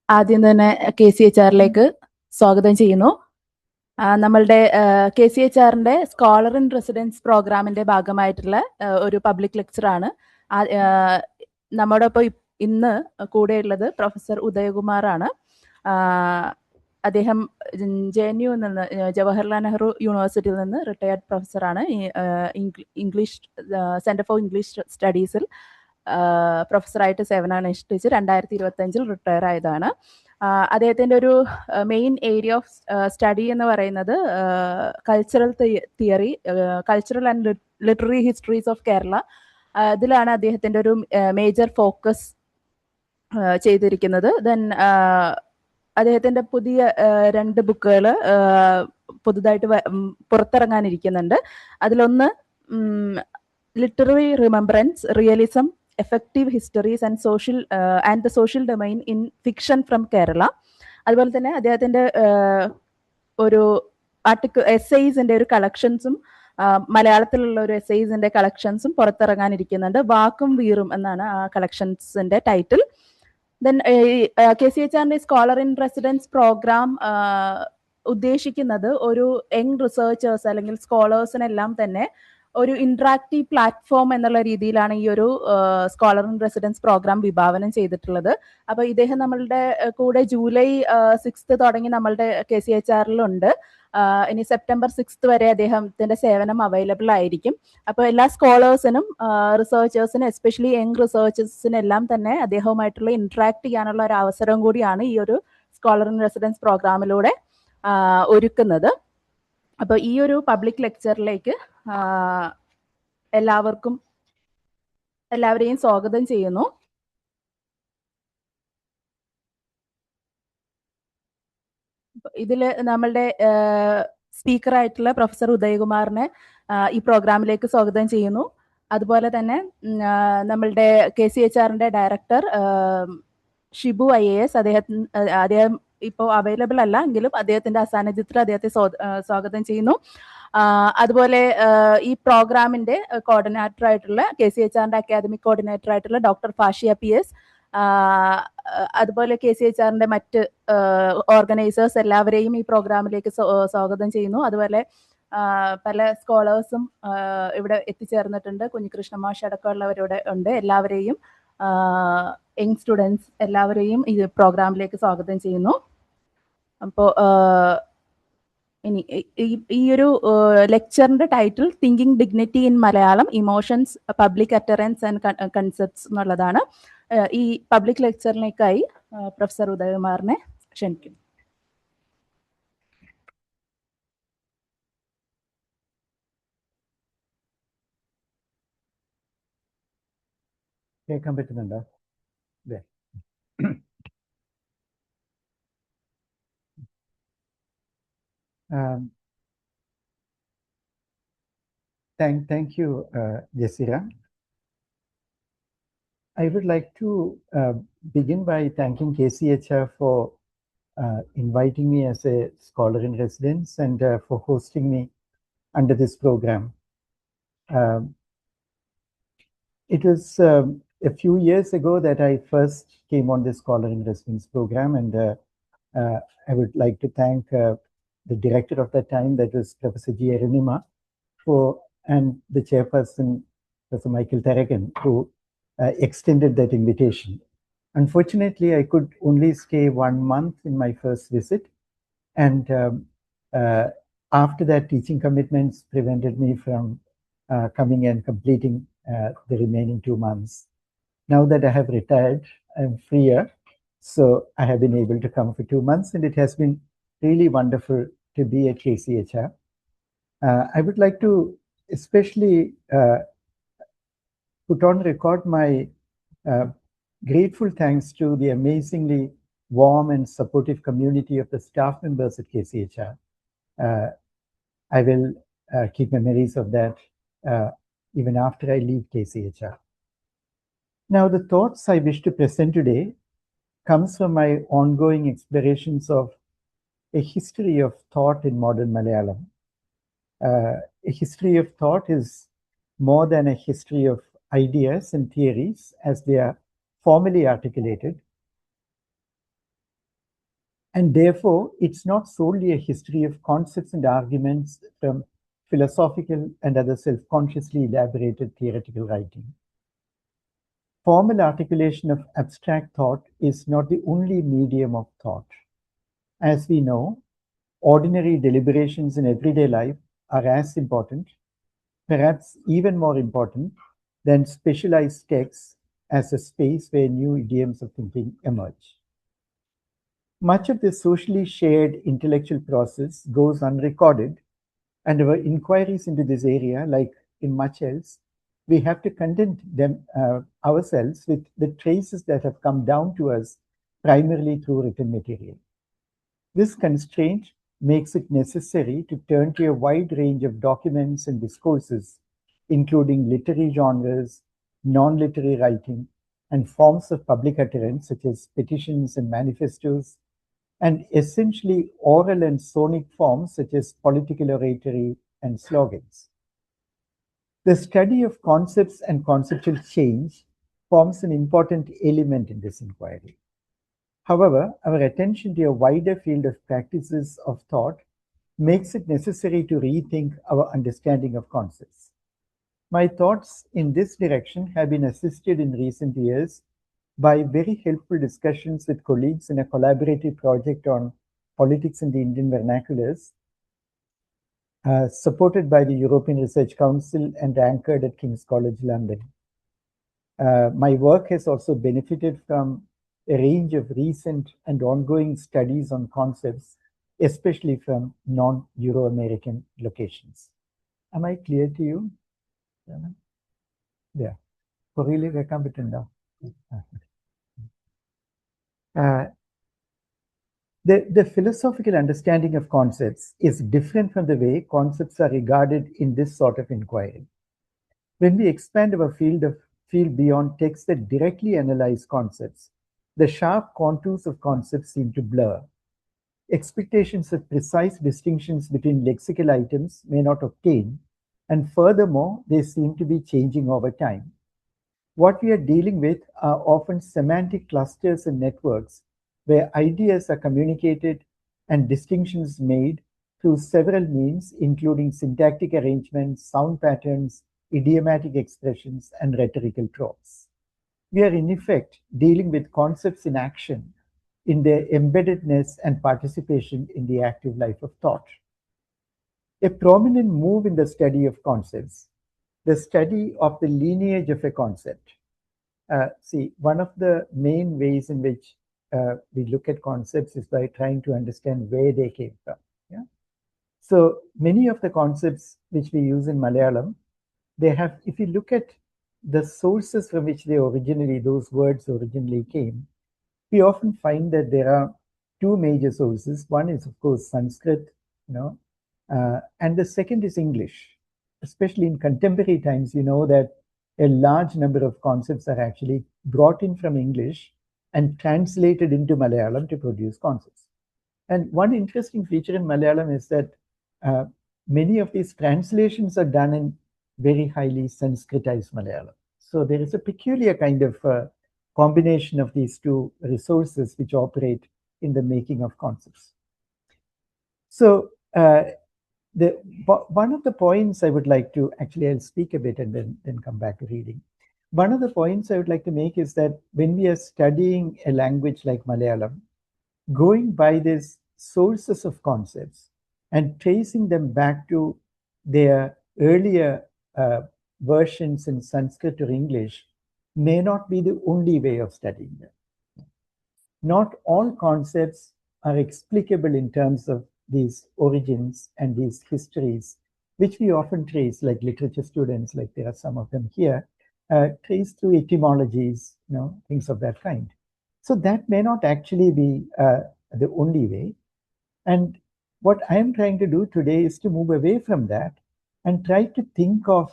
ആദ്യം തന്നെ KCHRലേക്ക് സ്വാഗതം ചെയ്യുന്നു. നമ്മളുടെ KCHRന്റെ സ്കോളർ ഇൻ റെസിഡൻസ് പ്രോഗ്രാമിന്റെ ഭാഗമായിട്ടുള്ള ഒരു പബ്ലിക് ലെക്ചറാണ്. നമ്മോടൊപ്പം ഇന്ന് കൂടെയുള്ളത് പ്രൊഫസർ ഉദയകുമാറാണ്. അദ്ദേഹം JNU നിന്ന് ജവഹർലാൽ നെഹ്റു യൂണിവേഴ്സിറ്റിയിൽ നിന്ന് റിട്ടയർഡ് പ്രൊഫസറാണ്. ഇംഗ്ലീഷ് സെന്റർ ഫോർ ഇംഗ്ലീഷ് സ്റ്റഡീസിൽ പ്രൊഫസറായിട്ട് സേവനമനുഷ്ഠിച്ച് 2025 റിട്ടയർ ആയതാണ്. അദ്ദേഹത്തിൻ്റെ ഒരു മെയിൻ ഏരിയ ഓഫ് സ്റ്റഡി എന്ന് പറയുന്നത് cultural theory, cultural and literary histories of Kerala. ഇതിലാണ് അദ്ദേഹത്തിൻ്റെ ഒരു മേജർ ഫോക്കസ് ചെയ്തിരിക്കുന്നത്. ദെൻ അദ്ദേഹത്തിൻ്റെ പുതിയ 2 ബുക്കുകൾ പുതുതായിട്ട് പുറത്തിറങ്ങാനിരിക്കുന്നുണ്ട്. അതിലൊന്ന് literary remembrance, realism, effective histories and the social domain in fiction from Kerala. അതുപോലെ തന്നെ അദ്ദേഹത്തിൻ്റെ ഒരു എസ്സേയ്സിൻ്റെ ഒരു കളക്ഷൻസും മലയാളത്തിലുള്ള ഒരു എസ്സേയ്സിൻ്റെ കളക്ഷൻസും പുറത്തിറങ്ങാനിരിക്കുന്നുണ്ട്. വാക്കും വീറും എന്നാണ് ആ കളക്ഷൻസിൻ്റെ ടൈറ്റിൽ. ദെൻ KCHRന്റെ സ്കോളർ ഇൻ റെസിഡൻസ് പ്രോഗ്രാം ഉദ്ദേശിക്കുന്നത് ഒരു യങ് റിസർച്ചേഴ്സ് അല്ലെങ്കിൽ സ്കോളേഴ്സിനെല്ലാം തന്നെ ഒരു ഇന്ററാക്റ്റീവ് പ്ലാറ്റ്ഫോം എന്നുള്ള രീതിയിലാണ് ഈ ഒരു സ്കോളർ ഇൻ റെസിഡൻസ് പ്രോഗ്രാം വിഭാവനം ചെയ്തിട്ടുള്ളത്. അപ്പോൾ ഇദ്ദേഹം നമ്മളുടെ കൂടെ ജൂലൈ 6 തുടങ്ങി നമ്മളുടെ KCHRലുണ്ട്. ഇനി സെപ്റ്റംബർ 6 വരെ അദ്ദേഹത്തിന്റെ സേവനം അവൈലബിൾ ആയിരിക്കും. അപ്പോൾ എല്ലാ സ്കോളേഴ്സിനും റിസർച്ചേഴ്സിനും എസ്പെഷ്യലി യങ് റിസർച്ചേഴ്സിനെല്ലാം തന്നെ അദ്ദേഹവുമായിട്ടുള്ള ഇന്ററാക്ട് ചെയ്യാനുള്ള ഒരു അവസരം കൂടിയാണ് ഈ ഒരു സ്കോളർ ഇൻ റെസിഡൻസ് പ്രോഗ്രാമിലൂടെ ഒരുക്കുന്നത്. അപ്പോൾ ഈ ഒരു പബ്ലിക് ലെക്ചറിലേക്ക് എല്ലാവരെയും സ്വാഗതം ചെയ്യുന്നു. ഇതിൽ നമ്മളുടെ സ്പീക്കറായിട്ടുള്ള പ്രൊഫസർ ഉദയകുമാറിനെ ഈ പ്രോഗ്രാമിലേക്ക് സ്വാഗതം ചെയ്യുന്നു. അതുപോലെ തന്നെ നമ്മളുടെ KCHRന്റെ ഡയറക്ടർ ഷിബു IAS, അദ്ദേഹം ഇപ്പോൾ അവൈലബിൾ അല്ല എങ്കിലും അദ്ദേഹത്തിന്റെ അസാന്നിധ്യത്തിൽ അദ്ദേഹത്തെ സ്വാഗതം ചെയ്യുന്നു. അതുപോലെ ഈ പ്രോഗ്രാമിന്റെ കോർഡിനേറ്റർ ആയിട്ടുള്ള KCHRന്റെ അക്കാദമിക് കോർഡിനേറ്റർ ആയിട്ടുള്ള ഡോക്ടർ ഫാഷിയ PS, അതുപോലെ KCHRന്റെ മറ്റ് ഓർഗനൈസേഴ്സ് എല്ലാവരെയും ഈ പ്രോഗ്രാമിലേക്ക് സ്വാഗതം ചെയ്യുന്നു. അതുപോലെ പല സ്കോളേഴ്സും ഇവിടെ എത്തിച്ചേർന്നിട്ടുണ്ട്. കുഞ്ഞികൃഷ്ണ മാഷ് അടക്കമുള്ളവരിവിടെ ഉണ്ട്. എല്ലാവരെയും യങ് സ്റ്റുഡൻസ് എല്ലാവരെയും ഈ പ്രോഗ്രാമിലേക്ക് സ്വാഗതം ചെയ്യുന്നു. അപ്പോൾ ഇനി ഈ ഒരു ലെക്ചറിന്റെ title thinking dignity in Malayalam, emotions, public utterances and concepts എന്നുള്ളതാണ്. ഈ പബ്ലിക് ലെക്ചറിലേക്കായി പ്രൊഫസർ ഉദയകുമാറിനെ ക്ഷണിക്കുന്നു. കേൾക്കാൻ പറ്റുന്നുണ്ടോ? അതെ. Thank you, Jasira. I would like to begin by thanking KCHR for inviting me as a scholar in residence and for hosting me under this program. It was a few years ago that I first came on this scholar in residence program, and I would like to thank the director of that time, that was Professor G. Ernakulam, and the chairperson, Professor Michael Taragan, who extended that invitation. Unfortunately, I could only stay 1 month in my first visit, and after that, teaching commitments prevented me from coming and completing the remaining 2 months. Now that I have retired, I'm freer, so I have been able to come for 2 months, and it has been really wonderful to be at KCHR. I would like to especially put on record my grateful thanks to the amazingly warm and supportive community of the staff members at KCHR. I will keep memories of that even after I leave KCHR. Now, the thoughts I wish to present today comes from my ongoing explorations of a history of thought in modern Malayalam. A history of thought is more than a history of ideas and theories as they are formally articulated. And therefore, it's not solely a history of concepts and arguments from philosophical and other self-consciously elaborated theoretical writing. Formal articulation of abstract thought is not the only medium of thought. As we know, ordinary deliberations in everyday life are as important, perhaps even more important, than specialized texts as a space where new idioms of thinking emerge. Much of the socially shared intellectual process goes unrecorded, and our inquiries into this area, like in much else, we have to content them ourselves with the traces that have come down to us primarily through written material. This constraint makes it necessary to turn to a wide range of documents and discourses, including literary genres, non-literary writing, and forms of public utterance such as petitions and manifestos, and essentially oral and sonic forms such as political oratory and slogans. The study of concepts and conceptual change forms an important element in this inquiry. However, our attention to a wider field of practices of thought makes it necessary to rethink our understanding of concepts. My thoughts in this direction have been assisted in recent years by very helpful discussions with colleagues in a collaborative project on politics in the Indian vernaculars, supported by the European Research Council and anchored at King's College London. My work has also benefited from a range of recent and ongoing studies on concepts, especially from non-Euro-American locations. Am I clear to you? Yeah. The philosophical understanding of concepts is different from the way concepts are regarded in this sort of inquiry. When we expand our field beyond texts that directly analyze concepts, the sharp contours of concepts seem to blur. Expectations of precise distinctions between lexical items may not obtain, and furthermore, they seem to be changing over time. What we are dealing with are often semantic clusters and networks where ideas are communicated and distinctions made through several means, including syntactic arrangements, sound patterns, idiomatic expressions, and rhetorical tropes. We are in effect dealing with concepts in action in their embeddedness and participation in the active life of thought. A prominent move in the study of concepts, the study of the lineage of a concept. See, one of the main ways in which we look at concepts is by trying to understand where they came from. Yeah? So many of the concepts which we use in Malayalam, they have, if you look at the sources from which those words originally came, we often find that there are two major sources. One is, of course, Sanskrit, and the second is English. Especially in contemporary times, you know that a large number of concepts are actually brought in from English and translated into Malayalam to produce concepts. And one interesting feature in Malayalam is that many of these translations are done in very highly Sanskritized Malayalam. So there is a peculiar kind of combination of these two resources which operate in the making of concepts. So one of the points I would like to, actually I'll speak a bit and then come back to reading. One of the points I would like to make is that when we are studying a language like Malayalam, going by these sources of concepts and tracing them back to their earlier versions in Sanskrit or English may not be the only way of studying them. Not all concepts are explicable in terms of these origins and these histories, which we often trace, like literature students, like there are some of them here, trace through etymologies, things of that kind. So that may not actually be the only way. And what I am trying to do today is to move away from that and try to think of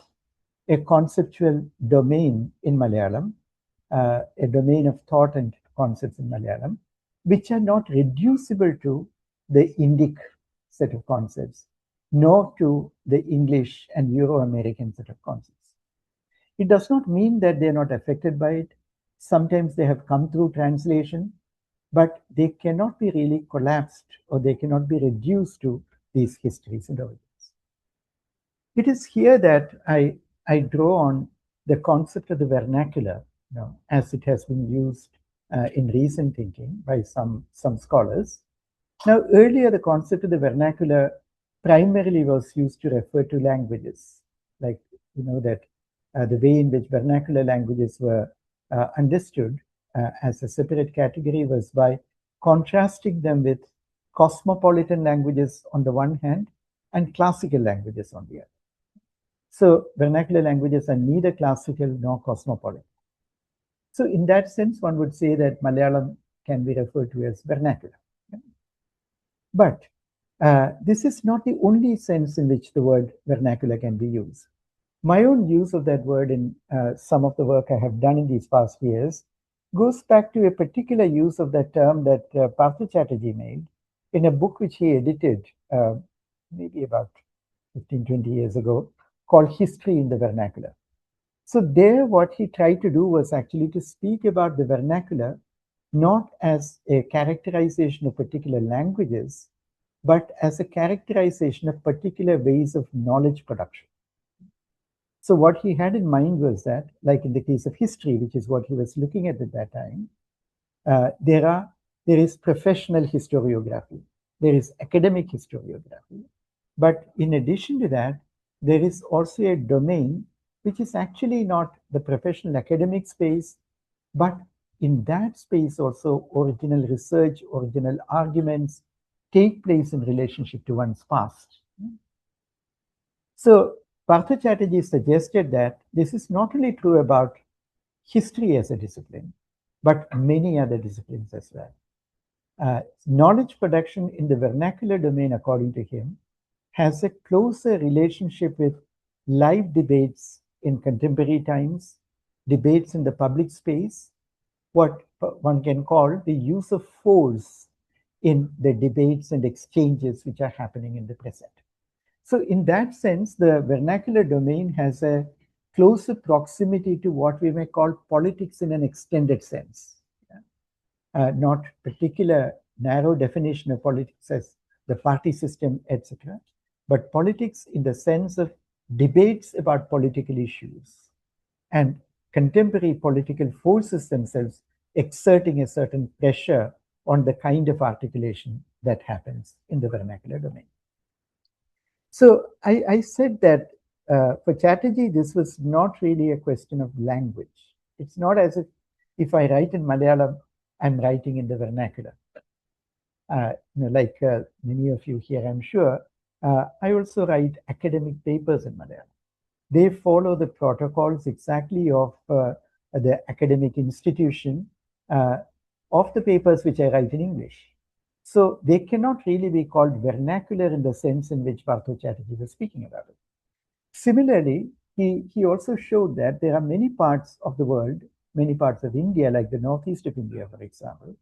a conceptual domain in Malayalam, a domain of thought and concepts in Malayalam, which are not reducible to the Indic set of concepts, nor to the English and Euro-American set of concepts. It does not mean that they're not affected by it. Sometimes they have come through translation, but they cannot be really collapsed or they cannot be reduced to these histories and origins. It is here that I draw on the concept of the vernacular, as it has been used in recent thinking by some scholars. Now, earlier, the concept of the vernacular primarily was used to refer to languages, like, that the way in which vernacular languages were understood as a separate category was by contrasting them with cosmopolitan languages on the one hand and classical languages on the other. So vernacular languages are neither classical nor cosmopolitan. So in that sense, one would say that Malayalam can be referred to as vernacular. But this is not the only sense in which the word vernacular can be used. My own use of that word in some of the work I have done in these past years goes back to a particular use of that term that Partha Chatterjee made in a book which he edited maybe about 15, 20 years ago, called History in the Vernacular. So there, what he tried to do was actually to speak about the vernacular not as a characterization of particular languages, but as a characterization of particular ways of knowledge production. So what he had in mind was that, like in the case of history, which is what he was looking at that time, there is professional historiography, there is academic historiography, but in addition to that, there is also a domain which is actually not the professional academic space, but in that space also original research, original arguments take place in relationship to one's past. So Partha Chatterjee suggested that this is not only true about history as a discipline, but many other disciplines as well. Knowledge production in the vernacular domain, according to him, has a closer relationship with live debates in contemporary times, debates in the public space, what one can call the use of force in the debates and exchanges which are happening in the present. So in that sense, the vernacular domain has a closer proximity to what we may call politics in an extended sense. Not particular narrow definition of politics as the party system, etc., but politics in the sense of debates about political issues and contemporary political forces themselves exerting a certain pressure on the kind of articulation that happens in the vernacular domain. So I said that for Chatterjee, this was not really a question of language. It's not as if I write in Malayalam, I'm writing in the vernacular. Like many of you here, I'm sure, I also write academic papers in Malayalam. They follow the protocols exactly of the academic institution of the papers which I write in English. So they cannot really be called vernacular in the sense in which Partha Chatterjee was speaking about it. Similarly, he also showed that there are many parts of the world, many parts of India, like the northeast of India, for example,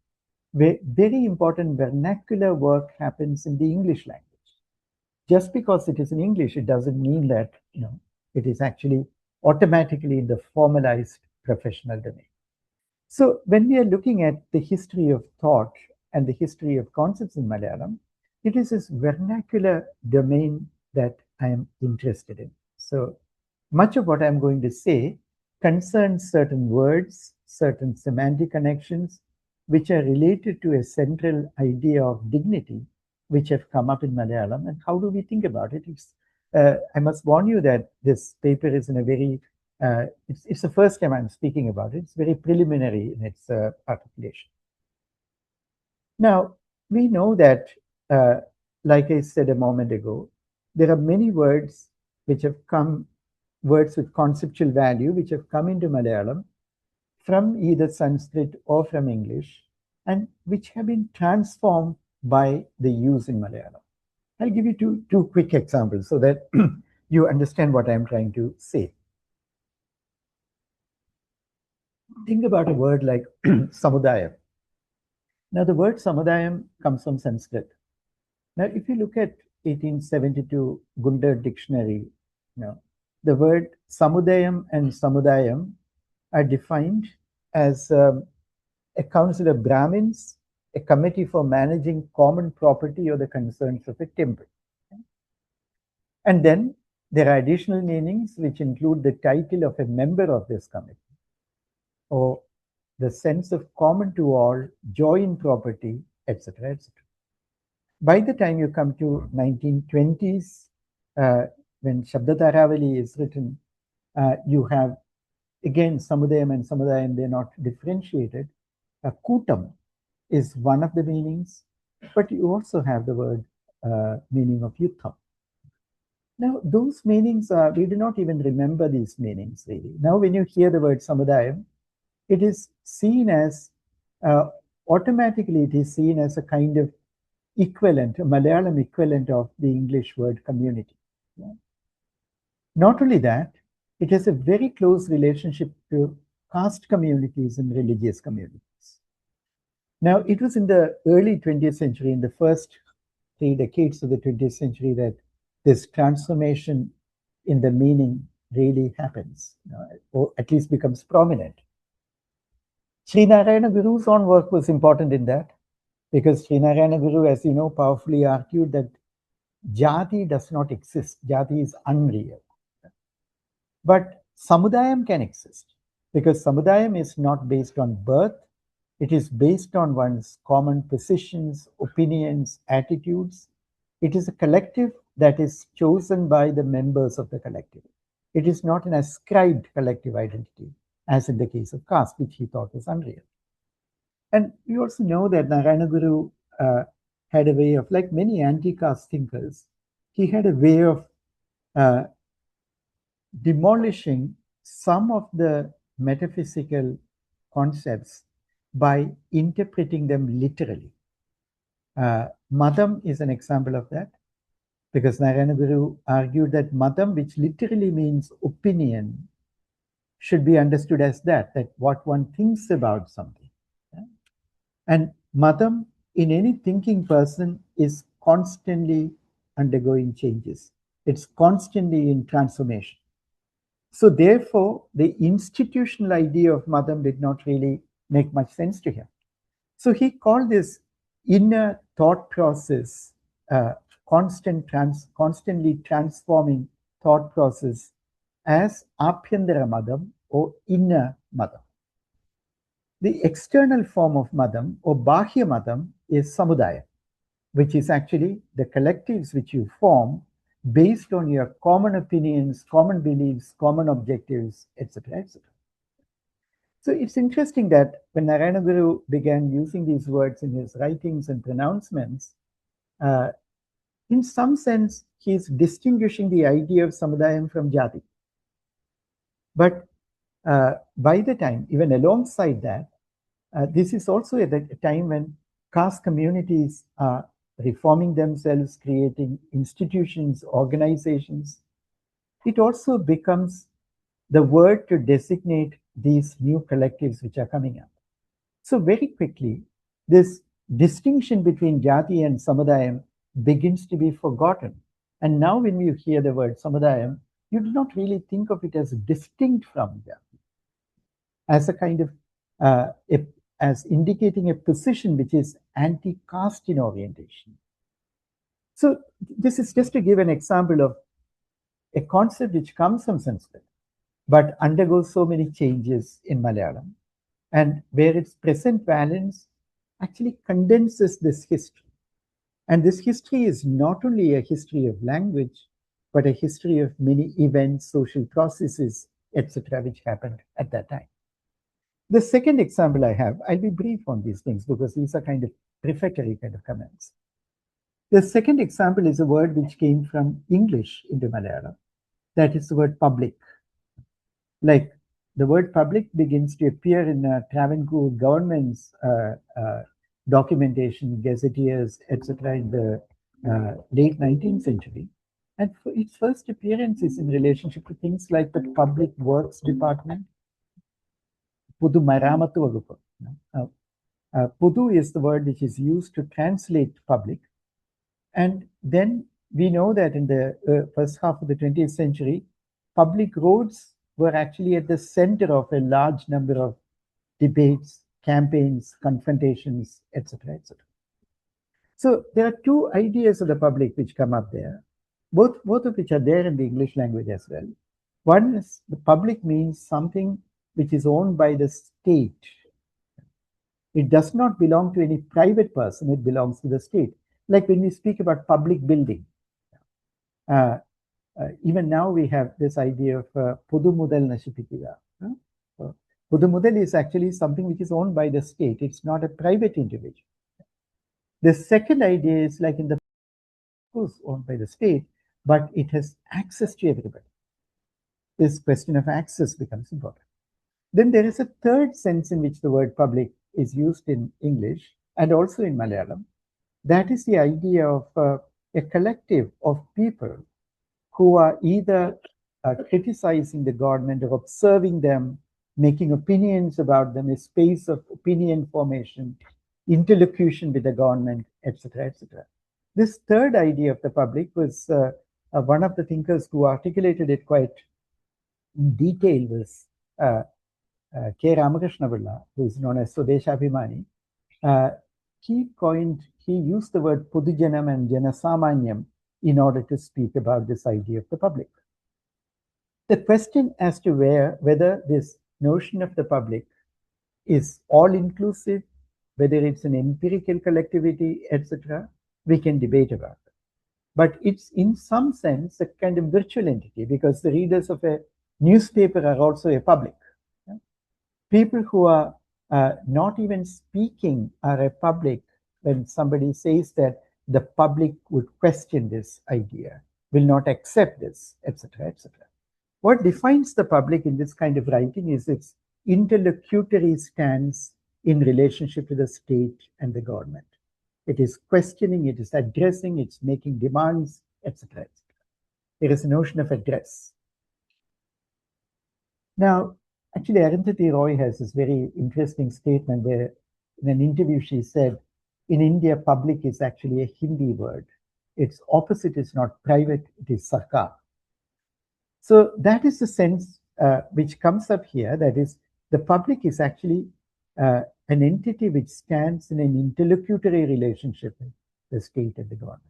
where very important vernacular work happens in the English language. Just because it is in English, it doesn't mean that it is actually automatically in the formalized professional domain. So when we are looking at the history of thought and the history of concepts in Malayalam, it is this vernacular domain that I am interested in. So much of what I'm going to say concerns certain words, certain semantic connections, which are related to a central idea of dignity, which have come up in Malayalam. And how do we think about it? I must warn you that this paper is in a very, it's the first time I'm speaking about it. It's very preliminary in its articulation. Now, we know that, like I said a moment ago, there are many words which have come, words with conceptual value, which have come into Malayalam from either Sanskrit or from English, and which have been transformed by the use in Malayalam. I'll give you two quick examples so that you understand what I'm trying to say. Think about a word like samudayam. Now, the word samudayam comes from Sanskrit. Now, if you look at 1872 Gundar Dictionary, the word samudayam and samudayam are defined as a council of Brahmins a committee for managing common property or the concerns of a temple. And then there are additional meanings which include the title of a member of this committee, or the sense of common to all, joy in property, etc., etc. By the time you come to 1920s, when Shabdataravali is written, you have again Samudayam and Samudayam, they're not differentiated. Kutam is one of the meanings, but you also have the word meaning of Yuddha. Now, those meanings are, we do not even remember these meanings really. Now, when you hear the word Samudayam, it is seen as, automatically it is seen as a kind of equivalent, a Malayalam equivalent of the English word community. Yeah. Not only that, it has a very close relationship to caste communities and religious communities. Now, it was in the early 20th century, in the first 3 decades of the 20th century, that this transformation in the meaning really happens, or at least becomes prominent. Sri Narayana Guru's own work was important in that, because Sri Narayana Guru, as you know, powerfully argued that Jati does not exist. Jati is unreal. But Samudayam can exist, because Samudayam is not based on birth. It is based on one's common positions, opinions, attitudes. It is a collective that is chosen by the members of the collective. It is not an ascribed collective identity, as in the case of caste, which he thought was unreal. And we also know that Narayana Guru had a way of, like many anti-caste thinkers, he had a way of demolishing some of the metaphysical concepts by interpreting them literally. Madam is an example of that, because Narayana Guru argued that Madam, which literally means opinion, should be understood as that what one thinks about something. Yeah? And Madam, in any thinking person, is constantly undergoing changes. It's constantly in transformation. So therefore, the institutional idea of Madam did not really make much sense to him. So he called this inner thought process, constantly transforming thought process, as Abhyantara Madam, or inner Madam. The external form of Madam, or Bahya Madam, is Samudaya, which is actually the collectives which you form based on your common opinions, common beliefs, common objectives, etc., etc. So it's interesting that when Narayana Guru began using these words in his writings and pronouncements, in some sense, he's distinguishing the idea of Samudayam from Jati. But by the time, even alongside that, this is also at a time when caste communities are reforming themselves, creating institutions, organizations. It also becomes the word to designate these new collectives which are coming up. So very quickly, this distinction between Jati and Samudayam begins to be forgotten. And now when you hear the word Samudayam, you do not really think of it as distinct from Jati, as a kind of, as indicating a position which is anti-caste in orientation. So this is just to give an example of a concept which comes from Sanskrit, but undergoes so many changes in Malayalam, and where its present valence actually condenses this history. And this history is not only a history of language, but a history of many events, social processes, etc., which happened at that time. The second example I have, I'll be brief on these things because these are kind of prefatory kind of comments. The second example is a word which came from English into Malayalam. That is the word public. Like the word public begins to appear in Travancore government's documentation, gazetteers, etc., in the late 19th century. And for its first appearance is in relationship to things like the Public Works Department, Pudu Maramatu Vagupu. Pudu is the word which is used to translate public. And then we know that in the first half of the 20th century, public roads were actually at the center of a large number of debates, campaigns, confrontations, etc., etc. So there are two ideas of the public which come up there, both of which are there in the English language as well. One is the public means something which is owned by the state. It does not belong to any private person, it belongs to the state. Like when we speak about public building, even now we have this idea of Pudu Mudal Nashipikida. Pudu Mudal is actually something which is owned by the state, it's not a private individual. The second idea is like in the course owned by the state, but it has access to everybody. This question of access becomes important. Then there is a third sense in which the word public is used in English and also in Malayalam. That is the idea of a collective of people who are either criticizing the government or observing them, making opinions about them, a space of opinion formation, interlocution with the government, etc., etc. This third idea of the public was one of the thinkers who articulated it quite in detail was K. Ramakrishna Pilla, who is known as Swadeshabhimani. He used the word Pudujanam and Janasamanyam in order to speak about this idea of the public. The question as to whether this notion of the public is all-inclusive, whether it's an empirical collectivity, etc., we can debate about it. But it's in some sense a kind of virtual entity because the readers of a newspaper are also a public. People who are not even speaking are a public when somebody says that the public would question this idea, will not accept this, etc., etc. What defines the public in this kind of writing is its interlocutory stance in relationship to the state and the government. It is questioning, it is addressing, it's making demands, etc., etc. There is a notion of address. Now, actually, Arundhati Roy has this very interesting statement where in an interview she said, in India, public is actually a Hindi word. Its opposite is not private, it is sarkar. So that is the sense which comes up here. That is, the public is actually an entity which stands in an interlocutory relationship with the state and the government.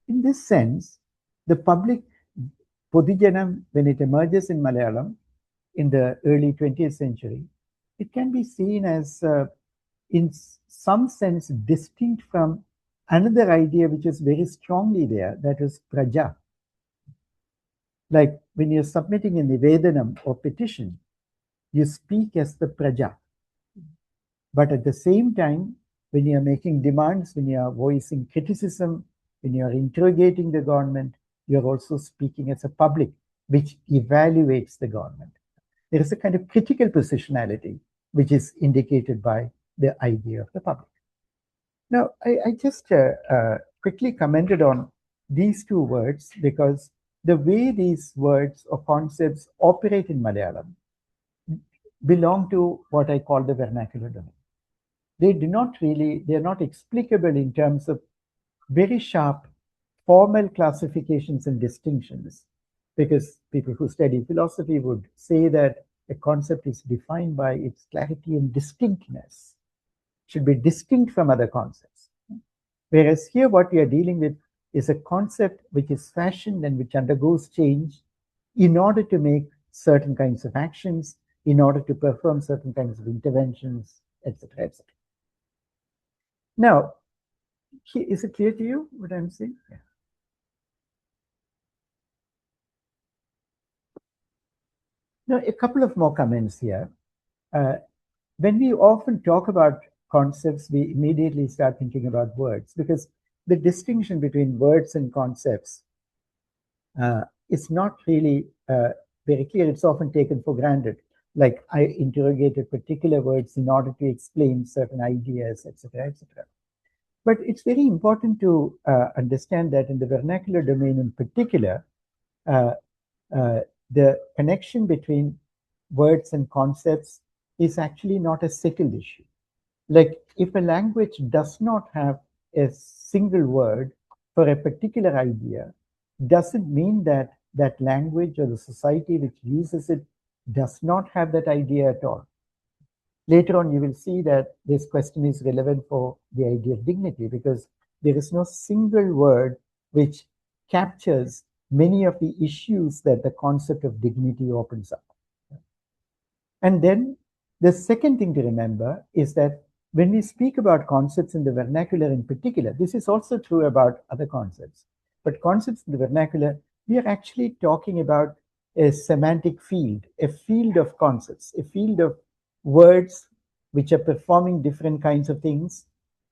In this sense, the public, Podijanam, when it emerges in Malayalam in the early 20th century, it can be seen as, in some sense, distinct from another idea which is very strongly there, that is praja. Like when you're submitting a nivedanam or petition, you speak as the praja. But at the same time, when you're making demands, when you're voicing criticism, when you're interrogating the government, you're also speaking as a public, which evaluates the government. There is a kind of critical positionality, which is indicated by the idea of the public. Now, I just quickly commented on these two words because the way these words or concepts operate in Malayalam belong to what I call the vernacular domain. They're not explicable in terms of very sharp formal classifications and distinctions, because people who study philosophy would say that a concept is defined by its clarity and distinctness, should be distinct from other concepts. Whereas here what we are dealing with is a concept which is fashioned and which undergoes change in order to make certain kinds of actions, in order to perform certain kinds of interventions, etc., etc. Now, is it clear to you what I'm saying? Yeah. Now, a couple of more comments here. When we often talk about concepts, we immediately start thinking about words, because the distinction between words and concepts is not really very clear. It's often taken for granted. Like I interrogated particular words in order to explain certain ideas, etc., etc. But it's very important to understand that in the vernacular domain in particular, the connection between words and concepts is actually not a settled issue. Like if a language does not have a single word for a particular idea, doesn't mean that that language or the society which uses it does not have that idea at all. Later on, you will see that this question is relevant for the idea of dignity, because there is no single word which captures many of the issues that the concept of dignity opens up. And then the second thing to remember is that when we speak about concepts in the vernacular in particular, this is also true about other concepts, but concepts in the vernacular, we are actually talking about a semantic field, a field of concepts, a field of words which are performing different kinds of things,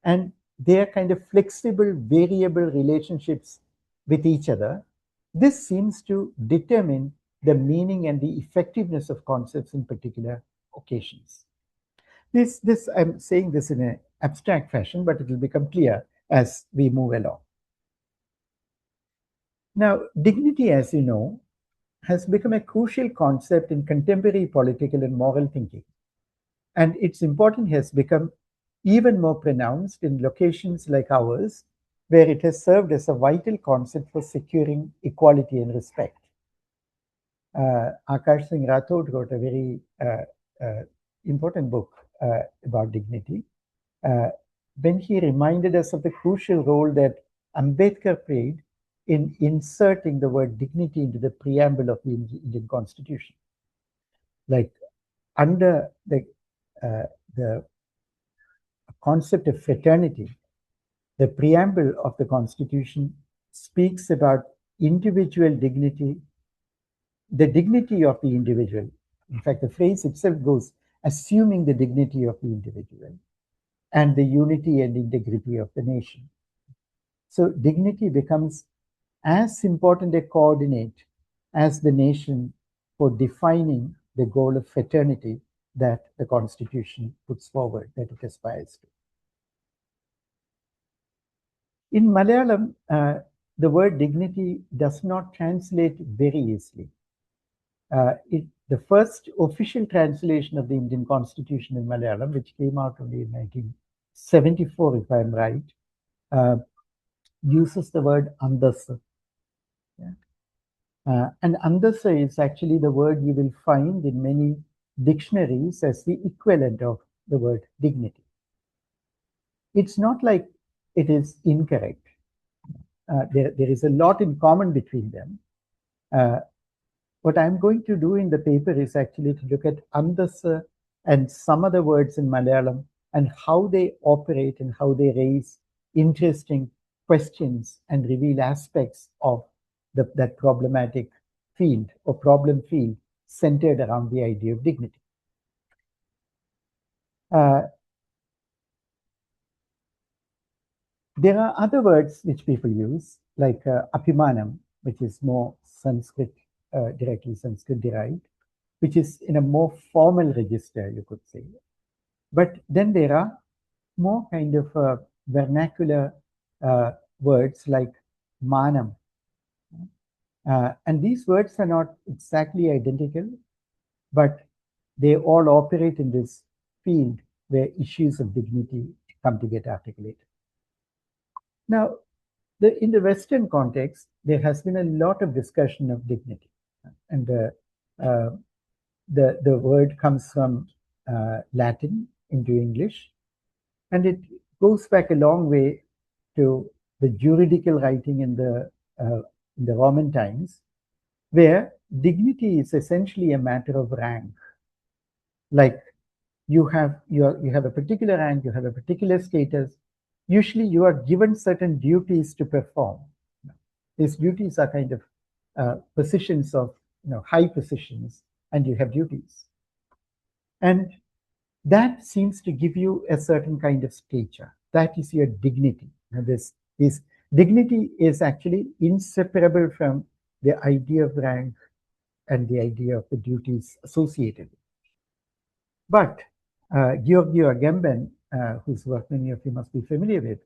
and they are kind of flexible, variable relationships with each other. This seems to determine the meaning and the effectiveness of concepts in particular occasions. This I'm saying this in an abstract fashion, but it will become clear as we move along. Now, dignity, as you know, has become a crucial concept in contemporary political and moral thinking, and its importance has become even more pronounced in locations like ours, where it has served as a vital concept for securing equality and respect. Akash Singh Rathod wrote a very important book about dignity, when he reminded us of the crucial role that Ambedkar played in inserting the word dignity into the preamble of the Indian Constitution. Like under the concept of fraternity, the preamble of the Constitution speaks about individual dignity, the dignity of the individual. In fact, the phrase itself goes, assuming the dignity of the individual and the unity and integrity of the nation. So dignity becomes as important a coordinate as the nation for defining the goal of fraternity that the Constitution puts forward, that it aspires to. In Malayalam, the word dignity does not translate very easily. The first official translation of the Indian Constitution in Malayalam, which came out only in 1974, if I'm right, uses the word andasa. Yeah. And andasa is actually the word you will find in many dictionaries as the equivalent of the word dignity. It's not like it is incorrect. There is a lot in common between them. What I'm going to do in the paper is actually to look at andasa and some other words in Malayalam and how they operate and how they raise interesting questions and reveal aspects of that problematic field or problem field centered around the idea of dignity. There are other words which people use, like apimanam, which is more Sanskrit, directly Sanskrit derived, which is in a more formal register, you could say. But then there are more kind of vernacular words like manam. And these words are not exactly identical, but they all operate in this field where issues of dignity come to get articulated. Now, in the Western context, there has been a lot of discussion of dignity. And the word comes from Latin into English, and it goes back a long way to the juridical writing in the Roman times, where dignity is essentially a matter of rank. Like you have a particular rank, you have a particular status. Usually, you are given certain duties to perform. These duties are kind of positions of high positions, and you have duties, and that seems to give you a certain kind of stature. That is your dignity. Now, this dignity is actually inseparable from the idea of rank and the idea of the duties associated. But Giorgio Agamben, whose work many of you must be familiar with,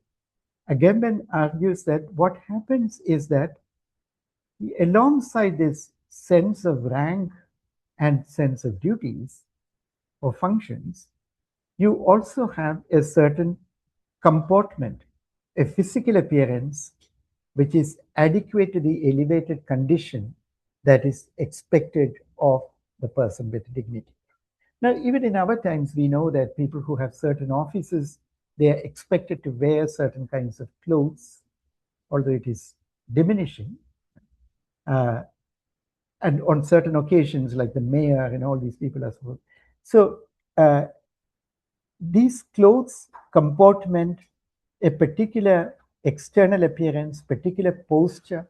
Agamben argues that what happens is that alongside this sense of rank and sense of duties or functions, you also have a certain comportment, a physical appearance, which is adequate to the elevated condition that is expected of the person with dignity. Now, even in our times, we know that people who have certain offices, they are expected to wear certain kinds of clothes, although it is diminishing. And on certain occasions, like the mayor and all these people as well. So these clothes comportment a particular external appearance, particular posture.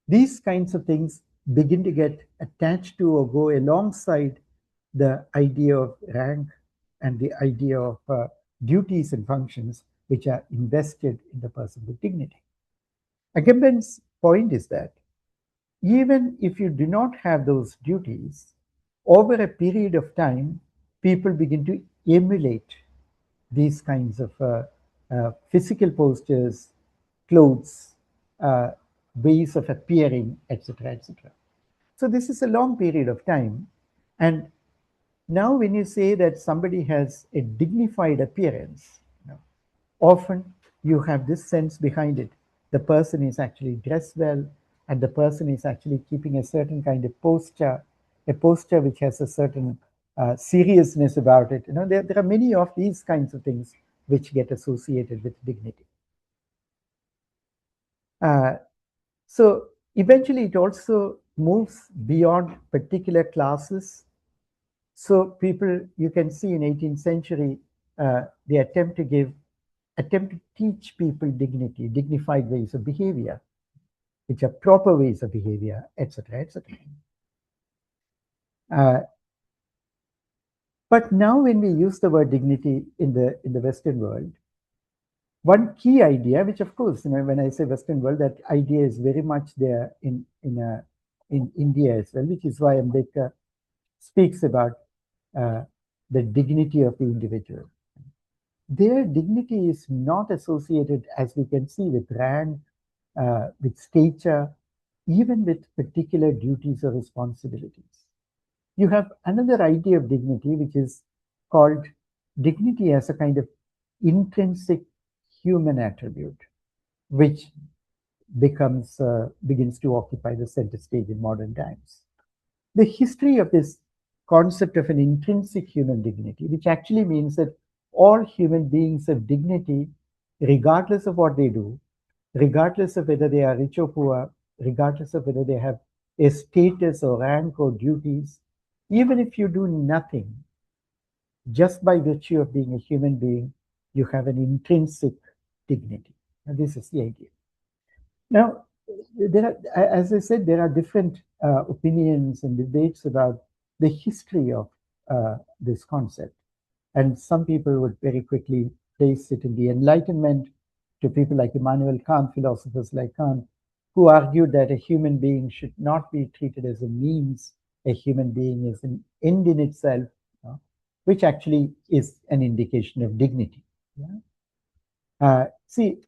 These kinds of things begin to get attached to or go alongside the idea of rank and the idea of duties and functions which are invested in the person with dignity. Agamben's point is that even if you do not have those duties, over a period of time, people begin to emulate these kinds of physical postures, clothes, ways of appearing, etc., etc. So this is a long period of time. And now when you say that somebody has a dignified appearance, often you have this sense behind it. The person is actually dressed well, and the person is actually keeping a certain kind of posture, a posture which has a certain seriousness about it. There are many of these kinds of things which get associated with dignity. So eventually it also moves beyond particular classes. So people, you can see in 18th century, they attempt to teach people dignity, dignified ways of behavior, which are proper ways of behavior, etc., etc. But now when we use the word dignity in the Western world, one key idea, which of course, when I say Western world, that idea is very much there in India as well, which is why Ambedkar speaks about the dignity of the individual. Their dignity is not associated, as we can see, with rank, with stature, even with particular duties or responsibilities. You have another idea of dignity, which is called dignity as a kind of intrinsic human attribute, which begins to occupy the center stage in modern times. The history of this concept of an intrinsic human dignity, which actually means that all human beings have dignity regardless of what they do, regardless of whether they are rich or poor, regardless of whether they have a status or rank or duties. Even if you do nothing, just by virtue of being a human being, you have an intrinsic dignity. And this is the idea. Now, as I said, there are different opinions and debates about the history of this concept. And some people would very quickly place it in the Enlightenment, to people like Immanuel Kant, philosophers like Kant, who argued that a human being should not be treated as a means. A human being is an end in itself, which actually is an indication of dignity. See,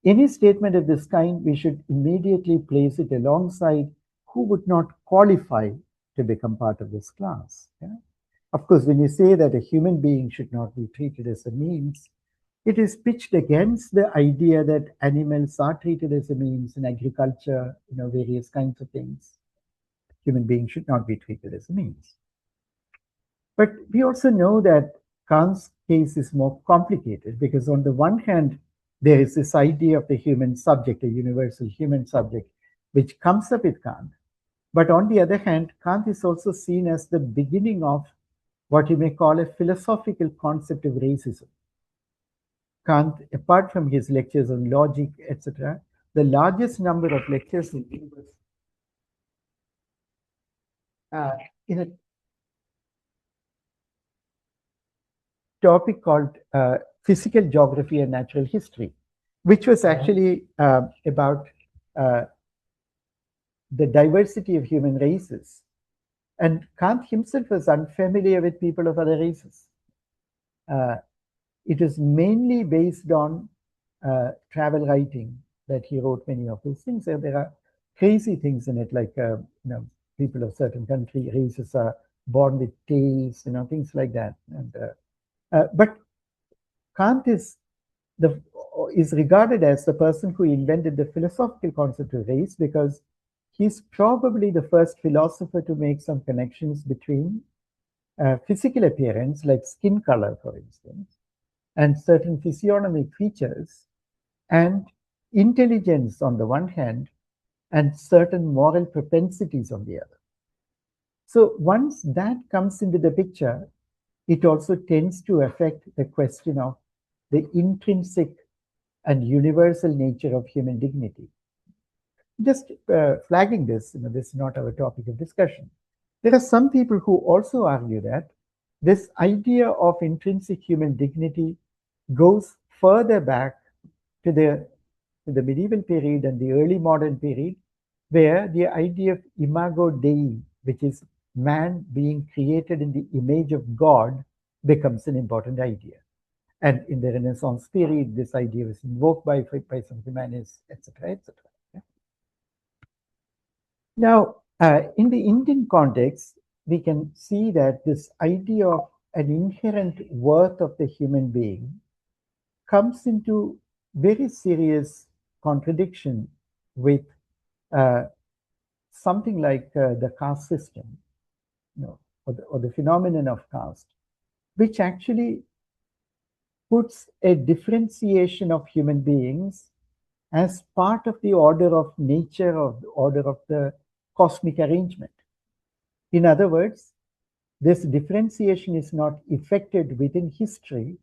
any statement of this kind, we should immediately place it alongside who would not qualify to become part of this class. Of course, when you say that a human being should not be treated as a means, it is pitched against the idea that animals are treated as a means in agriculture, various kinds of things. Human beings should not be treated as a means. But we also know that Kant's case is more complicated, because on the one hand, there is this idea of the human subject, a universal human subject, which comes up with Kant. But on the other hand, Kant is also seen as the beginning of what you may call a philosophical concept of racism. Kant, apart from his lectures on logic, etc., the largest number of lectures in a topic called physical geography and natural history, which was actually about the diversity of human races. And Kant himself was unfamiliar with people of other races. It is mainly based on travel writing that he wrote many of those things. And there are crazy things in it, like people of certain country races are born with tails, things like that. And but Kant is regarded as the person who invented the philosophical concept of race, because he's probably the first philosopher to make some connections between physical appearance, like skin color, for instance, and certain physiognomic features, and intelligence on the one hand, and certain moral propensities on the other. So once that comes into the picture, it also tends to affect the question of the intrinsic and universal nature of human dignity. Just flagging this, this is not our topic of discussion. There are some people who also argue that this idea of intrinsic human dignity goes further back to the medieval period and the early modern period, where the idea of imago Dei, which is man being created in the image of God, becomes an important idea. And in the Renaissance period, this idea was invoked by some humanists, etc., etc. Now, in the Indian context, we can see that this idea of an inherent worth of the human being comes into very serious contradiction with something like the caste system, or the phenomenon of caste, which actually puts a differentiation of human beings as part of the order of nature, or the order of the cosmic arrangement. In other words, this differentiation is not effected within history.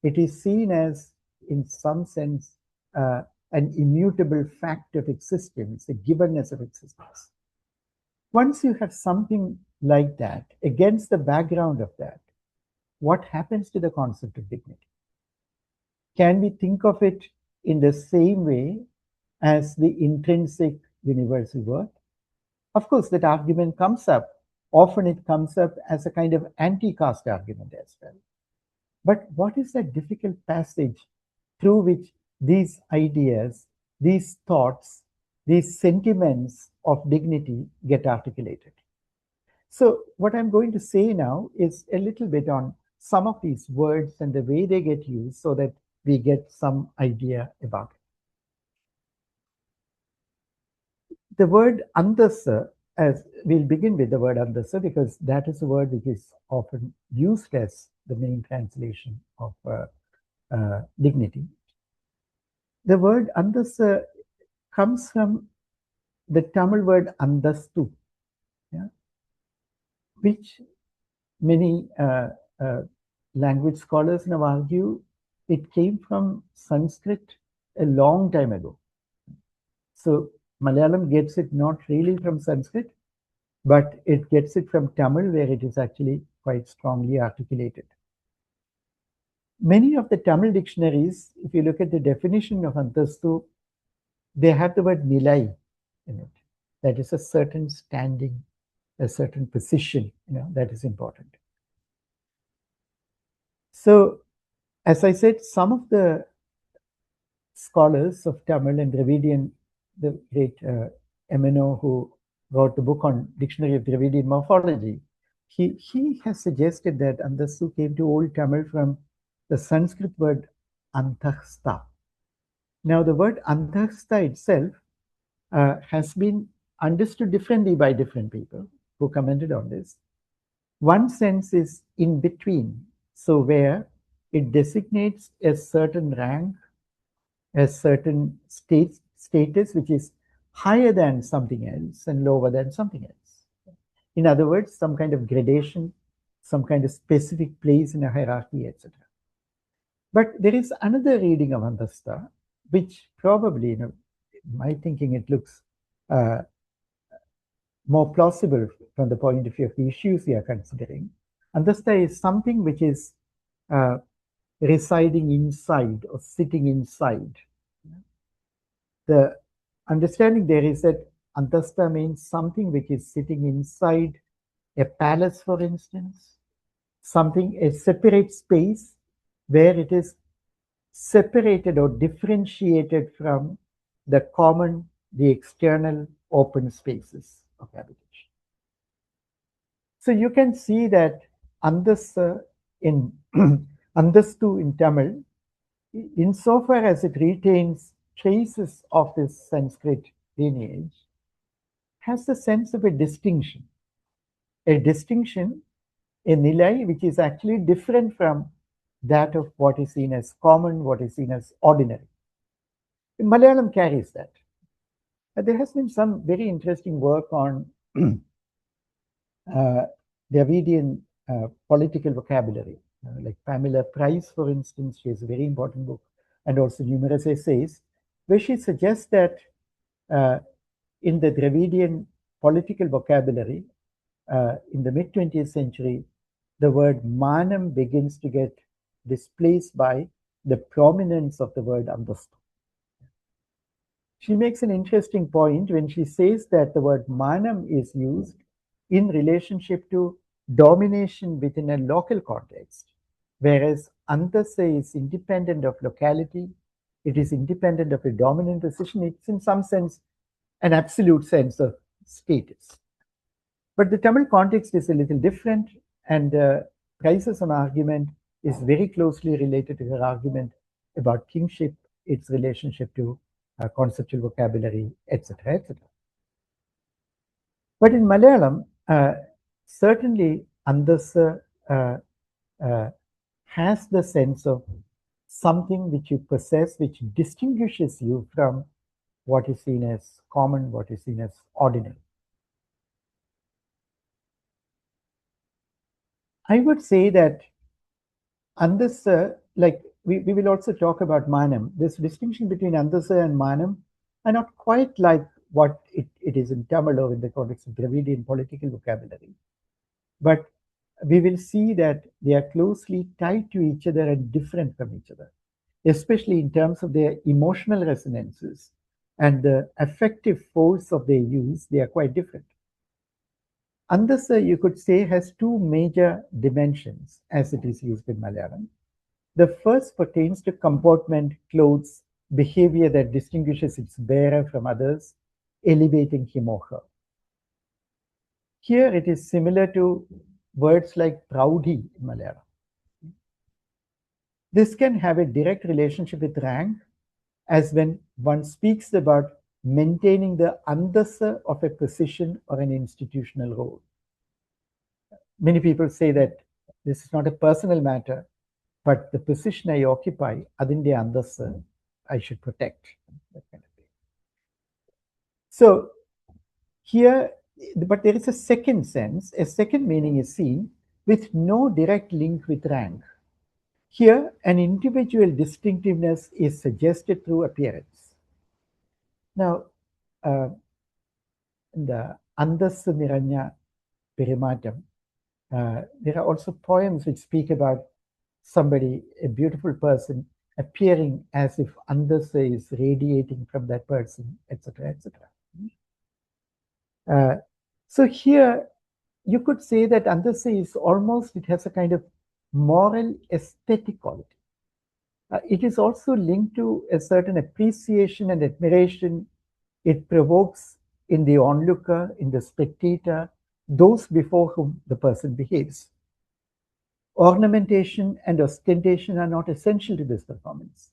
It is seen as, in some sense, an immutable fact of existence, a givenness of existence. Once you have something like that, against the background of that, what happens to the concept of dignity? Can we think of it in the same way as the intrinsic universal worth? Of course, that argument comes up. Often it comes up as a kind of anti-caste argument as well. But what is that difficult passage through which these ideas, these thoughts, these sentiments of dignity get articulated? So what I'm going to say now is a little bit on some of these words and the way they get used, so that we get some idea about it. The word andasa, as we'll begin with the word andasa, because that is a word which is often used as the main translation of dignity. The word andasa comes from the Tamil word andastu, which many language scholars now argue it came from Sanskrit a long time ago. So Malayalam gets it not really from Sanskrit, but it gets it from Tamil, where it is actually quite strongly articulated. Many of the Tamil dictionaries, if you look at the definition of antastu, they have the word nilai in it. That is a certain standing, a certain position, that is important. So, as I said, some of the scholars of Tamil and Dravidian, the great MNO who wrote the book on Dictionary of Dravidian Morphology, he has suggested that antastu came to Old Tamil from the Sanskrit word antahsta. Now, the word antahsta itself has been understood differently by different people who commented on this. One sense is in between, so where it designates a certain rank, a certain status which is higher than something else and lower than something else. In other words, some kind of gradation, some kind of specific place in a hierarchy, etc. But there is another reading of antasta, which probably, in my thinking, it looks more plausible from the point of view of the issues we are considering. Antasta is something which is residing inside or sitting inside. The understanding there is that antasta means something which is sitting inside a palace, for instance, a separate space where it is separated or differentiated from the common, the external open spaces of habitation. So you can see that andastu in Tamil, insofar as it retains traces of this Sanskrit lineage, has the sense of a distinction a nilai which is actually different from that of what is seen as common, what is seen as ordinary. Malayalam carries that. There has been some very interesting work on Dravidian political vocabulary. Like Pamela Price, for instance, she has a very important book and also numerous essays where she suggests that in the Dravidian political vocabulary in the mid 20th century, the word manam begins to get displaced by the prominence of the word andastu. She makes an interesting point when she says that the word manam is used in relationship to domination within a local context, whereas antasa is independent of locality, it is independent of a dominant position, it's in some sense an absolute sense of status. But the Tamil context is a little different, and Price's argument is very closely related to her argument about kingship, its relationship to conceptual vocabulary, etc., etc. But in Malayalam, certainly Andasa has the sense of something which you possess, which distinguishes you from what is seen as common, what is seen as ordinary. I would say that Andasa, like we will also talk about Manam, this distinction between Andasa and Manam are not quite like what it is in Tamil or in the context of Dravidian political vocabulary. But we will see that they are closely tied to each other and different from each other, especially in terms of their emotional resonances and the affective force of their use, they are quite different. Andasa, you could say, has two major dimensions as it is used in Malayalam. The first pertains to comportment, clothes, behavior that distinguishes its bearer from others, elevating him or her. Here it is similar to words like proudi in Malayalam. This can have a direct relationship with rank, as when one speaks about maintaining the andasa of a position or an institutional role. Many people say that this is not a personal matter, but the position I occupy, adinde andasa, I should protect. That kind of thing. So here, but there is a second sense, a second meaning is seen with no direct link with rank. Here, an individual distinctiveness is suggested through appearance. Now, the Andasa Niranya Perimatam, there are also poems which speak about somebody, a beautiful person, appearing as if Andasa is radiating from that person, etc., etc. So here, you could say that Andasa is almost, it has a kind of moral aesthetic quality. It is also linked to a certain appreciation and admiration it provokes in the onlooker, in the spectator, those before whom the person behaves. Ornamentation and ostentation are not essential to this performance.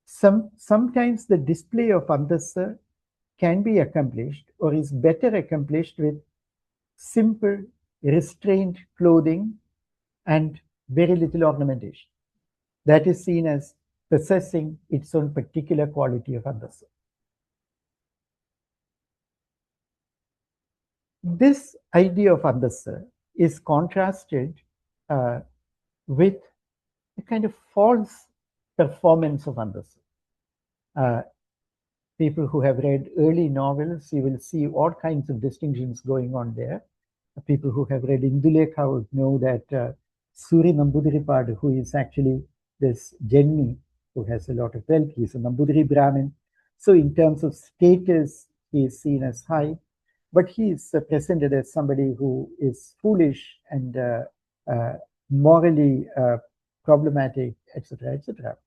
Sometimes the display of Andasa can be accomplished or is better accomplished with simple, restrained clothing and very little ornamentation. That is seen as possessing its own particular quality of Andasa. This idea of Andasa is contrasted with a kind of false performance of Andasa. People who have read early novels, you will see all kinds of distinctions going on there. People who have read Indulekha would know that Suri Nambudripad, who is actually this Jenni, who has a lot of wealth, he is a Nambudri Brahmin. So in terms of status, he is seen as high, but he is presented as somebody who is foolish and morally problematic, etc., etc.,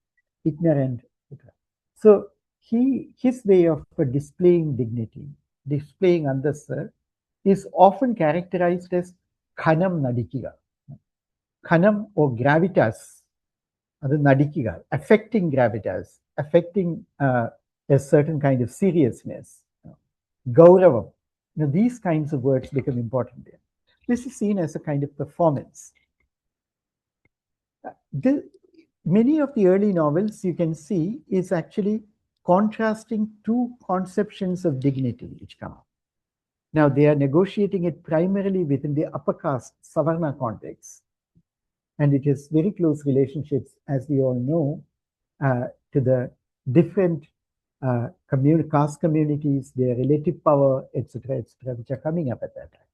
ignorant, etc. So his way of displaying dignity, displaying andasa, is often characterized as khanam nadikika. Khanam or gravitas, nadikika, affecting gravitas, affecting a certain kind of seriousness. Gauravam. These kinds of words become important there. this is seen as a kind of performance. Many of the early novels you can see is actually contrasting two conceptions of dignity which come up. Now, they are negotiating it primarily within the upper caste Savarna context. And it has very close relationships, as we all know, to the different caste communities, their relative power, etc., which are coming up at that time.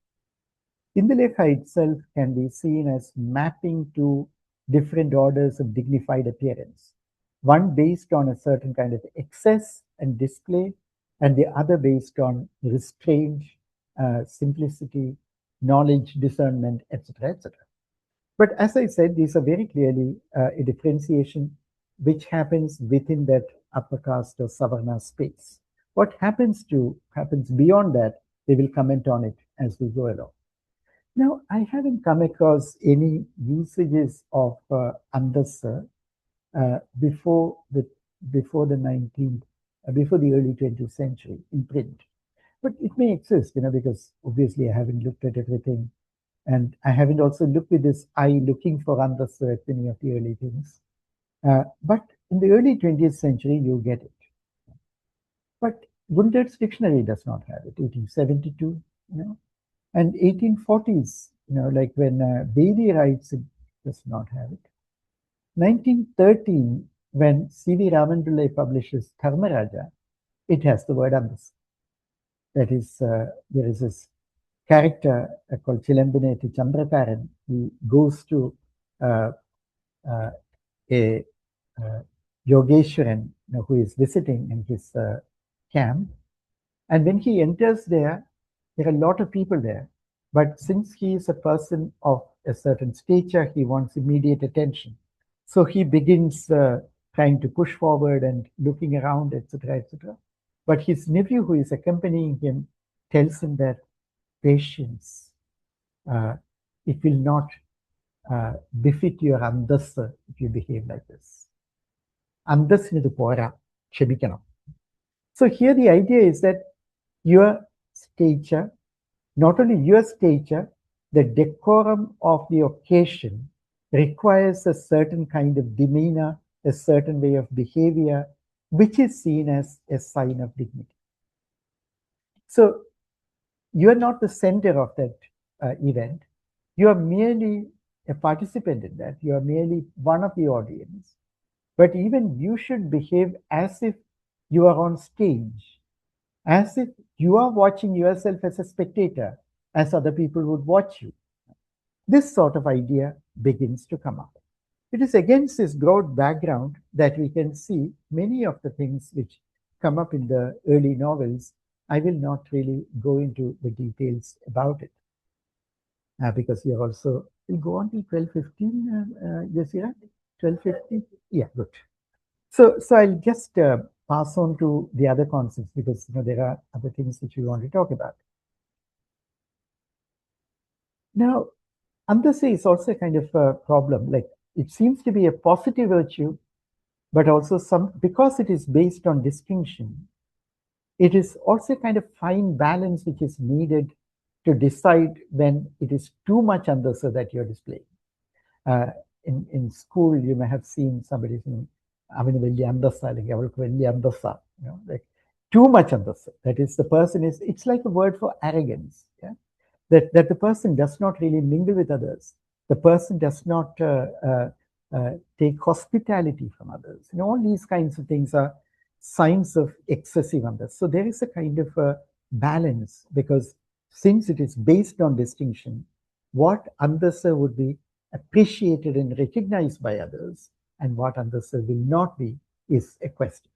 Indulekha itself can be seen as mapping to different orders of dignified appearance, one based on a certain kind of excess and display, and the other based on restraint, simplicity, knowledge, discernment, etc., etc. But as I said, these are very clearly a differentiation which happens within that upper caste or Savarna space. What happens beyond that, they will comment on it as we go along. Now, I haven't come across any usages of Andasa before the early 20th century in print. But it may exist, because obviously I haven't looked at everything. And I haven't also looked with this eye looking for Andasa at many of the early things. But in the early 20th century, you get it. But Wundert's dictionary does not have it, 1872, and 1840s, like when Bedi writes, it does not have it. 1913, when C.V. Ramandulai publishes Dharmaraja, it has the word Andasa. That is, there is this character called Chilambineti Chandrakaran. He goes to a Yogeshwaran, who is visiting in his camp. And when he enters there are a lot of people there. But since he is a person of a certain stature, he wants immediate attention. So he begins trying to push forward and looking around, etc., etc. But his nephew, who is accompanying him, tells him that patience, it will not befit your andasa if you behave like this. Andasinu pora, kshabikanam. So here the idea is that your stature, not only your stature, the decorum of the occasion requires a certain kind of demeanor, a certain way of behavior, which is seen as a sign of dignity. So you are not the center of that event. You are merely a participant in that. You are merely one of the audience. But even you should behave as if you are on stage, as if you are watching yourself as a spectator, as other people would watch you. This sort of idea begins to come up. It is against this broad background that we can see many of the things which come up in the early novels. I will not really go into the details about it because we also will go on till 12:15, Jasira? 12:50? Yeah, good. So I'll just pass on to the other concepts because there are other things which we want to talk about. Now, Andasa is also a kind of a problem. Like it seems to be a positive virtue, but also because it is based on distinction, it is also a kind of fine balance which is needed to decide when it is too much Andasa that you're displaying. In school, you may have seen somebody saying, "Avinu velliya andasa," like avalukku velliya andasa, like too much andasa. That is, the person is. It's like a word for arrogance. Yeah, that the person does not really mingle with others. The person does not take hospitality from others. All these kinds of things are signs of excessive andasa. So there is a kind of a balance because since it is based on distinction, what andasa would be appreciated and recognized by others and what andasa will not be is a question.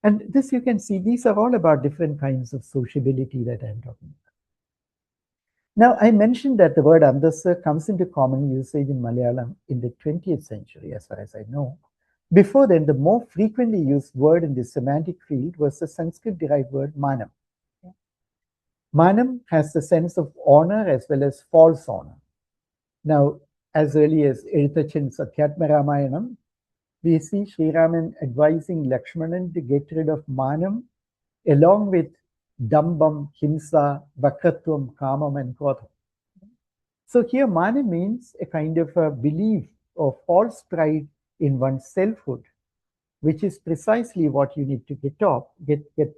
And this you can see, these are all about different kinds of sociability that I'm talking about. Now, I mentioned that the word andasa comes into common usage in Malayalam in the 20th century, as far as I know. Before then, the more frequently used word in the semantic field was the Sanskrit-derived word manam. Manam has the sense of honor as well as false honor. Now, as early as Eruthachan's Adhyatma Ramayanam, we see Sri Raman advising Lakshmanan to get rid of manam along with dambam, himsa, vakratvam, kamam, and krodham. So here mana means a kind of a belief or false pride in one's selfhood, which is precisely what you need to get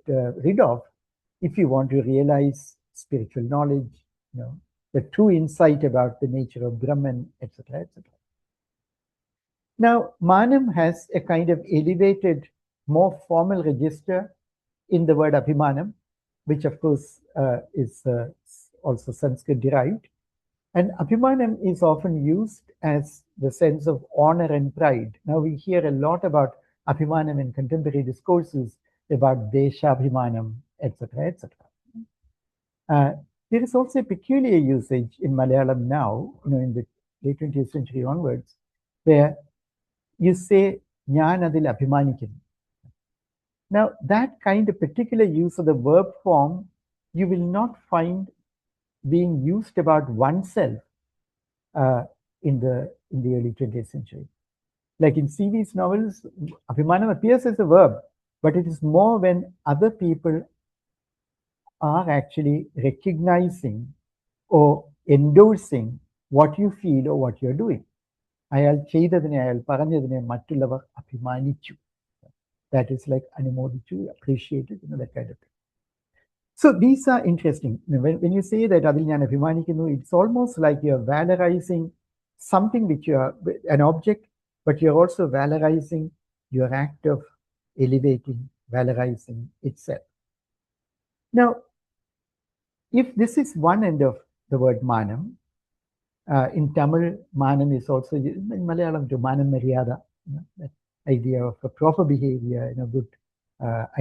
rid of if you want to realize spiritual knowledge, the true insight about the nature of Brahman, etc., etc. Now, Manam has a kind of elevated, more formal register in the word Abhimanam, which of course is also Sanskrit derived. And Abhimanam is often used as the sense of honor and pride. Now we hear a lot about Abhimanam in contemporary discourses about Deshabhimanam, etc., etc. There is also a peculiar usage in Malayalam now, in the late 20th century onwards, where you say "Njan adil abhimanikkunnu." Now, that kind of particular use of the verb form, you will not find being used about oneself in the early 20th century. Like in C.V.'s novels, abhimanam appears as a verb, but it is more when other people are actually recognizing or endorsing what you feel or what you're doing. അയാൾ ചെയ്തതിനെ അയാൾ പറഞ്ഞതിനെ മറ്റുള്ളവർ അഭിമാനിച്ചു. That is like അനുമോദിച്ചു, appreciated, that kind of thing. So these are interesting. When you say that അതിൽ ഞാൻ അഭിമാനിക്കുന്നു, it's almost like you're valorizing something which you are an object, but you're also valorizing your act of elevating, valorizing itself. Now, if this is one end of the word manam, in Tamil, manam is also used in Malayalam to manam maryada, that idea of a proper behavior, good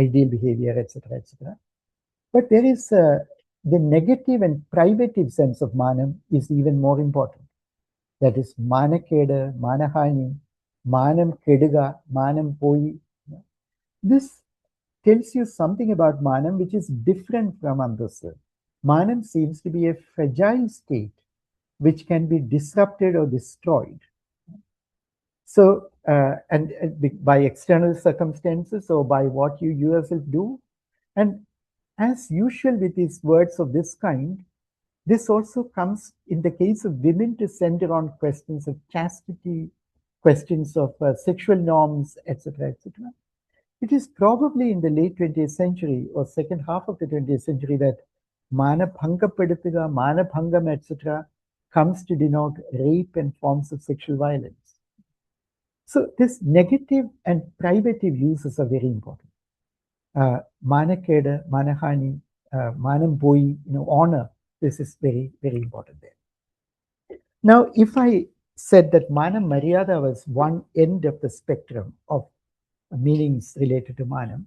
ideal behavior, etc., etc. But there is the negative and privative sense of manam is even more important. That is manakeda, manahani, manam keduga, manam poi. This tells you something about manam which is different from andasa. Manam seems to be a fragile state which can be disrupted or destroyed. So, and by external circumstances or by what you yourself do. And as usual with these words of this kind, this also comes in the case of women to center on questions of chastity, questions of sexual norms, etc., etc. It is probably in the late 20th century or second half of the 20th century that manabhangapaduthuka, manabhangam, etc., comes to denote rape and forms of sexual violence. So this negative and privative uses are very important. Manakeda, manahani, manam poi, honor. This is very, very important there. Now, if I said that manam maryada was one end of the spectrum of meanings related to manam,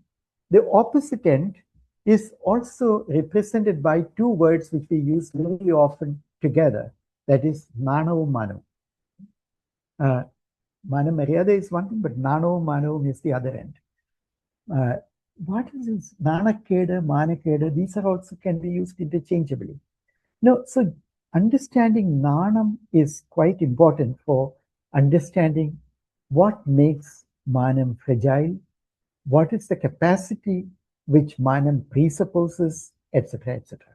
the opposite end is also represented by two words which we use very often together. That is nanavam manam. Manam maryada is one thing, but nanavam manam is the other end. What is this? Nanakeda, manakeda, these are also can be used interchangeably. No, so understanding nanam is quite important for understanding what makes manam fragile, what is the capacity which manam presupposes, etc., etc.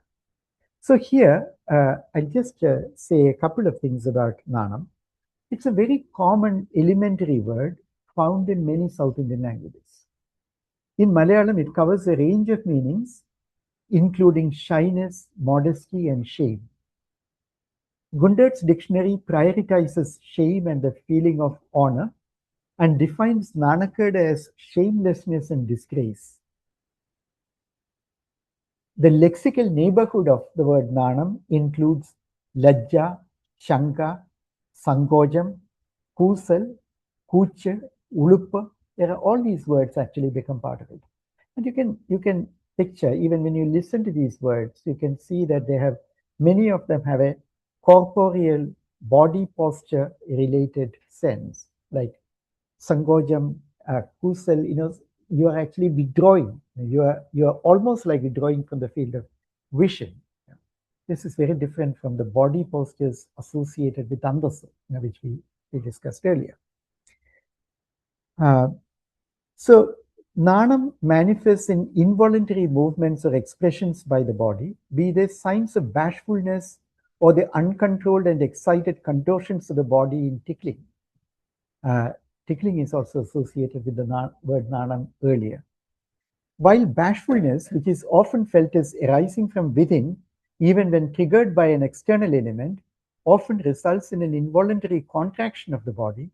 So here, I'll just say a couple of things about nanam. It's a very common elementary word found in many South Indian languages. In Malayalam, it covers a range of meanings, including shyness, modesty, and shame. Gundart's dictionary prioritizes shame and the feeling of honor and defines nanakada as shamelessness and disgrace. The lexical neighborhood of the word nanam includes lajja, shanka, sankojam, kusal, kucha, ulupa. There are all these words actually become part of it. And you can picture, even when you listen to these words, you can see that many of them have a corporeal body posture related sense. Like sankojam, kusal, you are actually withdrawing. You are almost like withdrawing from the field of vision. This is very different from the body postures associated with andasa, which we discussed earlier. So nanam manifests in involuntary movements or expressions by the body, be they signs of bashfulness or the uncontrolled and excited contortions of the body in tickling. Tickling is also associated with the word nanam earlier. While bashfulness, which is often felt as arising from within, even when triggered by an external element, often results in an involuntary contraction of the body,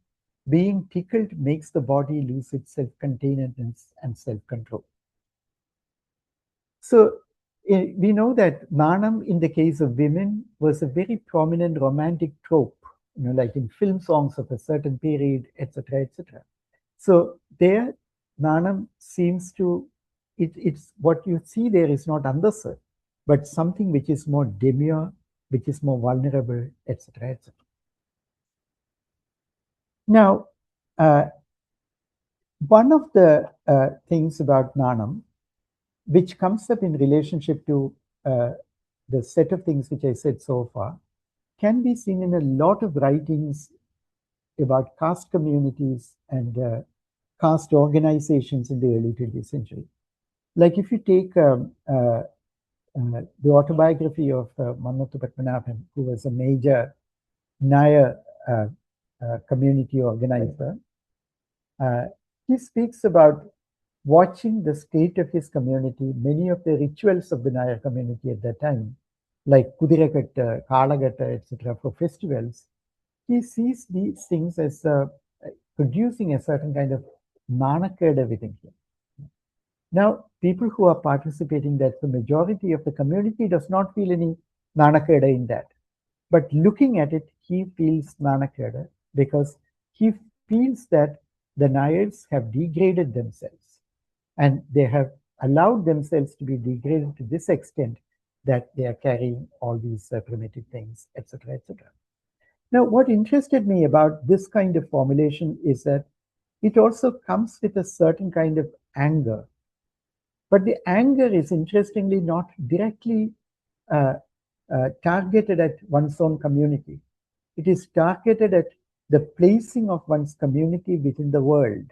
being tickled makes the body lose its self-containedness and self-control. So we know that nanam in the case of women was a very prominent romantic trope, like in film songs of a certain period, etc., etc. So there, nanam seems to, it's what you see there is not andasa, but something which is more demure, which is more vulnerable, etc., etc. Now, one of the things about nanam, which comes up in relationship to the set of things which I said so far, can be seen in a lot of writings about caste communities and caste organizations in the early 20th century. Like if you take the autobiography of Mannathu Padmanabhan, who was a major Nair community organizer, he speaks about watching the state of his community, many of the rituals of the Nair community at that time, like Kudirakatta, Kalagatta, etc., for festivals. He sees these things as producing a certain kind of nanakeda within him. Now, people who are participating, that's the majority of the community, does not feel any nanakeda in that. But looking at it, he feels nanakeda because he feels that the Nayars have degraded themselves and they have allowed themselves to be degraded to this extent that they are carrying all these primitive things, etc., etc. Now, what interested me about this kind of formulation is that it also comes with a certain kind of anger. But the anger is interestingly not directly targeted at one's own community. It is targeted at the placing of one's community within the world.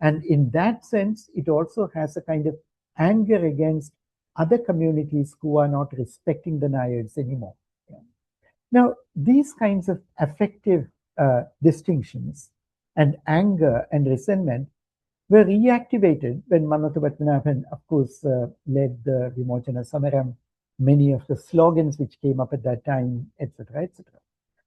And in that sense, it also has a kind of anger against other communities who are not respecting the Nayars anymore. Now, these kinds of affective distinctions and anger and resentment were reactivated when Mannathu Padmanabhan, of course, led the Vimochana Samaram, many of the slogans which came up at that time, etc., etc.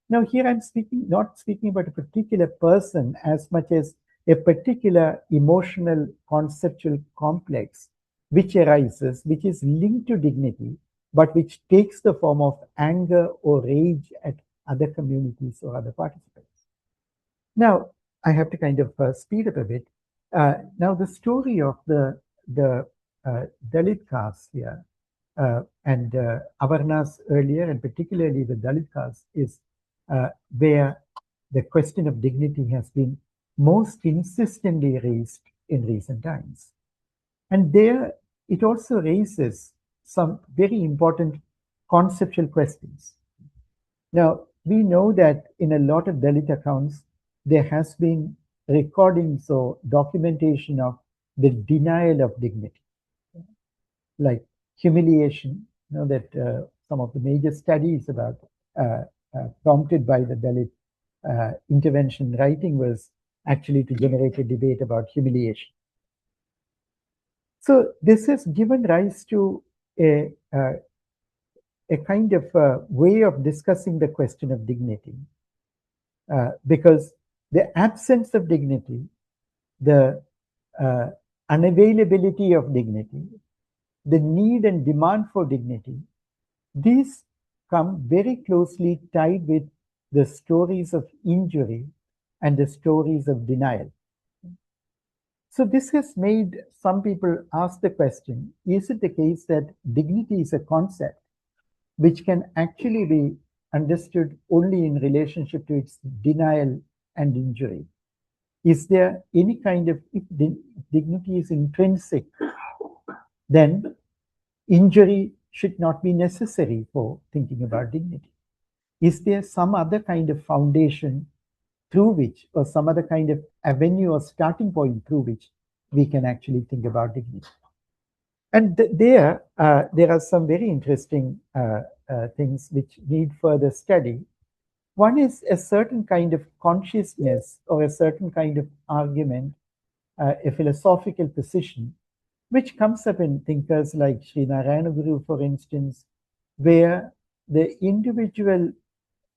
Now, here I'm not speaking about a particular person as much as a particular emotional conceptual complex which arises, which is linked to dignity, but which takes the form of anger or rage at other communities or other participants. Now, I have to kind of speed up a bit. Now, the story of the Dalit caste here and Avarnas earlier, and particularly the Dalit caste, is where the question of dignity has been most insistently raised in recent times. And there, it also raises some very important conceptual questions. Now, we know that in a lot of Dalit accounts, there has been recordings or documentation of the denial of dignity, like humiliation, that some of the major studies about prompted by the Dalit intervention writing was actually to generate a debate about humiliation. So this has given rise to a kind of way of discussing the question of dignity, because the absence of dignity, the unavailability of dignity, the need and demand for dignity, these come very closely tied with the stories of injury and the stories of denial. So this has made some people ask the question, is it the case that dignity is a concept which can actually be understood only in relationship to its denial and injury? Is there any kind of, if dignity is intrinsic, then injury should not be necessary for thinking about dignity? Is there some other kind of foundation through which, or some other kind of avenue or starting point through which we can actually think about dignity? And there are some very interesting things which need further study. One is a certain kind of consciousness or a certain kind of argument, a philosophical position, which comes up in thinkers like Sri Narayana Guru, for instance, where the individual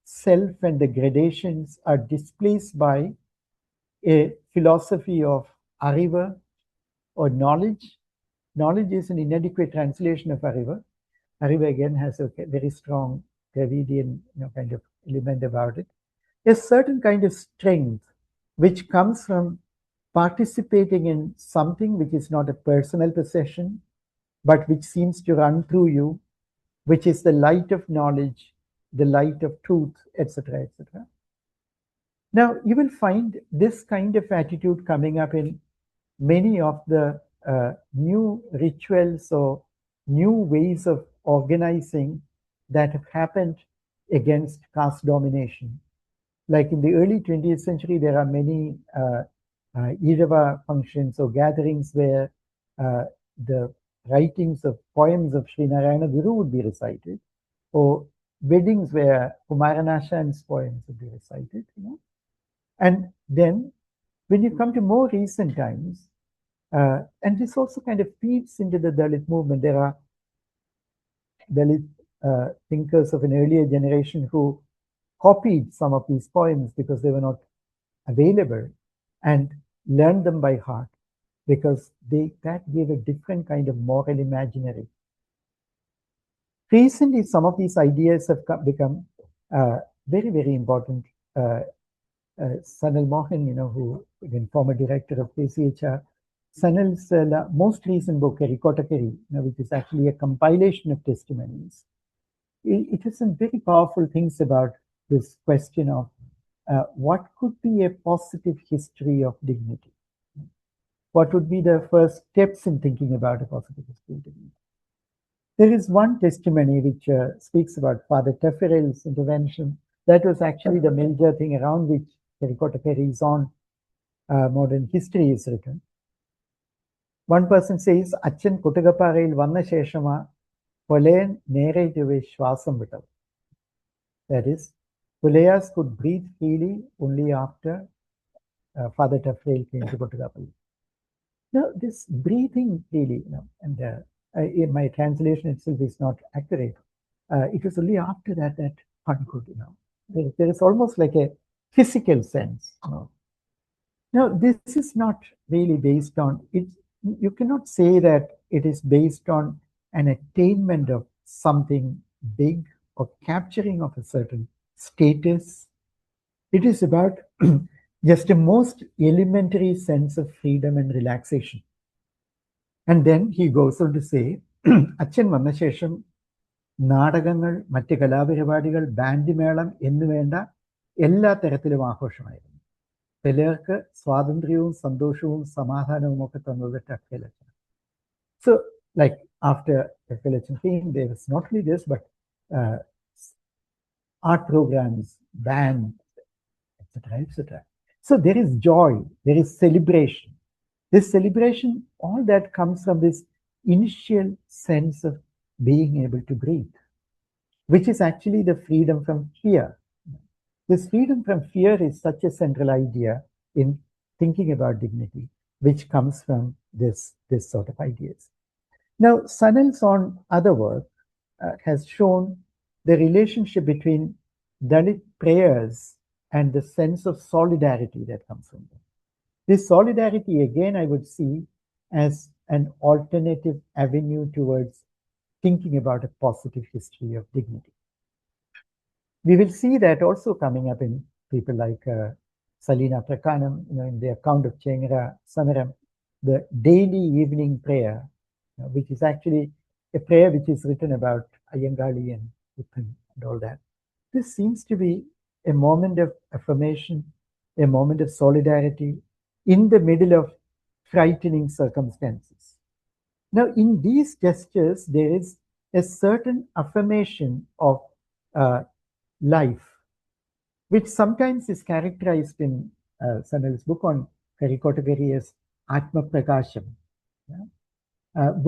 self and the gradations are displaced by a philosophy of ariva or knowledge. Knowledge is an inadequate translation of ariva. Ariva again has a very strong Dravidian kind of element about it. A certain kind of strength which comes from participating in something which is not a personal possession, but which seems to run through you, which is the light of knowledge, the light of truth, etc., etc. Now, you will find this kind of attitude coming up in many of the new rituals or new ways of organizing that have happened against caste domination. Like in the early 20th century, there are many Irava functions or gatherings where the writings of poems of Sri Narayana Guru would be recited, or weddings where Kumaranashan's poems would be recited. And then when you come to more recent times, and this also kind of feeds into the Dalit movement. There are Dalit thinkers of an earlier generation who copied some of these poems because they were not available and learned them by heart because that gave a different kind of moral imaginary. Recently, some of these ideas have become very, very important. Sanal Mohan, who is former director of KCHR, Sanal's most recent book, Ernakulam, which is actually a compilation of testimonies, it has some very powerful things about this question of what could be a positive history of dignity? What would be the first steps in thinking about a positive history of dignity? There is one testimony which speaks about Father Tefferel's intervention. That was actually the major thing around which Ernakulam's on modern history is written. One person says, Achan Kuttagaparayil vanna sheshama Pulayan nere juve shwasam vittal. That is, Pulayas could breathe freely only after Father Tefferel came to Kuttagaparayil. Now, this breathing freely, and in my translation itself is not accurate. It was only after that one could, there is almost like a physical sense. Now, this is not really based on it. You cannot say that it is based on an attainment of something big or capturing of a certain status. It is about just a most elementary sense of freedom and relaxation. And then he goes on to say, Achan vന്ന ശേഷം നാടകങ്ങൾ, മറ്റ് കലാപരിപാടികൾ, band മേളം എന്നുവേണ്ട എല്ലാ തരത്തിലും ആഘോഷമായിരുന്നു. ചിലർക്ക് സ്വാതന്ത്ര്യവും സന്തോഷവും സമാധാനവും ഒക്കെ തന്നത് Tefferel. So, like after Tefferel came, there was not only this, but art programs, band, etc., etc. So there is joy, there is celebration. This celebration, all that comes from this initial sense of being able to breathe, which is actually the freedom from fear. This freedom from fear is such a central idea in thinking about dignity, which comes from this sort of ideas. Now, Sanal's on other work has shown the relationship between Dalit prayers and the sense of solidarity that comes from them. This solidarity, again, I would see as an alternative avenue towards thinking about a positive history of dignity. We will see that also coming up in people like Salina Prakanam, in the account of Chengara Samaram, the daily evening prayer, which is actually a prayer which is written about Ayangali and Uttan and all that. This seems to be a moment of affirmation, a moment of solidarity in the middle of frightening circumstances. Now, in these gestures, there is a certain affirmation of life, which sometimes is characterized in Sanal's book on Ernakulam as Atma Prakasham.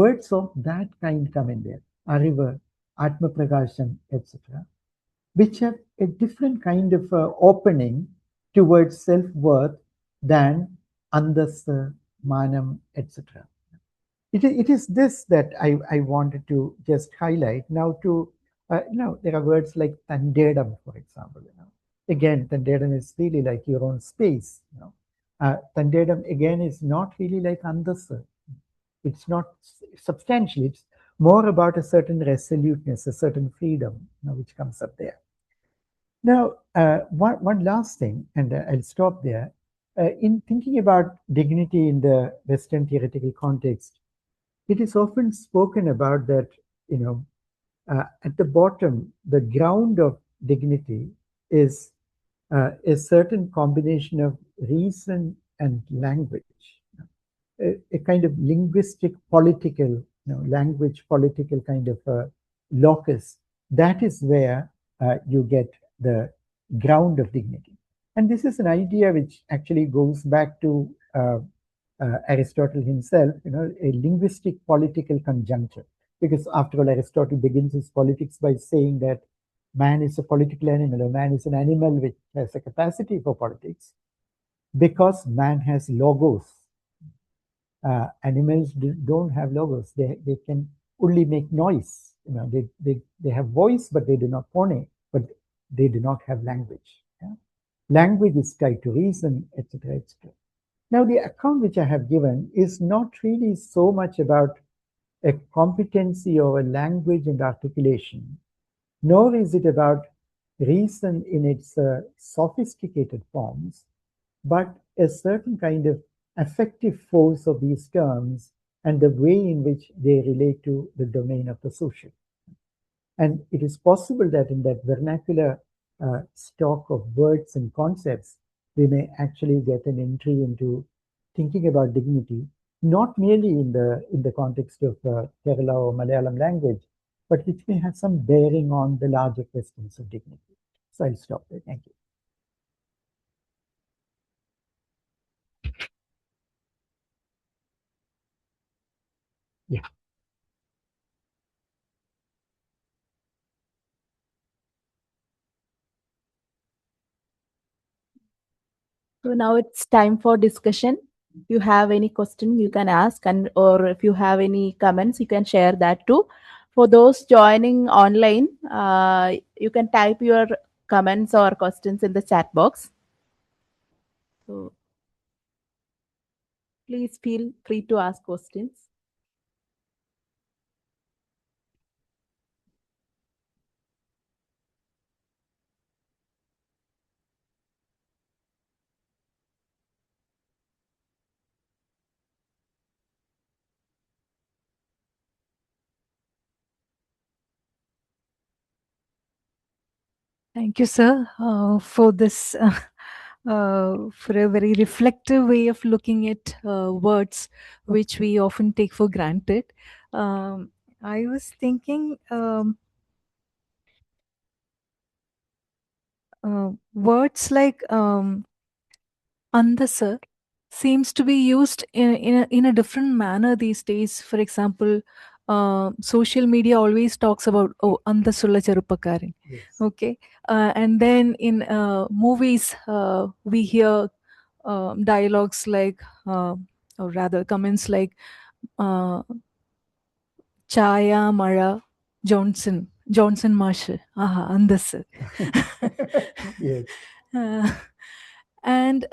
Words of that kind come in there. Ariva, Atma Prakasham, etc., which have a different kind of opening towards self-worth than Andasa, Manam, etc. It is this that I wanted to just highlight. Now, there are words like Tandedam, for example. Again, Tandedam is really like your own space. Tandedam again is not really like Andasa. It's not substantial. It's more about a certain resoluteness, a certain freedom, which comes up there. Now, one last thing, and I'll stop there. In thinking about dignity in the Western theoretical context, it is often spoken about that, at the bottom, the ground of dignity is a certain combination of reason and language, a kind of linguistic, political, language, political kind of locus. That is where you get the ground of dignity. And this is an idea which actually goes back to Aristotle himself, a linguistic political conjuncture. Because after all, Aristotle begins his politics by saying that man is a political animal, or man is an animal which has a capacity for politics, because man has logos. Animals don't have logos. They can only make noise. They have voice, but they do not phone, but they do not have language. Yeah? Language is tied to reason, etc., etc. Now, the account which I have given is not really so much about a competency over language and articulation, nor is it about reason in its sophisticated forms, but a certain kind of affective force of these terms and the way in which they relate to the domain of the social. And it is possible that in that vernacular stock of words and concepts, we may actually get an entry into thinking about dignity, not merely in the context of Kerala or Malayalam language, but which may have some bearing on the larger questions of dignity. So I'll stop there. Thank you. Yeah. So now it's time for discussion. If you have any question, you can ask, or if you have any comments, you can share that too. For those joining online, you can type your comments or questions in the chat box. So please feel free to ask questions. Thank you, sir, for this, for a very reflective way of looking at words, which we often take for granted. I was thinking words like Andasa seems to be used in a different manner these days. For example, social media always talks about, oh, Andasulla Cheruppakkaran. Yes. Okay. And then in movies, we hear dialogues like, or rather comments like, Chaya, Mara, Johnson Marshall. Aha, Andasu. Yes. And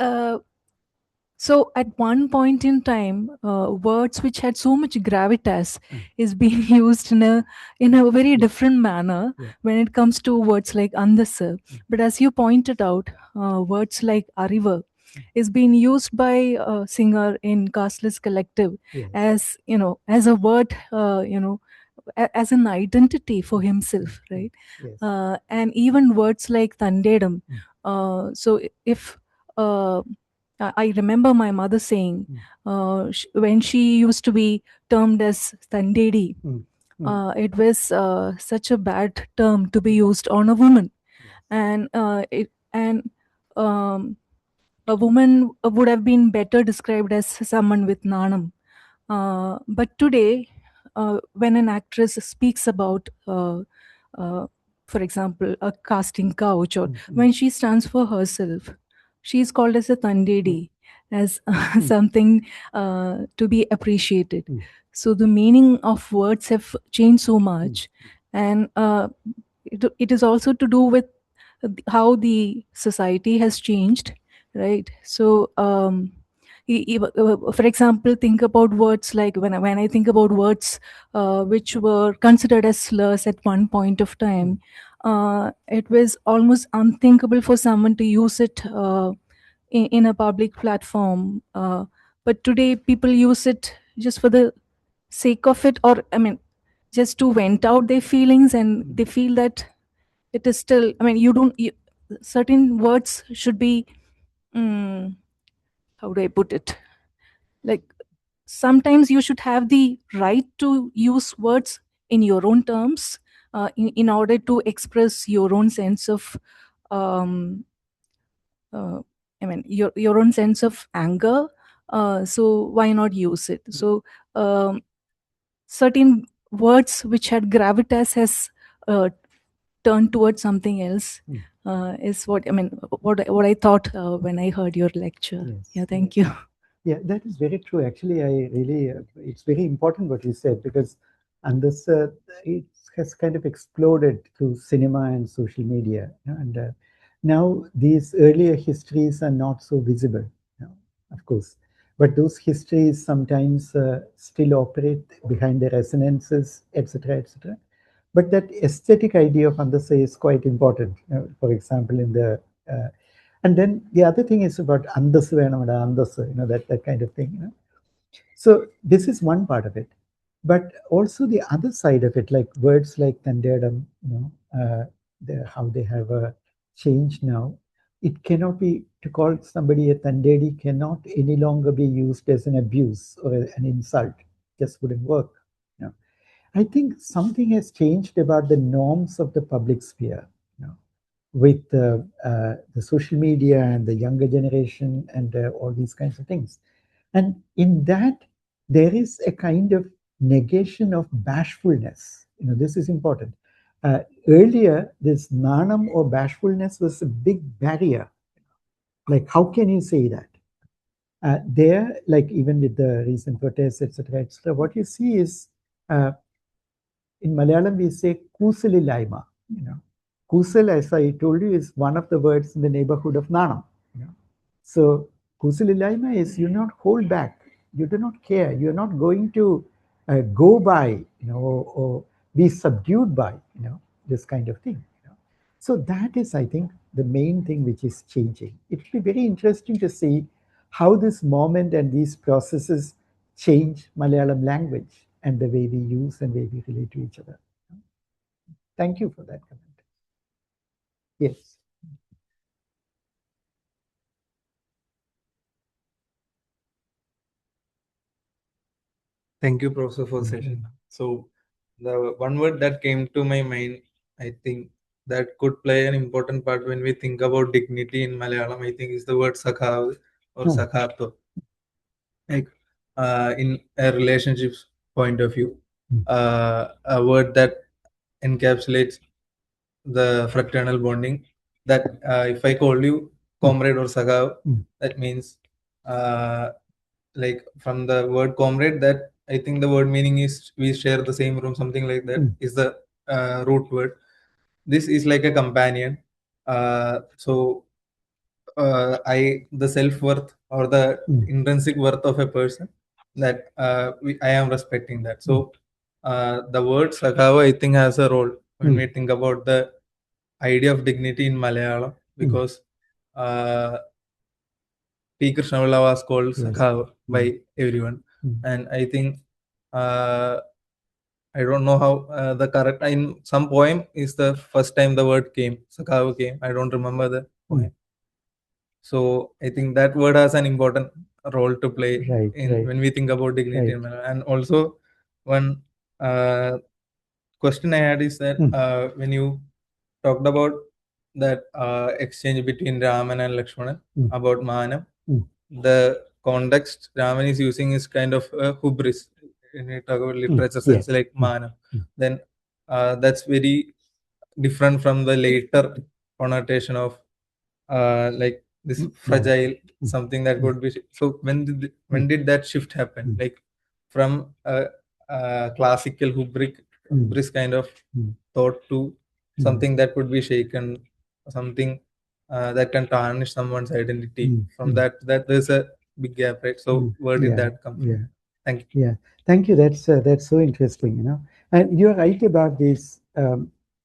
so at one point in time, words which had so much gravitas is being used in a very different manner when it comes to words like Andasa. But as you pointed out, words like Ariva is being used by a singer in Casteless Collective as a word, as an identity for himself, right? Yes. And even words like Tandedam. So if I remember my mother saying, when she used to be termed as Tandedi, it was such a bad term to be used on a woman. And a woman would have been better described as someone with nanam. But today, when an actress speaks about, for example, a casting couch, or when she stands for herself, she is called as a Tandedi, as something to be appreciated. So the meaning of words have changed so much, and it is also to do with how the society has changed, right? So for example, think about words like, when I think about words which were considered as slurs at one point of time, it was almost unthinkable for someone to use it in a public platform, but today people use it just for the sake of it, or I mean, just to vent out their feelings, and they feel that it is still, I mean, certain words should be, how do I put it, like, sometimes you should have the right to use words in your own terms, in order to express your own sense of, um, I mean, your own sense of anger. So why not use it? So certain words which had gravitas has turned towards something else. Is what I mean. What I thought when I heard your lecture. Yes. Yeah, thank you. Yeah, that is very true. Actually, I really, it's very important what you said, because and this it has kind of exploded through cinema and social media, and now these earlier histories are not so visible, of course, but those histories sometimes still operate behind the resonances, etc., etc. But that aesthetic idea of Andasa is quite important. For example, in the and then the other thing is about Andasu Venamada, Andasu, that kind of thing. So this is one part of it. But also the other side of it, like words like Tandedam, how they have a change now. It cannot be, to call somebody a Tandedi cannot any longer be used as an abuse or an insult. Just wouldn't work. I think something has changed about the norms of the public sphere. With the social media and the younger generation and all these kinds of things. And in that, there is a kind of negation of bashfulness. This is important. Earlier, this nanam or bashfulness was a big barrier. Like, how can you say that? There, like even with the recent protests, etc., etc., what you see is, in Malayalam, we say kusalilaima. Kusal, as I told you, is one of the words in the neighborhood of Nanam. So Kusalilaima is you not hold back. You do not care. You're not going to go by, or be subdued by, this kind of thing. So that is, I think, the main thing which is changing. It will be very interesting to see how this moment and these processes change Malayalam language and the way we use and way we relate to each other. Thank you for that comment. Yes. Thank you, Professor, for the session. So the one word that came to my mind, I think, that could play an important part when we think about dignity in Malayalam, I think, is the word sakhav or sakhatva. Like in a relationships point of view, a word that encapsulates the fraternal bonding. That if I call you comrade or sakhav, that means like from the word comrade, that I think the word meaning is we share the same room, something like that is the root word. This is like a companion. So the self-worth or the intrinsic worth of a person, that I am respecting that. So the word Sakhava, I think, has a role when we think about the idea of dignity in Malayalam, because P. Krishnavalla was called Sakhava by everyone. And I think I don't know how the correct, in some poem is the first time the word came, Sakhava came. I don't remember the poem. So I think that word has an important role to play when we think about dignity in Malayalam. And also one question I had is that when you talked about that exchange between Raman and Lakshmana about Manam, the context Raman is using is kind of hubris. when we talk about literature sense, like Manam, then that's very different from the later connotation of like this fragile, something that could be. So when did that shift happen? Like from classical hubris kind of thought to something that could be shaken, something that can tarnish someone's identity. From that there's a big gap, right? So where did that come from? Thank you. Yeah, thank you. That's so interesting, And you're right about this.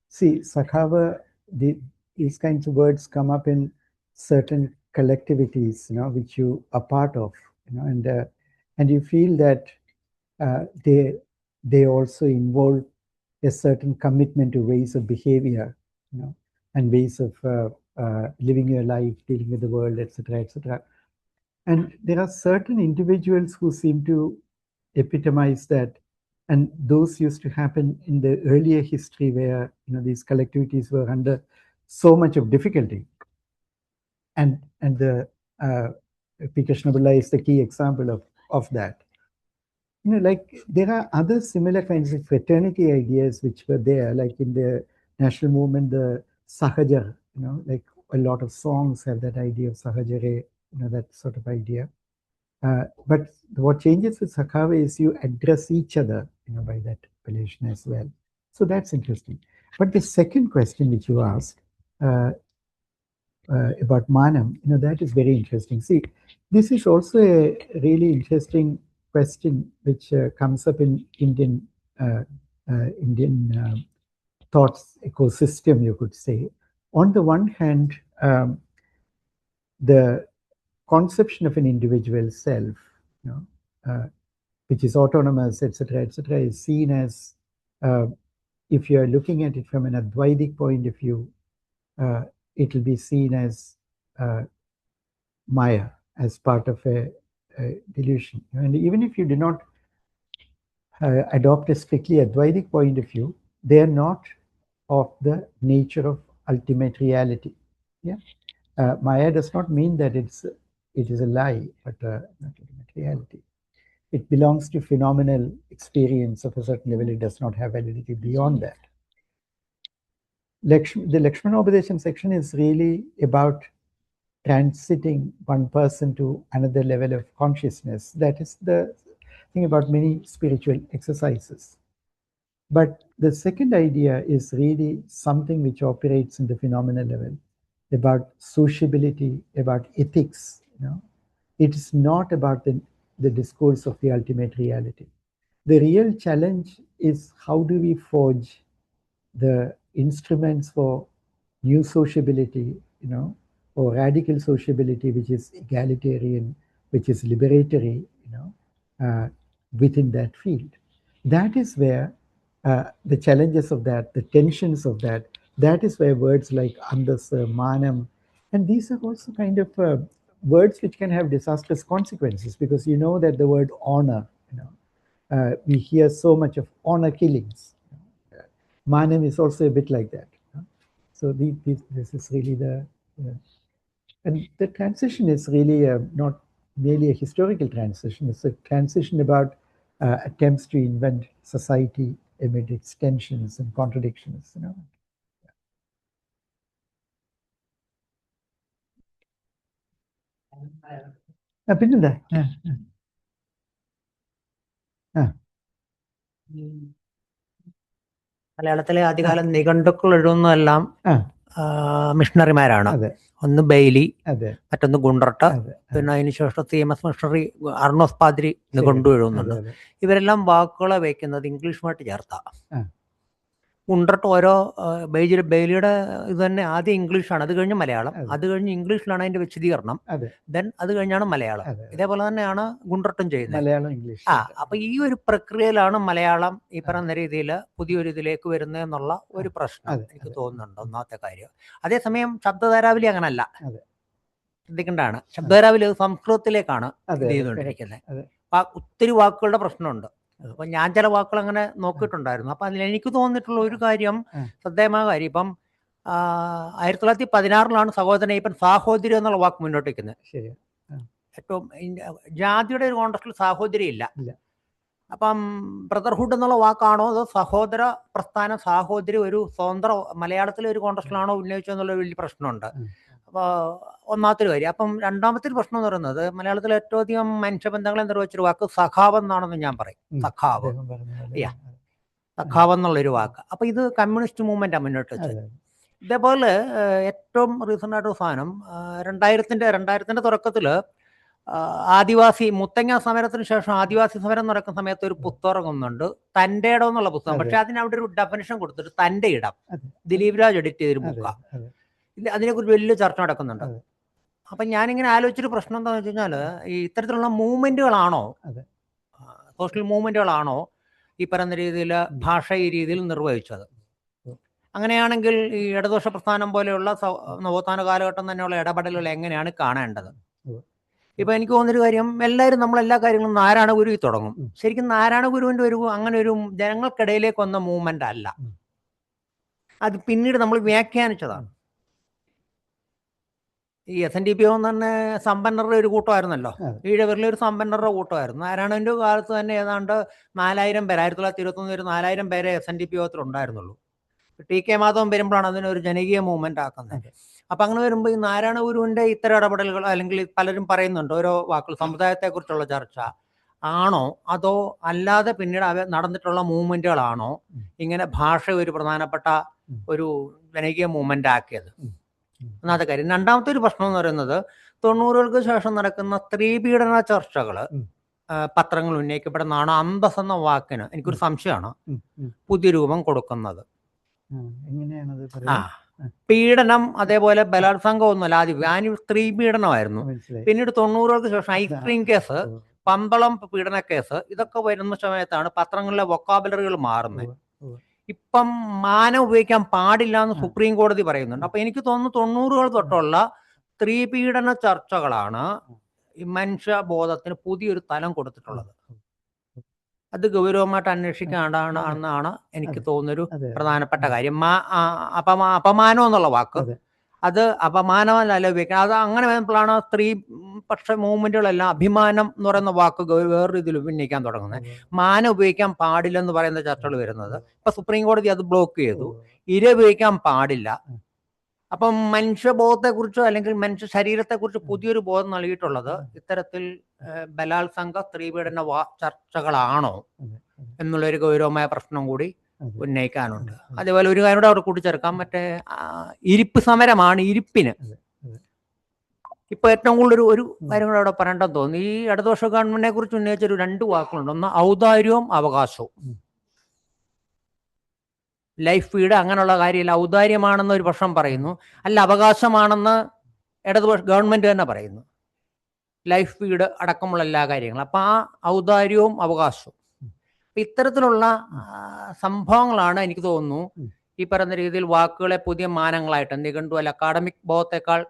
See, Sakhava, these kinds of words come up in certain collectivities, which you are part of, and you feel that they also involve a certain commitment to ways of behavior, and ways of living your life, dealing with the world, etc., etc. And there are certain individuals who seem to epitomize that, and those used to happen in the earlier history where these collectivities were under so much of difficulty, and the P. Krishnapilla is the key example of that. Like there are other similar kinds of fraternity ideas which were there, like in the national movement, the Sahajar, like a lot of songs have that idea of Sahajare, that sort of idea. But what changes with Sakhava is you address each other, by that appellation as well. So that's interesting. But the second question which you asked about Manam, that is very interesting. See, this is also a really interesting question which comes up in Indian thoughts ecosystem, you could say. On the one hand, the conception of an individual self, which is autonomous, etc., etc., is seen as, if you are looking at it from an Advaitic point of view, it will be seen as Maya, as part of a delusion. And even if you do not adopt a strictly Advaitic point of view, they are not of the nature of ultimate reality. Yeah, Maya does not mean that it is a lie, but not ultimate reality. It belongs to phenomenal experience of a certain level. It does not have validity beyond that. The Lakshmanopadesham section is really about transiting one person to another level of consciousness. That is the thing about many spiritual exercises. But the second idea is really something which operates in the phenomenal level, about sociability, about ethics. It is not about the discourse of the ultimate reality. The real challenge is how do we forge the instruments for new sociability, or radical sociability, which is egalitarian, which is liberatory, within that field. That is where the challenges of that, the tensions of that is where words like andasa, manam, and these are also kind of words which can have disastrous consequences, because that the word honor, we hear so much of honor killings. Manam is also a bit like that. So this is really and the transition is really not merely a historical transition. It's a transition about attempts to invent society amid its tensions and contradictions. പിന്നെന്താ മലയാളത്തിലെ ആദ്യകാലം നിഘണ്ടുക്കൾ എഴുതുന്നതെല്ലാം മിഷണറിമാരാണ്. ഒന്ന് Bailey, മറ്റൊന്ന് Gundert, പിന്നെ അതിനുശേഷം CMS missionary Arnos പാദ്രി നിഘണ്ടു എഴുതുന്നുണ്ട്. ഇവരെല്ലാം വാക്കുകളെ വയ്ക്കുന്നത് ഇംഗ്ലീഷുമായിട്ട് ചേർത്താ. ഗുണ്ടർട്ട് ഓരോ ബെയ്ലിയുടെ ഇത് തന്നെ ആദ്യം ഇംഗ്ലീഷാണ്, അത് കഴിഞ്ഞ് മലയാളം, അത് കഴിഞ്ഞ് ഇംഗ്ലീഷിലാണ് അതിന്റെ വിശദീകരണം, ദെൻ അത് കഴിഞ്ഞാണ് മലയാളം. ഇതേപോലെ തന്നെയാണ് ഗുണ്ടർട്ടും ചെയ്യുന്നത്. അപ്പൊ ഈ ഒരു പ്രക്രിയയിലാണ് മലയാളം ഈ പറയുന്ന രീതിയിൽ പുതിയൊരു ഇതിലേക്ക് വരുന്നതെന്നുള്ള ഒരു പ്രശ്നം എനിക്ക് തോന്നുന്നുണ്ട്. ഒന്നാമത്തെ കാര്യം. അതേസമയം ശബ്ദധാരാവലി അങ്ങനല്ല, ശ്രദ്ധിക്കേണ്ടതാണ്. ശബ്ദധാരാവലി സംസ്കൃതത്തിലേക്കാണ് ഇത് ചെയ്തുകൊണ്ടിരിക്കുന്നത്. ഒത്തിരി വാക്കുകളുടെ പ്രശ്നമുണ്ട്. അപ്പൊ ഞാൻ ചില വാക്കുകൾ അങ്ങനെ നോക്കിയിട്ടുണ്ടായിരുന്നു. അപ്പൊ അതിൽ എനിക്ക് തോന്നിയിട്ടുള്ള ഒരു കാര്യം, ശ്രദ്ധേയമായ കാര്യം, ഇപ്പം 1916 സഹോദരൻ അയ്യപ്പൻ സാഹോദര്യം എന്നുള്ള വാക്ക് മുന്നോട്ട് വയ്ക്കുന്നത്. ഏറ്റവും ജാതിയുടെ ഒരു കോൺടെക്സ്റ്റിൽ സാഹോദര്യം ഇല്ല. അപ്പം ബ്രദർഹുഡ് എന്നുള്ള വാക്കാണോ അതോ സഹോദര പ്രസ്ഥാനം, സാഹോദര്യം ഒരു സ്വതന്ത്ര മലയാളത്തിലെ ഒരു കോണ്ടസ്റ്റിലാണോ ഉന്നയിച്ചതെന്നുള്ള വലിയ പ്രശ്നമുണ്ട്. അപ്പോൾ ഒന്നാമത്തെ കാര്യം. അപ്പം രണ്ടാമത്തെ ഒരു പ്രശ്നം എന്ന് പറയുന്നത് മലയാളത്തിൽ ഏറ്റവും അധികം മനുഷ്യബന്ധങ്ങളെ നിർവഹിച്ചൊരു വാക്ക് സഖാവ് എന്നാണെന്ന് ഞാൻ പറയും. സഖാവ്, സഖാവ് എന്നുള്ളൊരു വാക്ക്. അപ്പം ഇത് കമ്മ്യൂണിസ്റ്റ് മൂവ്മെൻറ്റാണ് മുന്നോട്ട് വെച്ചത്. ഇതേപോലെ ഏറ്റവും റീസെൻ്റ് ആയിട്ടൊരു സാധനം 2000-ന്റെ തുടക്കത്തിൽ ആദിവാസി മുത്തങ്ങ സമരത്തിന് ശേഷം ആദിവാസി സമരം നടക്കുന്ന സമയത്ത് ഒരു പുസ്തകം ഇറങ്ങുന്നുണ്ട്, തൻ്റെ ഇടം എന്നുള്ള പുസ്തകം. പക്ഷെ അതിനവിടെ ഒരു ഡെഫിനിഷൻ കൊടുത്തിട്ട് തൻ്റെ ഇടം, ദിലീപ് രാജ് എഡിറ്റ് ചെയ്തൊരു ബുക്കാണ്. അതിനെക്കുറിച്ച് വലിയ ചർച്ച നടക്കുന്നുണ്ട്. അപ്പം ഞാനിങ്ങനെ ആലോചിച്ചൊരു പ്രശ്നം എന്താണെന്ന് വെച്ച് കഴിഞ്ഞാൽ, ഈ ഇത്തരത്തിലുള്ള മൂവ്മെൻറ്റുകളാണോ, സോഷ്യൽ മൂവ്മെൻറ്റുകളാണോ ഈ പറയുന്ന രീതിയിൽ ഭാഷ ഈ രീതിയിൽ നിർവഹിച്ചത്? അങ്ങനെയാണെങ്കിൽ ഈ ഇടതുപക്ഷ പ്രസ്ഥാനം പോലെയുള്ള നവോത്ഥാന കാലഘട്ടം തന്നെയുള്ള ഇടപെടലുകൾ എങ്ങനെയാണ് കാണേണ്ടത്? ഇപ്പം എനിക്ക് തോന്നുന്നൊരു കാര്യം, എല്ലാവരും നമ്മളെല്ലാ കാര്യങ്ങളും നാരായണ ഗുരുവിൽ തുടങ്ങും. ശരിക്കും നാരായണ ഗുരുവിൻ്റെ ഒരു അങ്ങനെ ഒരു ജനങ്ങൾക്കിടയിലേക്ക് വന്ന മൂവ്മെൻ്റ് അല്ല, അത് പിന്നീട് നമ്മൾ വ്യാഖ്യാനിച്ചതാണ്. ഈ SNDP തന്നെ സമ്പന്നരുടെ ഒരു കൂട്ടമായിരുന്നല്ലോ, ഈഴവരിലെ ഒരു സമ്പന്നരുടെ കൂട്ടമായിരുന്നു. നാരായണൻ്റെ കാലത്ത് തന്നെ ഏതാണ്ട് 4000 പേര്, 1921 ഒരു 4000 പേരെ SNDP യോഗത്തിൽ ഉണ്ടായിരുന്നുള്ളൂ. TK മാധവൻ വരുമ്പോഴാണ് അതിനൊരു ജനകീയ മൂവ്മെന്റ് ആക്കുന്നത്. അപ്പം അങ്ങനെ വരുമ്പോൾ ഈ നാരായണ ഗുരുവിൻ്റെ ഇത്തരം ഇടപെടലുകൾ, അല്ലെങ്കിൽ പലരും പറയുന്നുണ്ട് ഓരോ വാക്കുകൾ, സമുദായത്തെക്കുറിച്ചുള്ള ചർച്ച ആണോ അതോ അല്ലാതെ പിന്നീട് അവ നടന്നിട്ടുള്ള മൂവ്മെന്റുകളാണോ ഇങ്ങനെ ഭാഷ ഒരു പ്രധാനപ്പെട്ട ഒരു ജനകീയ മൂവ്മെന്റ് ആക്കിയത്? ഒന്നാമത്തെ കാര്യം. രണ്ടാമത്തെ ഒരു പ്രശ്നം എന്ന് പറയുന്നത് 90-കൾക്ക് ശേഷം നടക്കുന്ന സ്ത്രീപീഡന ചർച്ചകൾ പത്രങ്ങൾ ഉന്നയിക്കപ്പെടുന്നതാണ് അന്തസ് എന്ന വാക്കിന് എനിക്കൊരു സംശയമാണ് പുതിയ രൂപം കൊടുക്കുന്നത്. പീഡനം അതേപോലെ ബലാത്സംഗം ഒന്നുമല്ല, ആദ്യം സ്ത്രീ പീഡനമായിരുന്നു. പിന്നീട് 90-കൾക്ക് ശേഷം ഐസ്ക്രീം കേസ്, പന്തളം പീഡന കേസ്, ഇതൊക്കെ വരുന്ന സമയത്താണ് പത്രങ്ങളിലെ വൊക്കാബുലറികൾ മാറുന്നത്. ഇപ്പം മാനം ഉപയോഗിക്കാൻ പാടില്ല എന്ന് സുപ്രീം കോടതി പറയുന്നുണ്ട്. അപ്പൊ എനിക്ക് തോന്നുന്നു 90-കൾ തൊട്ടുള്ള സ്ത്രീ പീഡന ചർച്ചകളാണ് ഈ മനുഷ്യബോധത്തിന് പുതിയൊരു തലം കൊടുത്തിട്ടുള്ളത്. അത് ഗൗരവമായിട്ട് അന്വേഷിക്കേണ്ടതാണ് എന്നാണ് എനിക്ക് തോന്നുന്നൊരു പ്രധാനപ്പെട്ട കാര്യം. അപമാനം എന്നുള്ള വാക്ക്, അത് അപമാനമല്ല ഉപയോഗിക്കുക. അത് അങ്ങനെ വരുമ്പോഴാണ് സ്ത്രീ പക്ഷ മൂവ്മെന്റുകളെല്ലാം അഭിമാനം എന്ന് പറയുന്ന വാക്ക് വേറൊരു ഇതിൽ ഉന്നയിക്കാൻ തുടങ്ങുന്നത്. മാനം ഉപയോഗിക്കാൻ പാടില്ലെന്ന് പറയുന്ന ചർച്ചകൾ വരുന്നത്. ഇപ്പൊ സുപ്രീം കോടതി അത് ബ്ലോക്ക് ചെയ്തു. ഇര ഉപയോഗിക്കാൻ പാടില്ല. അപ്പം മനുഷ്യബോധത്തെക്കുറിച്ചോ അല്ലെങ്കിൽ മനുഷ്യ ശരീരത്തെക്കുറിച്ച് പുതിയൊരു ബോധം നൽകിയിട്ടുള്ളത് ഇത്തരത്തിൽ ബലാത്സംഗ സ്ത്രീപീഡന ചർച്ചകളാണോ എന്നുള്ളൊരു ഗൗരവമായ പ്രശ്നം കൂടി ഉന്നയിക്കാനുണ്ട്. അതേപോലെ ഒരു കാര്യം കൂടെ അവിടെ കൂട്ടിച്ചേർക്കാം, മറ്റേ ഇരിപ്പ് സമരമാണ് ഇരിപ്പിന്. ഇപ്പൊ ഏറ്റവും കൂടുതൽ ഒരു കാര്യം കൂടെ അവിടെ പറയേണ്ടെന്ന് തോന്നുന്നു. ഈ ഇടതുപക്ഷ ഗവൺമെന്റിനെ കുറിച്ച് ഉന്നയിച്ചൊരു 2 വാക്കുകളുണ്ട്. ഒന്ന് ഔദാര്യവും അവകാശവും. ലൈഫ് ഫീഡ് അങ്ങനെയുള്ള കാര്യമില്ല, ഔദാര്യമാണെന്ന് ഒരു പക്ഷം പറയുന്നു, അല്ല അവകാശമാണെന്ന് ഇടതുപക്ഷ ഗവൺമെന്റ് തന്നെ പറയുന്നു. ലൈഫ് ഫീഡ് അടക്കമുള്ള എല്ലാ കാര്യങ്ങളും. അപ്പം ആ ഔദാര്യവും അവകാശവും, ഇത്തരത്തിലുള്ള സംഭവങ്ങളാണ് എനിക്ക് തോന്നുന്നു ഈ പറയുന്ന രീതിയിൽ വാക്കുകളെ പുതിയ മാനങ്ങളായിട്ട് നിഘണ്ടു അല്ല അക്കാഡമിക് ബോധത്തെക്കാൾ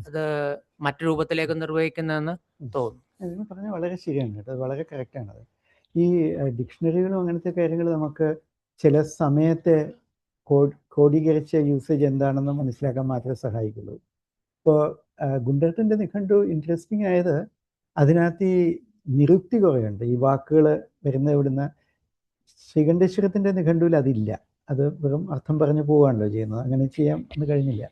അത് മറ്റു രൂപത്തിലേക്ക് നിർവഹിക്കുന്നതെന്ന് തോന്നുന്നു. പറഞ്ഞാൽ വളരെ ശരിയാണ് കേട്ടോ, അത് വളരെ കറക്റ്റാണ്. ഈ ഡിക്ഷണറികളും അങ്ങനത്തെ കാര്യങ്ങൾ നമുക്ക് ചില സമയത്തെ കോഡീകരിച്ച യൂസേജ് എന്താണെന്ന് മനസ്സിലാക്കാൻ മാത്രമേ സഹായിക്കുള്ളൂ. ഇപ്പോൾ ഗുണ്ടർട്ടൻ്റെ നിഘണ്ടു ഇൻട്രസ്റ്റിംഗ് ആയത് അതിനകത്ത് ഈ നിരുക്തി കുറയുണ്ട്. ഈ വാക്കുകൾ വരുന്ന ഇവിടുന്ന് ശ്രീകണ്ഠേശ്വരത്തിൻ്റെ നിഘണ്ടുവിൽ അതില്ല. അത് വെറും അർത്ഥം പറഞ്ഞു പോവുകയാണല്ലോ ചെയ്യുന്നത്. അങ്ങനെ ചെയ്യാൻ ഒന്നും കഴിഞ്ഞില്ല.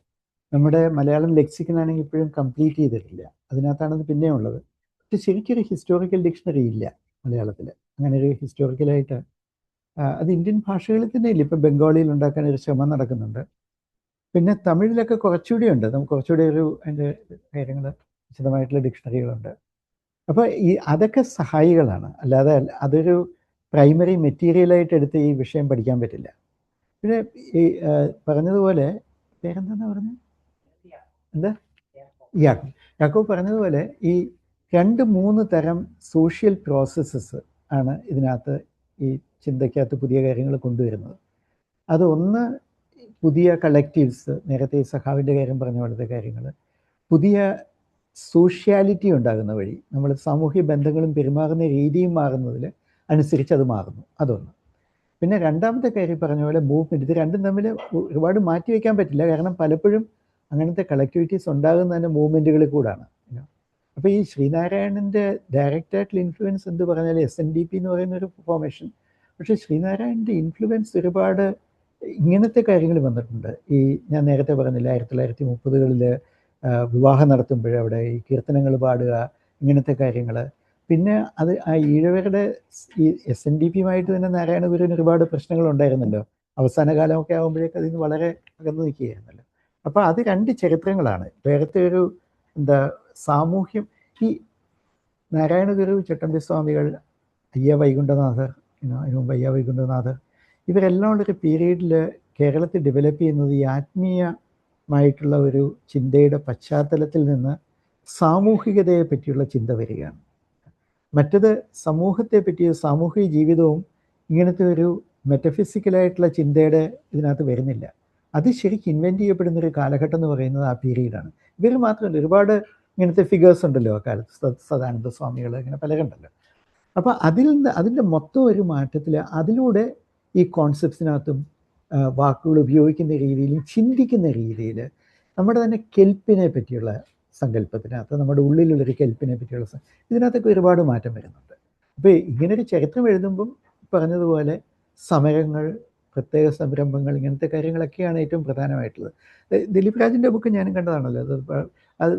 നമ്മുടെ മലയാളം ലെക്സിക്കനാണെങ്കിൽ ഇപ്പോഴും കംപ്ലീറ്റ് ചെയ്തിട്ടില്ല. അതിനകത്താണത് പിന്നെ ഉള്ളത്. പക്ഷെ ശരിക്കൊരു ഹിസ്റ്റോറിക്കൽ ഡിക്ഷണറി ഇല്ല മലയാളത്തിൽ. അങ്ങനെ ഒരു ഹിസ്റ്റോറിക്കലായിട്ട് അത് ഇന്ത്യൻ ഭാഷകളിൽ തന്നെ ഇല്ല. ഇപ്പം ബംഗാളിയിൽ ഉണ്ടാക്കാൻ ഒരു ശ്രമം നടക്കുന്നുണ്ട്. പിന്നെ തമിഴിലൊക്കെ കുറച്ചുകൂടി ഉണ്ട്. നമുക്ക് കുറച്ചുകൂടി അതിൻ്റെ കാര്യങ്ങൾ വിശദമായിട്ടുള്ള ഡിക്ഷണറികളുണ്ട്. അപ്പോൾ അതൊക്കെ സഹായികളാണ്, അല്ലാതെ അതൊരു പ്രൈമറി മെറ്റീരിയലായിട്ട് എടുത്ത് ഈ വിഷയം പഠിക്കാൻ പറ്റില്ല. പിന്നെ ഈ പറഞ്ഞതുപോലെ പേരെന്താ പറഞ്ഞത്, എന്താ യാക്കോബ് പറഞ്ഞതുപോലെ ഈ 2-3 തരം സോഷ്യൽ പ്രോസസ്സസ് ആണ് ഇതിനകത്ത് ഈ ചിന്തയ്ക്കകത്ത് പുതിയ കാര്യങ്ങൾ കൊണ്ടുവരുന്നത്. അതൊന്ന് പുതിയ കളക്റ്റീവ്സ്, നേരത്തെ സഖാവിൻ്റെ കാര്യം പറഞ്ഞ പോലത്തെ കാര്യങ്ങൾ, പുതിയ സോഷ്യാലിറ്റി ഉണ്ടാകുന്ന വഴി നമ്മൾ സാമൂഹ്യ ബന്ധങ്ങളും പെരുമാറുന്ന രീതിയും മാറുന്നതിൽ അനുസരിച്ച് അത് മാറുന്നു. അതൊന്ന്. പിന്നെ രണ്ടാമത്തെ കാര്യം പറഞ്ഞ പോലെ മൂവ്മെൻറ്റ്, ഇത് രണ്ടും തമ്മിൽ ഒരുപാട് മാറ്റി വയ്ക്കാൻ പറ്റില്ല. കാരണം പലപ്പോഴും അങ്ങനത്തെ കളക്ടിവിറ്റീസ് ഉണ്ടാകുന്ന തന്നെ മൂവ്മെൻറ്റുകളിൽ കൂടാണ്. അപ്പോൾ ഈ ശ്രീനാരായണൻ്റെ ഡയറക്റ്റായിട്ടുള്ള ഇൻഫ്ലുവൻസ് എന്ത് പറഞ്ഞാൽ SNDP എന്ന് പറയുന്നൊരു ഫോർമേഷൻ. പക്ഷേ ശ്രീനാരായണൻ്റെ ഇൻഫ്ലുവൻസ് ഒരുപാട് ഇങ്ങനത്തെ കാര്യങ്ങൾ വന്നിട്ടുണ്ട്. ഈ ഞാൻ നേരത്തെ പറഞ്ഞില്ല 1930കളിൽ വിവാഹം നടത്തുമ്പോൾ അവിടെ ഈ കീർത്തനങ്ങൾ പാടുക, ഇങ്ങനത്തെ കാര്യങ്ങൾ. പിന്നെ അത് ആ ഈഴവരുടെ ഈ SNDPയുമായിട്ട് തന്നെ നാരായണ ഗുരുവിന് ഒരുപാട് പ്രശ്നങ്ങളുണ്ടായിരുന്നല്ലോ. അവസാന കാലമൊക്കെ ആകുമ്പോഴേക്കും അതിന് വളരെ അകന്നു നിൽക്കുകയായിരുന്നല്ലോ. അപ്പോൾ അത് രണ്ട് ചരിത്രങ്ങളാണ്. വേറത്തെ ഒരു എന്താ സാമൂഹ്യം. ഈ നാരായണ ഗുരു, ചട്ടമ്പി സ്വാമികൾ, അയ്യ വൈകുണ്ഠനാഥർ, അതിന് മുമ്പ് അയ്യ വൈകുണ്ഠനാഥർ, ഇവരെല്ലാം ഉള്ളൊരു പീരീഡിൽ കേരളത്തിൽ ഡെവലപ്പ് ചെയ്യുന്നത് ഈ ആത്മീയമായിട്ടുള്ള ഒരു ചിന്തയുടെ പശ്ചാത്തലത്തിൽ നിന്ന് സാമൂഹികതയെ പറ്റിയുള്ള ചിന്ത വരികയാണ്. മറ്റത് സമൂഹത്തെ പറ്റിയ സാമൂഹിക ജീവിതവും ഇങ്ങനത്തെ ഒരു മെറ്റഫിസിക്കലായിട്ടുള്ള ചിന്തയുടെ ഇതിനകത്ത് വരുന്നില്ല. അത് ശരിക്കും ഇൻവെൻറ്റ് ചെയ്യപ്പെടുന്നൊരു കാലഘട്ടം എന്ന് പറയുന്നത് ആ പീരീഡാണ്. ഇവർ മാത്രമല്ല, ഒരുപാട് ഇങ്ങനത്തെ ഫിഗേഴ്സ് ഉണ്ടല്ലോ ആ കാലത്ത്, സദാനന്ദ സ്വാമികൾ, ഇങ്ങനെ പലരുണ്ടല്ലോ. അപ്പോൾ അതിൻ്റെ മൊത്തം ഒരു മാറ്റത്തിൽ അതിലൂടെ ഈ കോൺസെപ്റ്റ്സിനകത്തും വാക്കുകൾ ഉപയോഗിക്കുന്ന രീതിയിലും ചിന്തിക്കുന്ന രീതിയിൽ നമ്മുടെ തന്നെ കെൽപ്പിനെ പറ്റിയുള്ള സങ്കല്പത്തിനകത്ത്, നമ്മുടെ ഉള്ളിലുള്ളൊരു കെൽപ്പിനെ പറ്റിയുള്ള ഇതിനകത്തൊക്കെ ഒരുപാട് മാറ്റം വരുന്നുണ്ട്. അപ്പോൾ ഇങ്ങനൊരു ചരിത്രം എഴുതുമ്പം പറഞ്ഞതുപോലെ സമരങ്ങൾ, പ്രത്യേക സംരംഭങ്ങൾ, ഇങ്ങനത്തെ കാര്യങ്ങളൊക്കെയാണ് ഏറ്റവും പ്രധാനമായിട്ടുള്ളത്. ദിലീപ് രാജിൻ്റെ ബുക്ക് ഞാനും കണ്ടതാണല്ലോ. അത്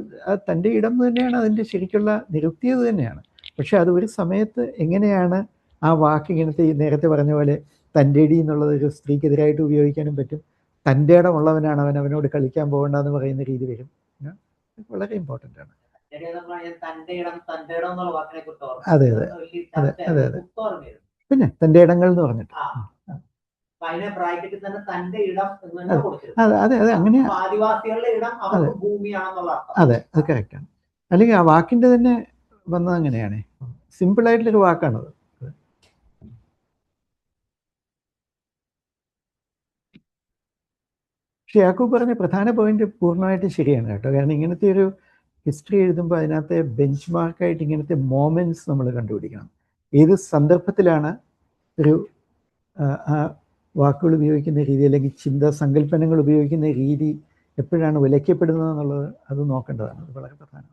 തൻ്റെ ഇടം തന്നെയാണ്, അതിൻ്റെ ശരിക്കുള്ള നിരുക്തിയത് തന്നെയാണ്. പക്ഷെ അത് ഒരു സമയത്ത് എങ്ങനെയാണ് ആ വാക്ക് ഇങ്ങനത്തെ നേരത്തെ പറഞ്ഞ പോലെ തൻ്റെ ഇടി എന്നുള്ളത് ഒരു സ്ത്രീക്കെതിരായിട്ട് ഉപയോഗിക്കാനും പറ്റും. തൻ്റെ ഇടമുള്ളവനാണ് അവൻ, അവനോട് കളിക്കാൻ പോകണ്ടെന്ന് പറയുന്ന രീതി വരും. വളരെ ഇമ്പോർട്ടൻ്റ് ആണ്. അതെ അതെ അതെ അതെ അതെ. പിന്നെ തൻ്റെ ഇടങ്ങൾ എന്ന് പറഞ്ഞിട്ട് അതെ അതെ അതെ അങ്ങനെയാണ്. അതെ അത് കറക്റ്റാണ്. അല്ലെങ്കിൽ ആ വാക്കിൻ്റെ തന്നെ വന്നത് അങ്ങനെയാണ്. സിമ്പിളായിട്ടുള്ളൊരു വാക്കാണത്. പക്ഷെ യാക്കൂബ് പറഞ്ഞ പ്രധാന പോയിന്റ് പൂർണ്ണമായിട്ടും ശരിയാണ് കേട്ടോ. കാരണം ഇങ്ങനത്തെ ഒരു ഹിസ്റ്ററി എഴുതുമ്പോൾ അതിനകത്ത് ബെഞ്ച് മാർക്കായിട്ട് ഇങ്ങനത്തെ മോമെൻറ്റ്സ് നമ്മൾ കണ്ടുപിടിക്കണം. ഏത് സന്ദർഭത്തിലാണ് ഒരു ആ വാക്കുകൾ ഉപയോഗിക്കുന്ന രീതി, അല്ലെങ്കിൽ സങ്കല്പനങ്ങൾ ഉപയോഗിക്കുന്ന രീതി എപ്പോഴാണ് ഉലയ്ക്കപ്പെടുന്നത് എന്നുള്ളത് അത് നോക്കേണ്ടതാണ്. അത് വളരെ പ്രധാനമാണ്.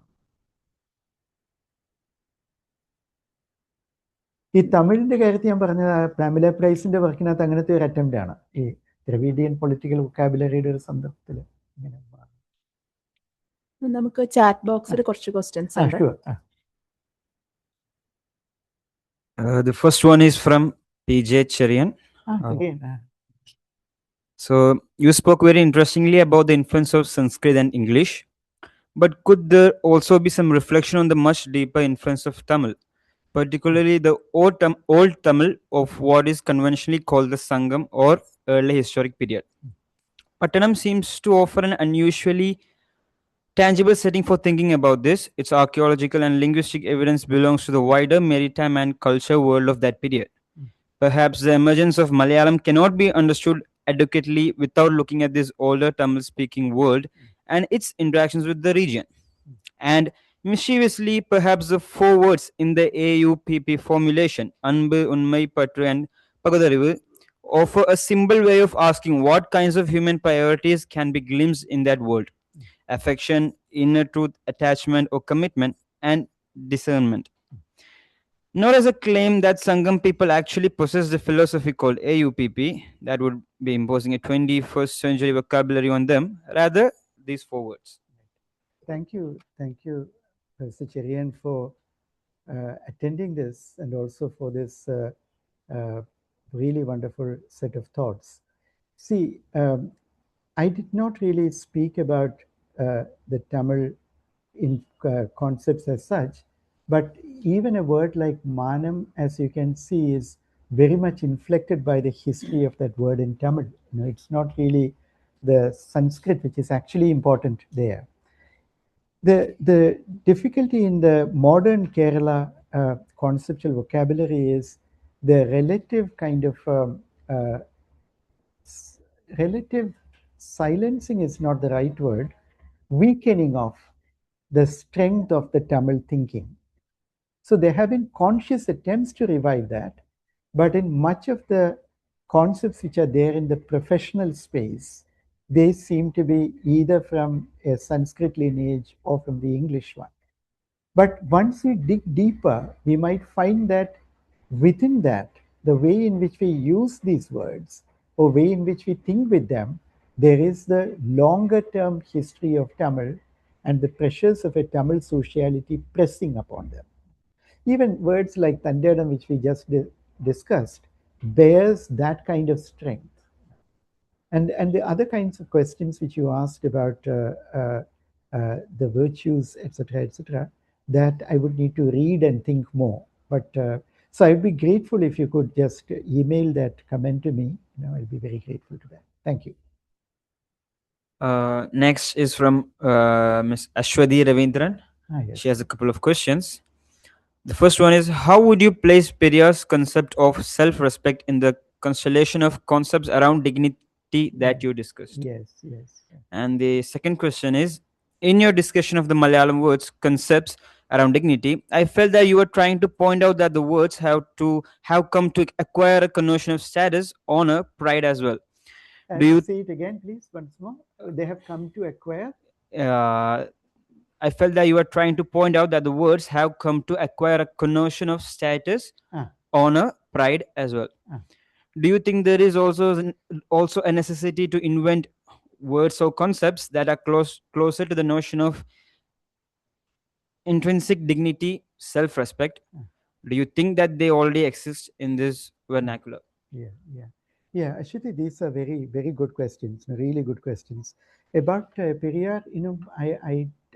ഈ തമിഴിൻ്റെ കാര്യത്തിൽ ഞാൻ പറഞ്ഞ പാമില പ്രൈസിൻ്റെ വർക്കിനകത്ത് അങ്ങനത്തെ ഒരു അറ്റംപ്റ്റ് ആണ്. ഈ ദ്രവീഡിയൻ പൊളിറ്റിക്കൽ വൊക്കാബുലറിയുടെ ഒരു സന്ദർഭത്തിൽ ഇങ്ങനെ. നമുക്ക് ചാറ്റ് ബോക്സിൽ കുറച്ച് ക്വസ്റ്റ്യൻസ് ഉണ്ട്. The first one is from PJ Cherian. So you spoke very interestingly about the influence of Sanskrit and English, but could there also be some reflection on the much deeper influence of Tamil, particularly the old Tamil of what is conventionally called the Sangam or early historic period? Pattanam seems to offer an unusually tangible setting for thinking about this. Its archaeological and linguistic evidence belongs to the wider maritime and culture world of that period. Perhaps the emergence of Malayalam cannot be understood adequately without looking at this older Tamil-speaking world and its interactions with the region. And mischievously, perhaps the four words in the AUPP formulation, Anbu, Unmai, Patru, and Pagadarivu, offer a simple way of asking what kinds of human priorities can be glimpsed in that world. Affection, inner truth, attachment or commitment, and discernment. Not as a claim that Sangam people actually possess the philosophy called AUPP, that would be imposing a 21st century vocabulary on them, rather these four words. Thank you, Professor Cherian, for attending this and also for this really wonderful set of thoughts. See, I did not really speak about the Tamil in concepts as such, but even a word like manam, as you can see, is very much inflected by the history of that word in Tamil. It's not really the Sanskrit which is actually important there. The difficulty in the modern Kerala conceptual vocabulary is the relative kind of relative silencing is not the right word, weakening of the strength of the Tamil thinking. So there have been conscious attempts to revive that, but in much of the concepts which are there in the professional space, they seem to be either from a Sanskrit lineage or from the English one. But once we dig deeper, we might find that within that, the way in which we use these words or way in which we think with them, there is the longer term history of Tamil and the pressures of a Tamil sociality pressing upon them. Even words like Tandedam, which we just discussed, bears that kind of strength. And the other kinds of questions which you asked about the virtues, etc., that I would need to read and think more. But so I'd be grateful if you could just email that comment to me. I'd be very grateful to that. Thank you. Next is from Ms. Ashwati Ravindran. Yes. She has a couple of questions. The first one is, how would you place Periyar's concept of self-respect in the constellation of concepts around dignity that you discussed? Yes. And the second question is, in your discussion of the Malayalam words concepts around dignity, I felt that you were trying to point out that the words have come to acquire a connotation of status, honor, pride as well. Do you say it again, please, once more? They have come to acquire? I felt that you were trying to point out that the words have come to acquire a connotation of status, honor, pride as well. Do you think there is also a necessity to invent words or concepts that are closer to the notion of intrinsic dignity, self-respect? Do you think that they already exist in this vernacular? Yeah, Ashwati, these are very, very good questions, really good questions. About Periyar,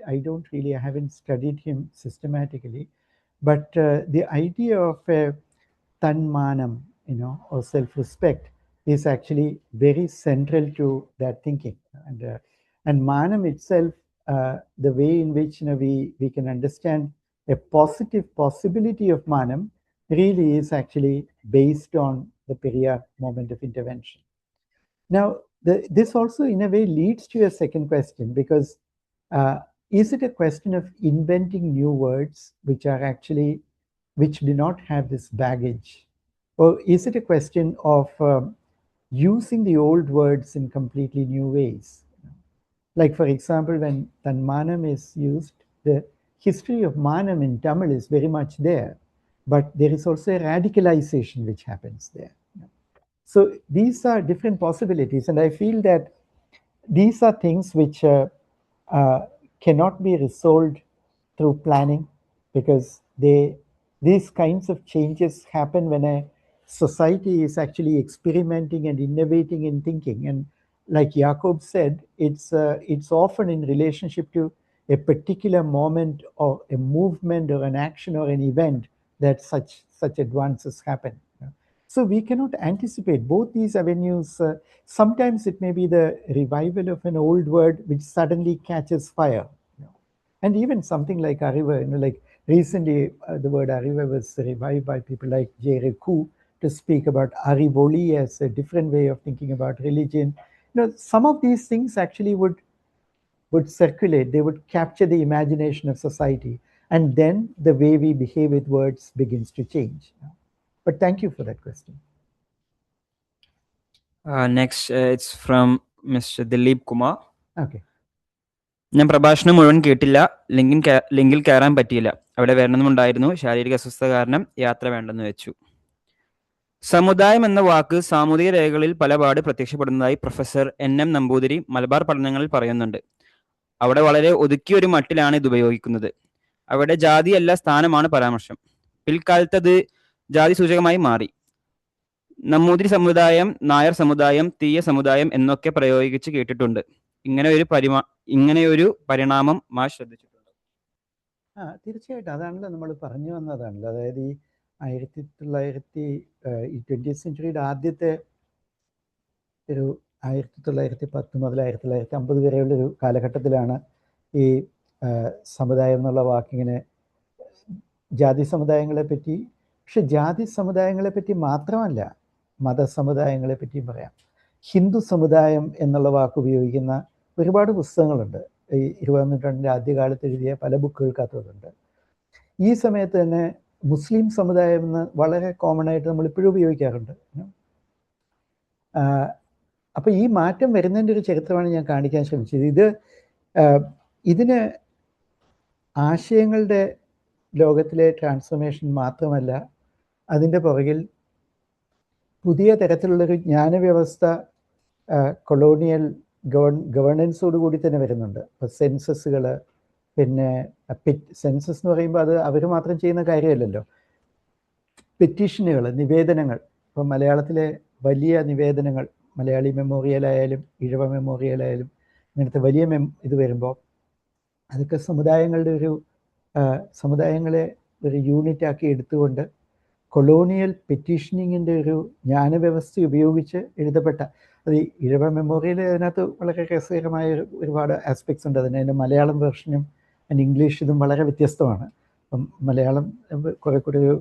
I don't really, I haven't studied him systematically, but the idea of tanmanam, or self-respect is actually very central to that thinking. And manam itself, the way in which we can understand a positive possibility of manam really is actually based on the Periyar moment of intervention. Now, this also in a way leads to a second question, because is it a question of inventing new words which do not have this baggage? Or is it a question of using the old words in completely new ways? Like, for example, when Tanmanam is used, the history of Manam in Tamil is very much there, but there is also a radicalization which happens there. So these are different possibilities, and I feel that these are things which cannot be resolved through planning, because these kinds of changes happen when a society is actually experimenting and innovating in thinking. And like Jacob said, it's often in relationship to a particular moment or a movement or an action or an event that such advances happen. So we cannot anticipate both these avenues. Sometimes it may be the revival of an old word which suddenly catches fire. And even something like Arriva, like recently the word Arriva was revived by people like J. Reku to speak about Arivoli as a different way of thinking about religion. Some of these things actually would circulate, they would capture the imagination of society, and then the way we behave with words begins to change. But thank you for that question. Next, it's from Mr. Dilip Kumar. Okay. ഞാൻ പ്രഭാഷണം മുഴുവൻ കേട്ടില്ല, ലിങ്കിൽ കയറാൻ പറ്റിയില്ല. അവിടെ വരണമെന്നുണ്ടായിരുന്നു, ശാരീരിക അസ്വസ്ഥത കാരണം യാത്ര വേണ്ടെന്ന് വെച്ചു. സമുദായം എന്ന വാക്ക് സാമൂഹിക രേഖകളിൽ പലപാട് പ്രത്യക്ഷപ്പെടുന്നതായി പ്രൊഫസർ NM നമ്പൂതിരി മലബാർ പഠനങ്ങളിൽ പറയുന്നുണ്ട്. അവിടെ വളരെ ഒതുക്കിയൊരു മട്ടിലാണ് ഇത് ഉപയോഗിക്കുന്നത്. അവിടെ ജാതിയല്ല സ്ഥാനമാണ് പരാമർശം. പിൽക്കാലത്ത് അത് ജാതി സൂചകമായി മാറി. നമ്പൂതിരി സമുദായം, നായർ സമുദായം, തീയ സമുദായം എന്നൊക്കെ പ്രയോഗിച്ച് കേട്ടിട്ടുണ്ട്. ഇങ്ങനെയൊരു പരിണാമം മാഷ് ശ്രദ്ധിച്ചിട്ടുണ്ട്? തീർച്ചയായിട്ടും അതാണല്ലോ നമ്മൾ പറഞ്ഞു വന്നതാണല്ലോ. അതായത് ഈ 20th സെഞ്ചുറിയുടെ ആദ്യത്തെ ഒരു 1910 മുതൽ 1950 വരെയുള്ളൊരു കാലഘട്ടത്തിലാണ് ഈ സമുദായം എന്നുള്ള വാക്കിങ്ങനെ ജാതി സമുദായങ്ങളെ പറ്റി, പക്ഷെ ജാതി സമുദായങ്ങളെ പറ്റി മാത്രമല്ല, മതസമുദായങ്ങളെ പറ്റിയും പറയാം. ഹിന്ദു സമുദായം എന്നുള്ള വാക്ക് ഉപയോഗിക്കുന്ന ഒരുപാട് പുസ്തകങ്ങളുണ്ട്. ഈ 20ാം നൂറ്റാണ്ടിൻ്റെ ആദ്യകാലത്ത് എഴുതിയ പല ബുക്കുകൾക്കകത്തുണ്ട്. ഈ സമയത്ത് തന്നെ മുസ്ലിം സമുദായം എന്ന് വളരെ കോമൺ ആയിട്ട് നമ്മൾ ഇപ്പോഴും ഉപയോഗിക്കാറുണ്ട്. അപ്പോൾ ഈ മാറ്റം വരുന്നതിൻ്റെ ഒരു ചരിത്രമാണ് ഞാൻ കാണിക്കാൻ ശ്രമിച്ചത്. ഇതിന് ആശയങ്ങളുടെ ലോകത്തിലെ ട്രാൻസ്ഫോർമേഷൻ മാത്രമല്ല, അതിൻ്റെ പുറകിൽ പുതിയ തരത്തിലുള്ളൊരു ജ്ഞാനവ്യവസ്ഥ കൊളോണിയൽ ഗവേണൻസോട് കൂടി തന്നെ വരുന്നുണ്ട്. ഇപ്പോൾ സെൻസസുകൾ, പിന്നെ സെൻസസ് എന്ന് പറയുമ്പോൾ അത് അവർ മാത്രം ചെയ്യുന്ന കാര്യമല്ലല്ലോ. പെറ്റീഷനുകൾ, നിവേദനങ്ങൾ, ഇപ്പോൾ മലയാളത്തിലെ വലിയ നിവേദനങ്ങൾ, മലയാളി മെമ്മോറിയലായാലും ഇഴവ മെമ്മോറിയലായാലും ഇങ്ങനത്തെ വലിയ ഇത് വരുമ്പോൾ അതൊക്കെ സമുദായങ്ങളെ ഒരു യൂണിറ്റാക്കി എടുത്തുകൊണ്ട് കൊളോണിയൽ പെറ്റീഷനിങ്ങിൻ്റെ ഒരു ജ്ഞാനവ്യവസ്ഥ ഉപയോഗിച്ച് എഴുതപ്പെട്ട അത് ഇഴവ മെമ്മോറിയൽ. അതിനകത്ത് വളരെ രസകരമായ ഒരുപാട് ആസ്പെക്ട്സ് ഉണ്ട്. അതിൻ്റെ മലയാളം വേർഷനും ഇംഗ്ലീഷ് ഇതും വളരെ വ്യത്യസ്തമാണ്. അപ്പം മലയാളം കുറേ കൂടി ഒരു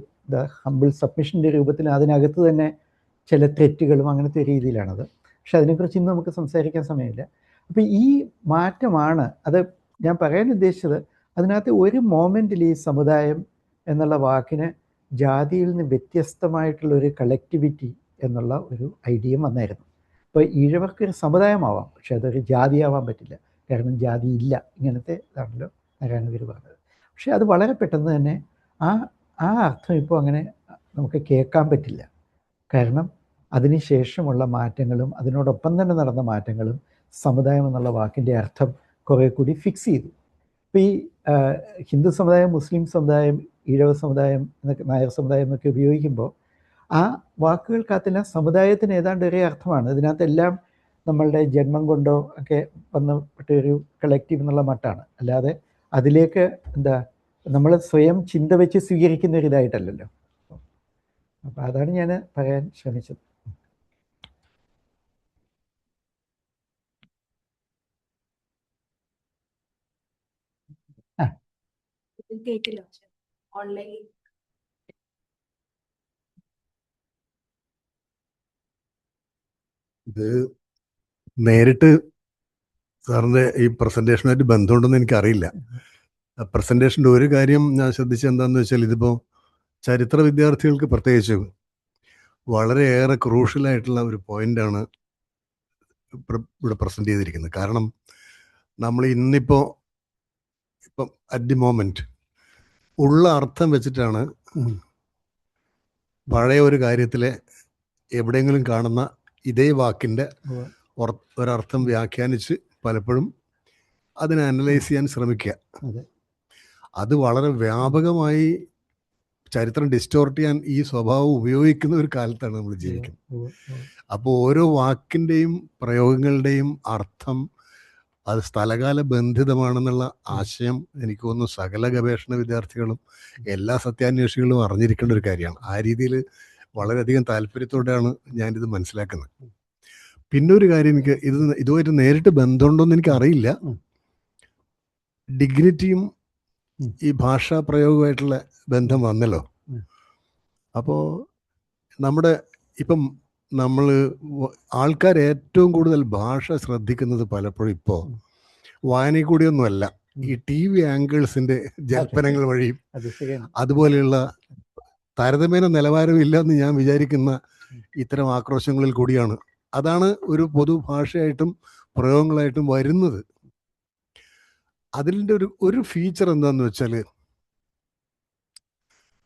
ഹംബിൾ സബ്മിഷൻ്റെ രൂപത്തിൽ അതിനകത്ത് തന്നെ ചില തെറ്റുകളും അങ്ങനത്തെ രീതിയിലാണത്. പക്ഷെ അതിനെക്കുറിച്ച് ഇന്ന് നമുക്ക് സംസാരിക്കാൻ സമയമില്ല. അപ്പോൾ ഈ മാറ്റമാണ് അത് ഞാൻ പറയാൻ ഉദ്ദേശിച്ചത്. അതിനകത്ത് ഒരു മോമെൻറ്റിൽ ഈ സമുദായം എന്നുള്ള വാക്കിന് ജാതിയിൽ നിന്ന് വ്യത്യസ്തമായിട്ടുള്ളൊരു കളക്ടിവിറ്റി എന്നുള്ള ഒരു ഐഡിയ വന്നായിരുന്നു. അപ്പോൾ ഈഴവർക്കൊരു സമുദായമാവാം, പക്ഷെ അതൊരു ജാതിയാവാൻ പറ്റില്ല, കാരണം ജാതി ഇല്ല. ഇങ്ങനത്തെ ഇതാണല്ലോ നാരായണഗുരു പറഞ്ഞത്. പക്ഷെ അത് വളരെ പെട്ടെന്ന് തന്നെ ആ അർത്ഥം ഇപ്പോൾ അങ്ങനെ നമുക്ക് കേൾക്കാൻ പറ്റില്ല. കാരണം അതിനുശേഷമുള്ള മാറ്റങ്ങളും അതിനോടൊപ്പം തന്നെ നടന്ന മാറ്റങ്ങളും സമുദായം എന്നുള്ള വാക്കിൻ്റെ അർത്ഥം കുറേ കൂടി ഫിക്സ് ചെയ്തു. ഇപ്പോൾ ഈ ഹിന്ദു സമുദായം, മുസ്ലിം സമുദായം, ഈഴവ സമുദായം എന്നൊക്കെ, നായർ സമുദായം എന്നൊക്കെ ഉപയോഗിക്കുമ്പോൾ ആ വാക്കുകൾക്കകത്തെല്ലാം സമുദായത്തിന് ഏതാണ്ട് ഒരേ അർത്ഥമാണ്. ഇതിനകത്തെല്ലാം നമ്മളുടെ ജന്മം കൊണ്ടോ ഒക്കെ വന്നപ്പെട്ട ഒരു കളക്റ്റീവ് എന്നുള്ള മട്ടാണ്. അല്ലാതെ അതിലേക്ക് നമ്മൾ സ്വയം ചിന്ത വെച്ച് സ്വീകരിക്കുന്ന ഒരു ഇതായിട്ടല്ലല്ലോ. അപ്പം അതാണ് ഞാൻ പറയാൻ ശ്രമിച്ചത്. ഇത് നേരിട്ട് സാറിൻ്റെ ഈ പ്രസൻറ്റേഷനായിട്ട് ബന്ധമുണ്ടെന്ന് എനിക്കറിയില്ല. പ്രസൻറ്റേഷൻ്റെ ഒരു കാര്യം ഞാൻ ശ്രദ്ധിച്ചത് എന്താണെന്ന് വെച്ചാൽ, ഇതിപ്പോൾ ചരിത്ര വിദ്യാർത്ഥികൾക്ക് പ്രത്യേകിച്ച് വളരെയേറെ ക്രൂഷ്യലായിട്ടുള്ള ഒരു പോയിൻ്റാണ് ഇവിടെ പ്രസൻറ്റ് ചെയ്തിരിക്കുന്നത്. കാരണം നമ്മൾ ഇപ്പം അറ്റ് ദി മോമെൻറ്റ് ഉള്ള അർത്ഥം വെച്ചിട്ടാണ് പഴയ ഒരു കാര്യത്തിലെ എവിടെയെങ്കിലും കാണുന്ന ഇതേ വാക്കിൻ്റെ ഒരർത്ഥം വ്യാഖ്യാനിച്ച് പലപ്പോഴും അതിനെ അനലൈസ് ചെയ്യാൻ ശ്രമിക്കുക. അത് വളരെ വ്യാപകമായി ചരിത്രം ഡിസ്റ്റോർട്ട് ചെയ്യാൻ ഈ സ്വഭാവം ഉപയോഗിക്കുന്ന ഒരു കാലത്താണ് നമ്മൾ ജീവിക്കുന്നത്. അപ്പോൾ ഓരോ വാക്കിൻ്റെയും പ്രയോഗങ്ങളുടെയും അർത്ഥം അത് സ്ഥലകാല ബന്ധിതമാണെന്നുള്ള ആശയം എനിക്ക് തോന്നുന്നു സകല ഗവേഷണ വിദ്യാർത്ഥികളും എല്ലാ സത്യാന്വേഷികളും അറിഞ്ഞിരിക്കേണ്ട ഒരു കാര്യമാണ്. ആ രീതിയിൽ വളരെയധികം താല്പര്യത്തോടെയാണ് ഞാനിത് മനസ്സിലാക്കുന്നത്. പിന്നെ ഒരു കാര്യം, എനിക്ക് ഇതുമായിട്ട് നേരിട്ട് ബന്ധമുണ്ടോയെന്ന് എനിക്ക് അറിയില്ല. ഡിഗ്നിറ്റിയും ഈ ഭാഷാ പ്രയോഗമായിട്ടുള്ള ബന്ധം വന്നല്ലോ. അപ്പോൾ ഇപ്പം നമ്മൾ ആൾക്കാർ ഏറ്റവും കൂടുതൽ ഭാഷ ശ്രദ്ധിക്കുന്നത് പലപ്പോഴും ഇപ്പോൾ വായനയിൽ കൂടിയൊന്നുമല്ല, ഈ TV ആംഗിൾസിൻ്റെ ജൽപ്പനങ്ങൾ വഴിയും അതുപോലെയുള്ള താരതമ്യേന നിലവാരമില്ല എന്ന് ഞാൻ വിചാരിക്കുന്ന ഇത്തരം ആക്രോശങ്ങളിൽ കൂടിയാണ്. അതാണ് ഒരു പൊതുഭാഷയായിട്ടും പ്രയോഗങ്ങളായിട്ടും വരുന്നത്. അതിൻ്റെ ഒരു ഫീച്ചർ എന്താന്ന് വെച്ചാൽ,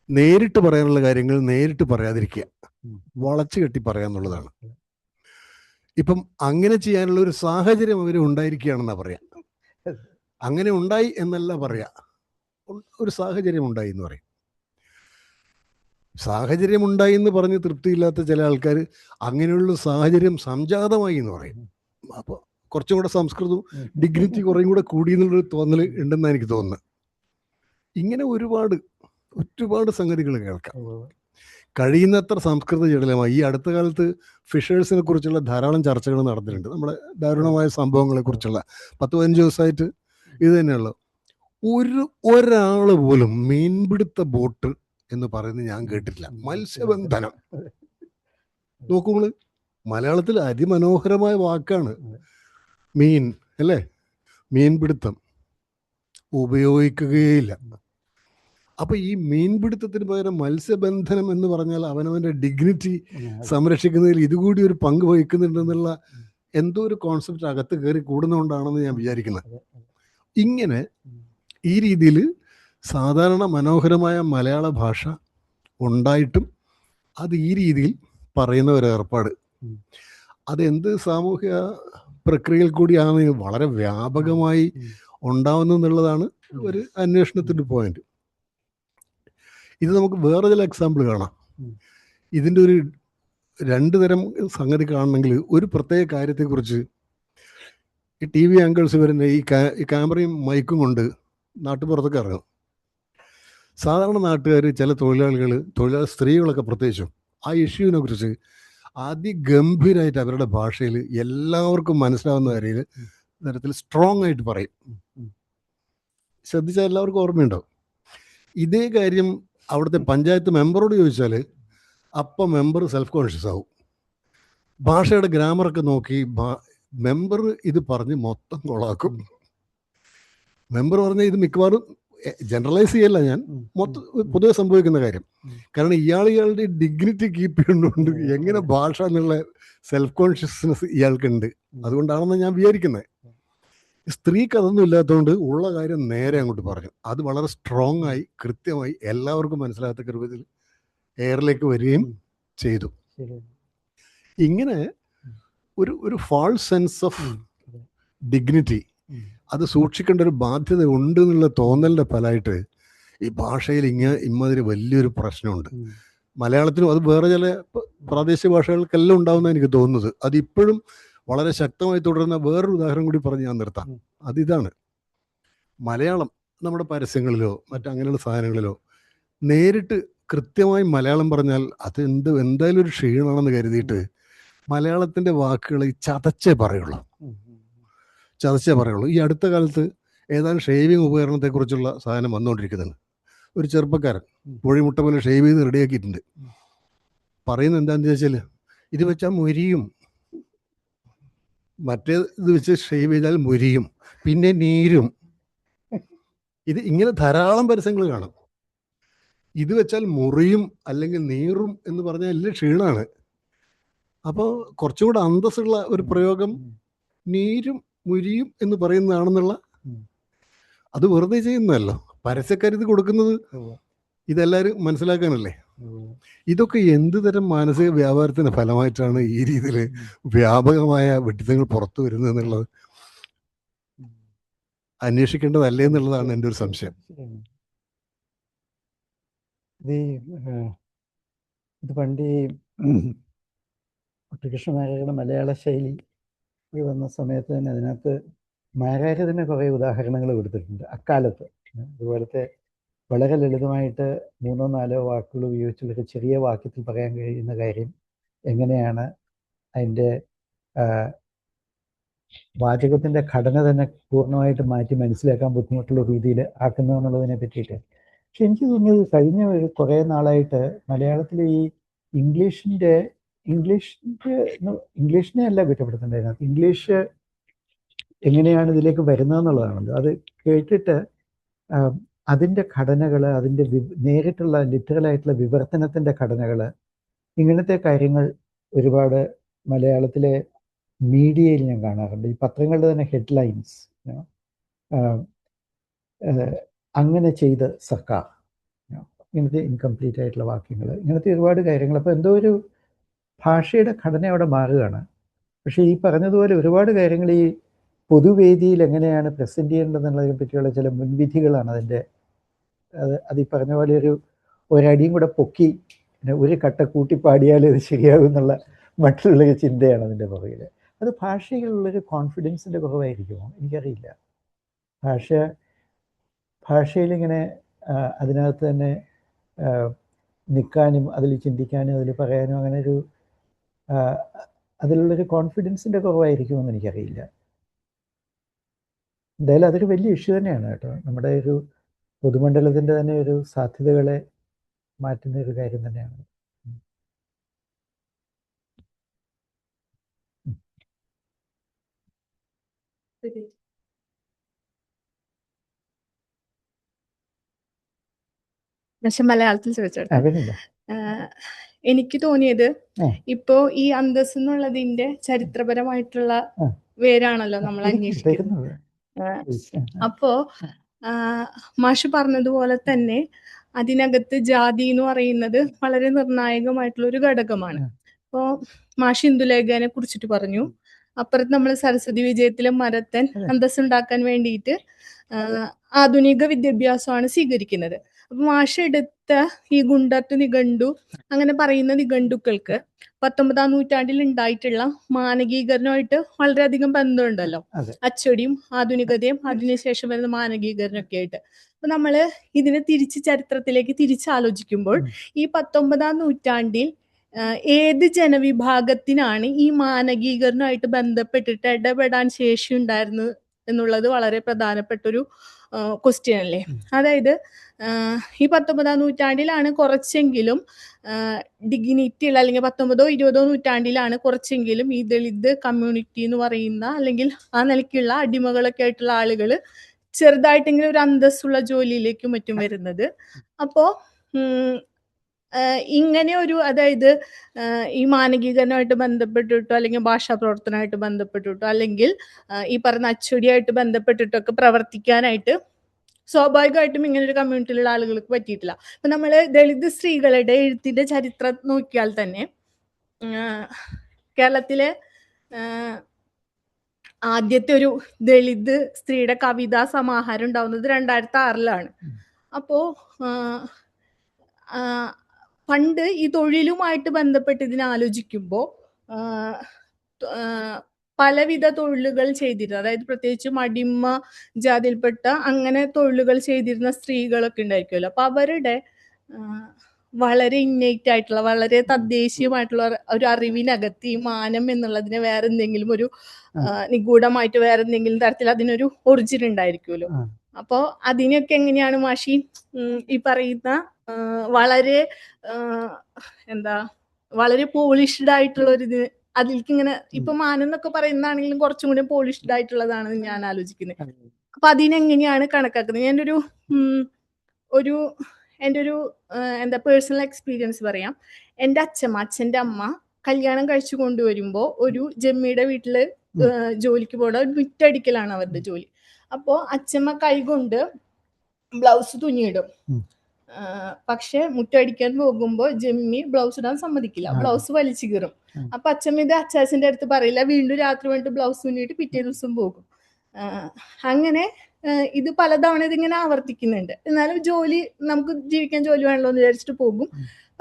നേരിട്ട് പറയാനുള്ള കാര്യങ്ങൾ നേരിട്ട് പറയാതിരിക്കുക, വളച്ചു കെട്ടി പറയാന്നുള്ളതാണ്. ഇപ്പം അങ്ങനെ ചെയ്യാനുള്ള ഒരു സാഹചര്യം അവർ ഉണ്ടായിരിക്കുകയാണെന്നാ പറയാം. അങ്ങനെ ഉണ്ടായി എന്നല്ല പറയാ, ഒരു സാഹചര്യം ഉണ്ടായി എന്ന് പറയും. സാഹചര്യം ഉണ്ടായി എന്ന് പറഞ്ഞ് തൃപ്തിയില്ലാത്ത ചില ആൾക്കാർ അങ്ങനെയുള്ള സാഹചര്യം സംജാതമായി എന്ന് പറയും. അപ്പോൾ കുറച്ചും കൂടെ സംസ്കൃതവും ഡിഗ്നിറ്റി കുറേയും കൂടെ കൂടി എന്നുള്ളൊരു തോന്നൽ ഉണ്ടെന്നാണ് എനിക്ക് തോന്നുന്നത്. ഇങ്ങനെ ഒരുപാട് സംഗതികൾ കേൾക്കാം. കഴിയുന്നത്ര സംസ്കൃത ജടിലമായി. ഈ അടുത്ത കാലത്ത് ഫിഷേഴ്സിനെ കുറിച്ചുള്ള ധാരാളം ചർച്ചകൾ നടന്നിട്ടുണ്ട്. നമ്മുടെ ദാരുണമായ സംഭവങ്ങളെ കുറിച്ചുള്ള 10-15 ദിവസമായിട്ട് ഇത് തന്നെയുള്ളൂ. ഒരാൾ പോലും മീൻപിടുത്ത ബോട്ട് എന്ന് പറയുന്നത് ഞാൻ കേട്ടിട്ടില്ല. മത്സ്യബന്ധനം നോക്കൂ, മലയാളത്തിൽ അതിമനോഹരമായ വാക്കാണ് മീൻ, അല്ലേ? മീൻപിടുത്തം ഉപയോഗിക്കുകയില്ല. അപ്പൊ ഈ മീൻപിടുത്തത്തിന് പകരം മത്സ്യബന്ധനം എന്ന് പറഞ്ഞാൽ അവനവന്റെ ഡിഗ്നിറ്റി സംരക്ഷിക്കുന്നതിൽ ഇതുകൂടി ഒരു പങ്ക് വഹിക്കുന്നുണ്ടെന്നുള്ള എന്തോ ഒരു കോൺസെപ്റ്റ് അകത്ത് കയറി കൂടുന്നതുകൊണ്ടാണെന്ന് ഞാൻ വിചാരിക്കുന്നത്. ഇങ്ങനെ ഈ രീതിയിൽ സാധാരണ മനോഹരമായ മലയാള ഭാഷ ഉണ്ടായിട്ടും അത് ഈ രീതിയിൽ പറയുന്ന ഒരു ഏർപ്പാട്, അതെന്ത് സാമൂഹിക പ്രക്രിയയിൽ കൂടിയാണ് വളരെ വ്യാപകമായി ഉണ്ടാവുന്നതെന്നുള്ളതാണ് ഒരു അന്വേഷണത്തിൻ്റെ പോയിന്റ്. ഇത് നമുക്ക് വേറെ ചില എക്സാമ്പിൾ കാണാം. ഇതിൻ്റെ ഒരു രണ്ട് തരം സംഗതി കാണണമെങ്കിൽ ഒരു പ്രത്യേക കാര്യത്തെക്കുറിച്ച് ഈ ടി വി ആങ്കേഴ്സ് വരുന്ന ഈ ക്യാമറയും മൈക്കും കൊണ്ട് നാട്ടുപുറത്തൊക്കെ ഇറങ്ങും. സാധാരണ നാട്ടുകാർ, ചില തൊഴിലാളികൾ, സ്ത്രീകളൊക്കെ പ്രത്യേകിച്ചും ആ ഇഷ്യൂവിനെ കുറിച്ച് അതിഗംഭീരമായിട്ട് അവരുടെ ഭാഷയിൽ എല്ലാവർക്കും മനസ്സിലാവുന്ന തരത്തിൽ സ്ട്രോങ് ആയിട്ട് പറയും. ശ്രദ്ധിച്ചാൽ എല്ലാവർക്കും ഓർമ്മയുണ്ടാവും. ഇതേ കാര്യം അവിടുത്തെ പഞ്ചായത്ത് മെമ്പറോട് ചോദിച്ചാൽ അപ്പം മെമ്പർ സെൽഫ് കോൺഷ്യസ് ആവും. ഭാഷയുടെ ഗ്രാമറൊക്കെ നോക്കി മെമ്പർ ഇത് പറഞ്ഞ് മൊത്തം കൊളാക്കും. മെമ്പർ പറഞ്ഞ ഇത് മിക്കവാറും ജനറലൈസ് ചെയ്യല്ല, ഞാൻ പൊതുവെ സംഭവിക്കുന്ന കാര്യം. കാരണം ഇയാളുടെ ഡിഗ്നിറ്റി കീപ്പ് ചെയ്യുന്നുണ്ട്. എങ്ങനെ ഭാഷ എന്നുള്ള സെൽഫ് കോൺഷ്യസ്നെസ് ഇയാൾക്കുണ്ട്. അതുകൊണ്ടാണെന്ന് ഞാൻ വിചാരിക്കുന്നത്. സ്ത്രീക്ക് അതൊന്നും ഇല്ലാത്തതുകൊണ്ട് ഉള്ള കാര്യം നേരെ അങ്ങോട്ട് പറഞ്ഞു. അത് വളരെ സ്ട്രോങ് ആയി കൃത്യമായി എല്ലാവർക്കും മനസ്സിലാകത്തക്ക രൂപത്തിൽ എയറിലേക്ക് വരികയും ചെയ്തു. ഇങ്ങനെ ഒരു ഫാൾസ് സെൻസ് ഓഫ് ഡിഗ്നിറ്റി, അത് സൂക്ഷിക്കേണ്ട ഒരു ബാധ്യത ഉണ്ട് എന്നുള്ള തോന്നലിൻ്റെ ഫലമായിട്ട് ഈ ഭാഷയിൽ ഇമ്മാതിരി വലിയൊരു പ്രശ്നമുണ്ട്. മലയാളത്തിനും അത് വേറെ ചില പ്രാദേശിക ഭാഷകൾക്കെല്ലാം ഉണ്ടാവുന്ന എനിക്ക് തോന്നുന്നത്. അതിപ്പോഴും വളരെ ശക്തമായി തുടരുന്ന വേറൊരു ഉദാഹരണം കൂടി പറഞ്ഞ് ഞാൻ നിർത്താം. അതിതാണ്, മലയാളം നമ്മുടെ പരസ്യങ്ങളിലോ മറ്റങ്ങനെയുള്ള സാധനങ്ങളിലോ നേരിട്ട് കൃത്യമായി മലയാളം പറഞ്ഞാൽ അത് എന്തായാലും ഒരു ക്ഷീണമാണെന്ന് കരുതിയിട്ട് മലയാളത്തിൻ്റെ വാക്കുകൾ ചതച്ചേ പറയുള്ളൂ. ഈ അടുത്ത കാലത്ത് ഏതാനും ഷേവിങ് ഉപകരണത്തെക്കുറിച്ചുള്ള സാധനം വന്നുകൊണ്ടിരിക്കുന്നുണ്ട്. ഒരു ചെറുപ്പക്കാരൻ കോഴിമുട്ട പോലെ ഷേവ് ചെയ്ത് റെഡിയാക്കിയിട്ടുണ്ട്. പറയുന്നത് എന്താണെന്ന് ചോദിച്ചാൽ, ഇത് വെച്ചാൽ മുരിയും, മറ്റേത് വെച്ച് ഷേവ് ചെയ്താൽ മുരിയും, പിന്നെ നീരും. ഇത് ഇങ്ങനെ ധാരാളം പരസ്യങ്ങൾ കാണും. ഇത് വെച്ചാൽ മുറിയും അല്ലെങ്കിൽ നീറും എന്ന് പറഞ്ഞാൽ എല്ലാം ക്ഷീണമാണ്. അപ്പോൾ കുറച്ചുകൂടെ അന്തസ്സുള്ള ഒരു പ്രയോഗം നീരും മുരിയും എന്ന് പറയുന്നതാണെന്നുള്ള, അത് വെറുതെ ചെയ്യുന്നതല്ലോ, പരസ്യക്കാരിത് കൊടുക്കുന്നത് ഇതെല്ലാവരും മനസ്സിലാക്കാനല്ലേ. ഇതൊക്കെ എന്ത് തരം മാനസിക വ്യാപാരത്തിന്റെ ഫലമായിട്ടാണ് ഈ രീതിയിൽ വ്യാപകമായ വെട്ടിത്തങ്ങൾ പുറത്തു വരുന്നത് എന്നുള്ളത് അന്വേഷിക്കേണ്ടതല്ലേ എന്നുള്ളതാണ് എൻ്റെ ഒരു സംശയം. ഇത് പണ്ട് കൃഷ്ണനായരുടെ മലയാള ശൈലി വന്ന സമയത്ത് തന്നെ അതിനകത്ത് മാരാര് തന്നെ കുറേ ഉദാഹരണങ്ങൾ കൊടുത്തിട്ടുണ്ട് അക്കാലത്ത്. അതുപോലത്തെ വളരെ ലളിതമായിട്ട് 3-4 വാക്കുകൾ ഉപയോഗിച്ചുള്ളൊരു ചെറിയ വാക്യത്തിൽ പറയാൻ കഴിയുന്ന കാര്യം എങ്ങനെയാണ് അതിൻ്റെ വാചകത്തിൻ്റെ ഘടന തന്നെ പൂർണ്ണമായിട്ട് മാറ്റി മനസ്സിലാക്കാൻ ബുദ്ധിമുട്ടുള്ള രീതിയിൽ ആക്കുന്നതെന്നുള്ളതിനെ പറ്റിയിട്ട്. പക്ഷെ എനിക്ക് തോന്നിയത് കഴിഞ്ഞ കുറേ നാളായിട്ട് മലയാളത്തിൽ ഈ ഇംഗ്ലീഷിനെ അല്ല കുറ്റപ്പെടുത്തേണ്ടതിനകത്ത്, ഇംഗ്ലീഷ് എങ്ങനെയാണ് ഇതിലേക്ക് വരുന്നതെന്നുള്ളതാണല്ലോ. അത് കേട്ടിട്ട് അതിൻ്റെ ഘടനകൾ, അതിൻ്റെ നേരിട്ടുള്ള ലിറ്ററലായിട്ടുള്ള വിവർത്തനത്തിൻ്റെ ഘടനകൾ, ഇങ്ങനത്തെ കാര്യങ്ങൾ ഒരുപാട് മലയാളത്തിലെ മീഡിയയിൽ ഞാൻ കാണാറുണ്ട്. ഈ പത്രങ്ങളുടെ തന്നെ ഹെഡ്ലൈൻസ് അങ്ങനെ ചെയ്ത് സർക്കാർ, ഇങ്ങനത്തെ ഇൻകംപ്ലീറ്റ് ആയിട്ടുള്ള വാക്യങ്ങൾ, ഇങ്ങനത്തെ ഒരുപാട് കാര്യങ്ങൾ. അപ്പോൾ എന്തോ ഒരു ഭാഷയുടെ ഘടന അവിടെ മാറുകയാണ്. പക്ഷേ ഈ പറഞ്ഞതുപോലെ ഒരുപാട് കാര്യങ്ങൾ ഈ പൊതുവേദിയിൽ എങ്ങനെയാണ് പ്രസൻറ്റ് ചെയ്യേണ്ടതെന്നുള്ളതിനെ പറ്റിയുള്ള ചില മുൻവിധികളാണ് അതിൻ്റെ. അത് ഈ പറഞ്ഞ പോലെ ഒരടിയും കൂടെ പൊക്കി ഒരു കട്ട കൂട്ടി പാടിയാൽ ഇത് ശരിയാകും എന്നുള്ള മറ്റുള്ളൊരു ചിന്തയാണ് അതിൻ്റെ പുറകിൽ. അത് ഭാഷയിലുള്ളൊരു കോൺഫിഡൻസിൻ്റെ കുറവായിരിക്കുമോ എനിക്കറിയില്ല. ഭാഷയിലിങ്ങനെ അതിനകത്ത് തന്നെ നിൽക്കാനും അതിൽ ചിന്തിക്കാനും അതിൽ പറയാനും അങ്ങനെ അതിലുള്ളൊരു കോൺഫിഡൻസിൻ്റെ കുറവായിരിക്കുമെന്ന് എനിക്കറിയില്ല. എന്തായാലും അതൊരു വലിയ ഇഷ്യൂ തന്നെയാണ് കേട്ടോ. നമ്മുടെ ഒരു പൊതുമണ്ഡലത്തിൻ്റെ തന്നെ ഒരു സാധ്യതകളെ മാറ്റുന്ന ഒരു കാര്യം തന്നെയാണ്. പക്ഷെ മലയാളത്തിൽ ചോദിച്ചോട്ടെ. എനിക്ക് തോന്നിയത് ഇപ്പോ ഈ അന്തസ് എന്നുള്ളതിന്റെ ചരിത്രപരമായിട്ടുള്ള വേരാണല്ലോ നമ്മൾ അന്വേഷിക്കുന്നത്. അപ്പോ മാഷ് പറഞ്ഞതുപോലെ തന്നെ അതിനകത്ത് ജാതി എന്ന് പറയുന്നത് വളരെ നിർണായകമായിട്ടുള്ള ഒരു ഘടകമാണ്. അപ്പോൾ മാഷ് ഇന്ദുലേഖനെ കുറിച്ചിട്ട് പറഞ്ഞു. അപ്പുറത്ത് നമ്മൾ സരസ്വതി വിജയത്തിലെ മരത്തൻ അന്തസ്സുണ്ടാക്കാൻ വേണ്ടിയിട്ട് ആധുനിക വിദ്യാഭ്യാസമാണ് സ്വീകരിക്കുന്നത്. അപ്പൊ മാഷ് എടുത്ത ഈ ഗുണ്ടത്ത് നിഘണ്ടു അങ്ങനെ പറയുന്ന നിഘണ്ടുക്കൾക്ക് 19ാം നൂറ്റാണ്ടിൽ ഉണ്ടായിട്ടുള്ള മാനകീകരണമായിട്ട് വളരെയധികം ബന്ധമുണ്ടല്ലോ. അച്ചടിയും ആധുനികതയും അതിനുശേഷം വരുന്ന മാനകീകരണം ഒക്കെ ആയിട്ട്. അപ്പൊ നമ്മള് ഇതിനെ ചരിത്രത്തിലേക്ക് തിരിച്ചാലോചിക്കുമ്പോൾ ഈ 19ാം നൂറ്റാണ്ടിൽ ഏത് ജനവിഭാഗത്തിനാണ് ഈ മാനകീകരണമായിട്ട് ബന്ധപ്പെട്ടിട്ട് ഇടപെടാൻ ശേഷി ഉണ്ടായിരുന്നത് എന്നുള്ളത് വളരെ പ്രധാനപ്പെട്ടൊരു ക്വസ്റ്റ്യൻ അല്ലേ. അതായത് ഈ 19ാം നൂറ്റാണ്ടിലാണ് കുറച്ചെങ്കിലും ഡിഗ്നിറ്റി ഉള്ള, അല്ലെങ്കിൽ 19ഓ 20ഓ നൂറ്റാണ്ടിലാണ് കുറച്ചെങ്കിലും ഈ ദളിത് കമ്മ്യൂണിറ്റി എന്ന് പറയുന്ന അല്ലെങ്കിൽ ആ നിലയ്ക്കുള്ള അടിമകളൊക്കെ ആയിട്ടുള്ള ആളുകൾ ചെറുതായിട്ടെങ്കിലും ഒരു അന്തസ്സുള്ള ജോലിയിലേക്കും മറ്റും വരുന്നത്. അപ്പോ ഇങ്ങനെ ഒരു, അതായത് ഈ മാനകീകരണമായിട്ട് ബന്ധപ്പെട്ടിട്ടോ അല്ലെങ്കിൽ ഭാഷാ പ്രവർത്തനമായിട്ട് ബന്ധപ്പെട്ടിട്ടോ അല്ലെങ്കിൽ ഈ പറഞ്ഞ അച്ചടിയായിട്ട് ബന്ധപ്പെട്ടിട്ടൊക്കെ പ്രവർത്തിക്കാനായിട്ട് സ്വാഭാവികമായിട്ടും ഇങ്ങനെ ഒരു കമ്മ്യൂണിറ്റിയിലുള്ള ആളുകൾക്ക് പറ്റിയിട്ടില്ല. അപ്പൊ നമ്മള് ദളിത് സ്ത്രീകളുടെ എഴുത്തിന്റെ ചരിത്രം നോക്കിയാൽ തന്നെ കേരളത്തിലെ ആദ്യത്തെ ഒരു ദളിത് സ്ത്രീയുടെ കവിതാ സമാഹാരം ഉണ്ടാവുന്നത് 2006 അപ്പോ പണ്ട് ഈ തൊഴിലുമായിട്ട് ബന്ധപ്പെട്ട് ഇതിനെ ആലോചിക്കുമ്പോൾ പലവിധ തൊഴിലുകൾ ചെയ്തിരുന്നു. അതായത് പ്രത്യേകിച്ചും അടിമ ജാതിയിൽപ്പെട്ട അങ്ങനെ തൊഴിലുകൾ ചെയ്തിരുന്ന സ്ത്രീകളൊക്കെ ഉണ്ടായിരിക്കുമല്ലോ. അപ്പൊ അവരുടെ വളരെ ഇന്നേറ്റ് ആയിട്ടുള്ള, വളരെ തദ്ദേശീയമായിട്ടുള്ള ഒരു അറിവിനകത്ത് ഈ മാനം എന്നുള്ളതിനെ വേറെ എന്തെങ്കിലും ഒരു നിഗൂഢമായിട്ട് വേറെ എന്തെങ്കിലും തരത്തിൽ അതിനൊരു ഒറിജിൻ ഉണ്ടായിരിക്കുമല്ലോ. അപ്പോ അതിനൊക്കെ എങ്ങനെയാണ് മാഷി ഈ പറയുന്ന വളരെ വളരെ പോളിഷ്ഡ് ആയിട്ടുള്ള ഒരു ഇത് അതിലേക്ക് ഇങ്ങനെ, ഇപ്പൊ മാനം എന്നൊക്കെ പറയുന്നതാണെങ്കിലും കുറച്ചും കൂടി പോളിഷ്ഡ് ആയിട്ടുള്ളതാണെന്ന് ഞാൻ ആലോചിക്കുന്നത്. അപ്പൊ അതിനെങ്ങനെയാണ് കണക്കാക്കുന്നത്? എൻ്റെ ഒരു പേഴ്സണൽ എക്സ്പീരിയൻസ് പറയാം. എൻ്റെ അച്ഛൻ്റെ അമ്മ കല്യാണം കഴിച്ചു കൊണ്ടുവരുമ്പോൾ ഒരു ജമ്മിയുടെ വീട്ടില് ജോലിക്ക് പോകണ ഒരു മുറ്റടിക്കലാണ് അവരുടെ ജോലി. അപ്പോ അച്ഛമ്മ കൈകൊണ്ട് ബ്ലൗസ് തുന്നിയിടും. പക്ഷെ മുറ്റടിക്കാൻ പോകുമ്പോ ജമ്മി ബ്ലൗസ് ഇടാൻ സമ്മതിക്കില്ല, ബ്ലൗസ് വലിച്ചു കീറും. അപ്പൊ അച്ഛമ്മ ഇത് അച്ചാച്ചന്റെ അടുത്ത് പറയില്ല, വീണ്ടും രാത്രി വേണ്ടിട്ട് ബ്ലൗസ് തുന്നിയിട്ട് പിറ്റേ ദിവസം പോകും. അങ്ങനെ ഇത് പലതവണ ഇതിങ്ങനെ ആവർത്തിക്കുന്നുണ്ട്. എന്നാലും ജോലി, നമുക്ക് ജീവിക്കാൻ ജോലി വേണമല്ലോ എന്ന് വിചാരിച്ചിട്ട് പോകും.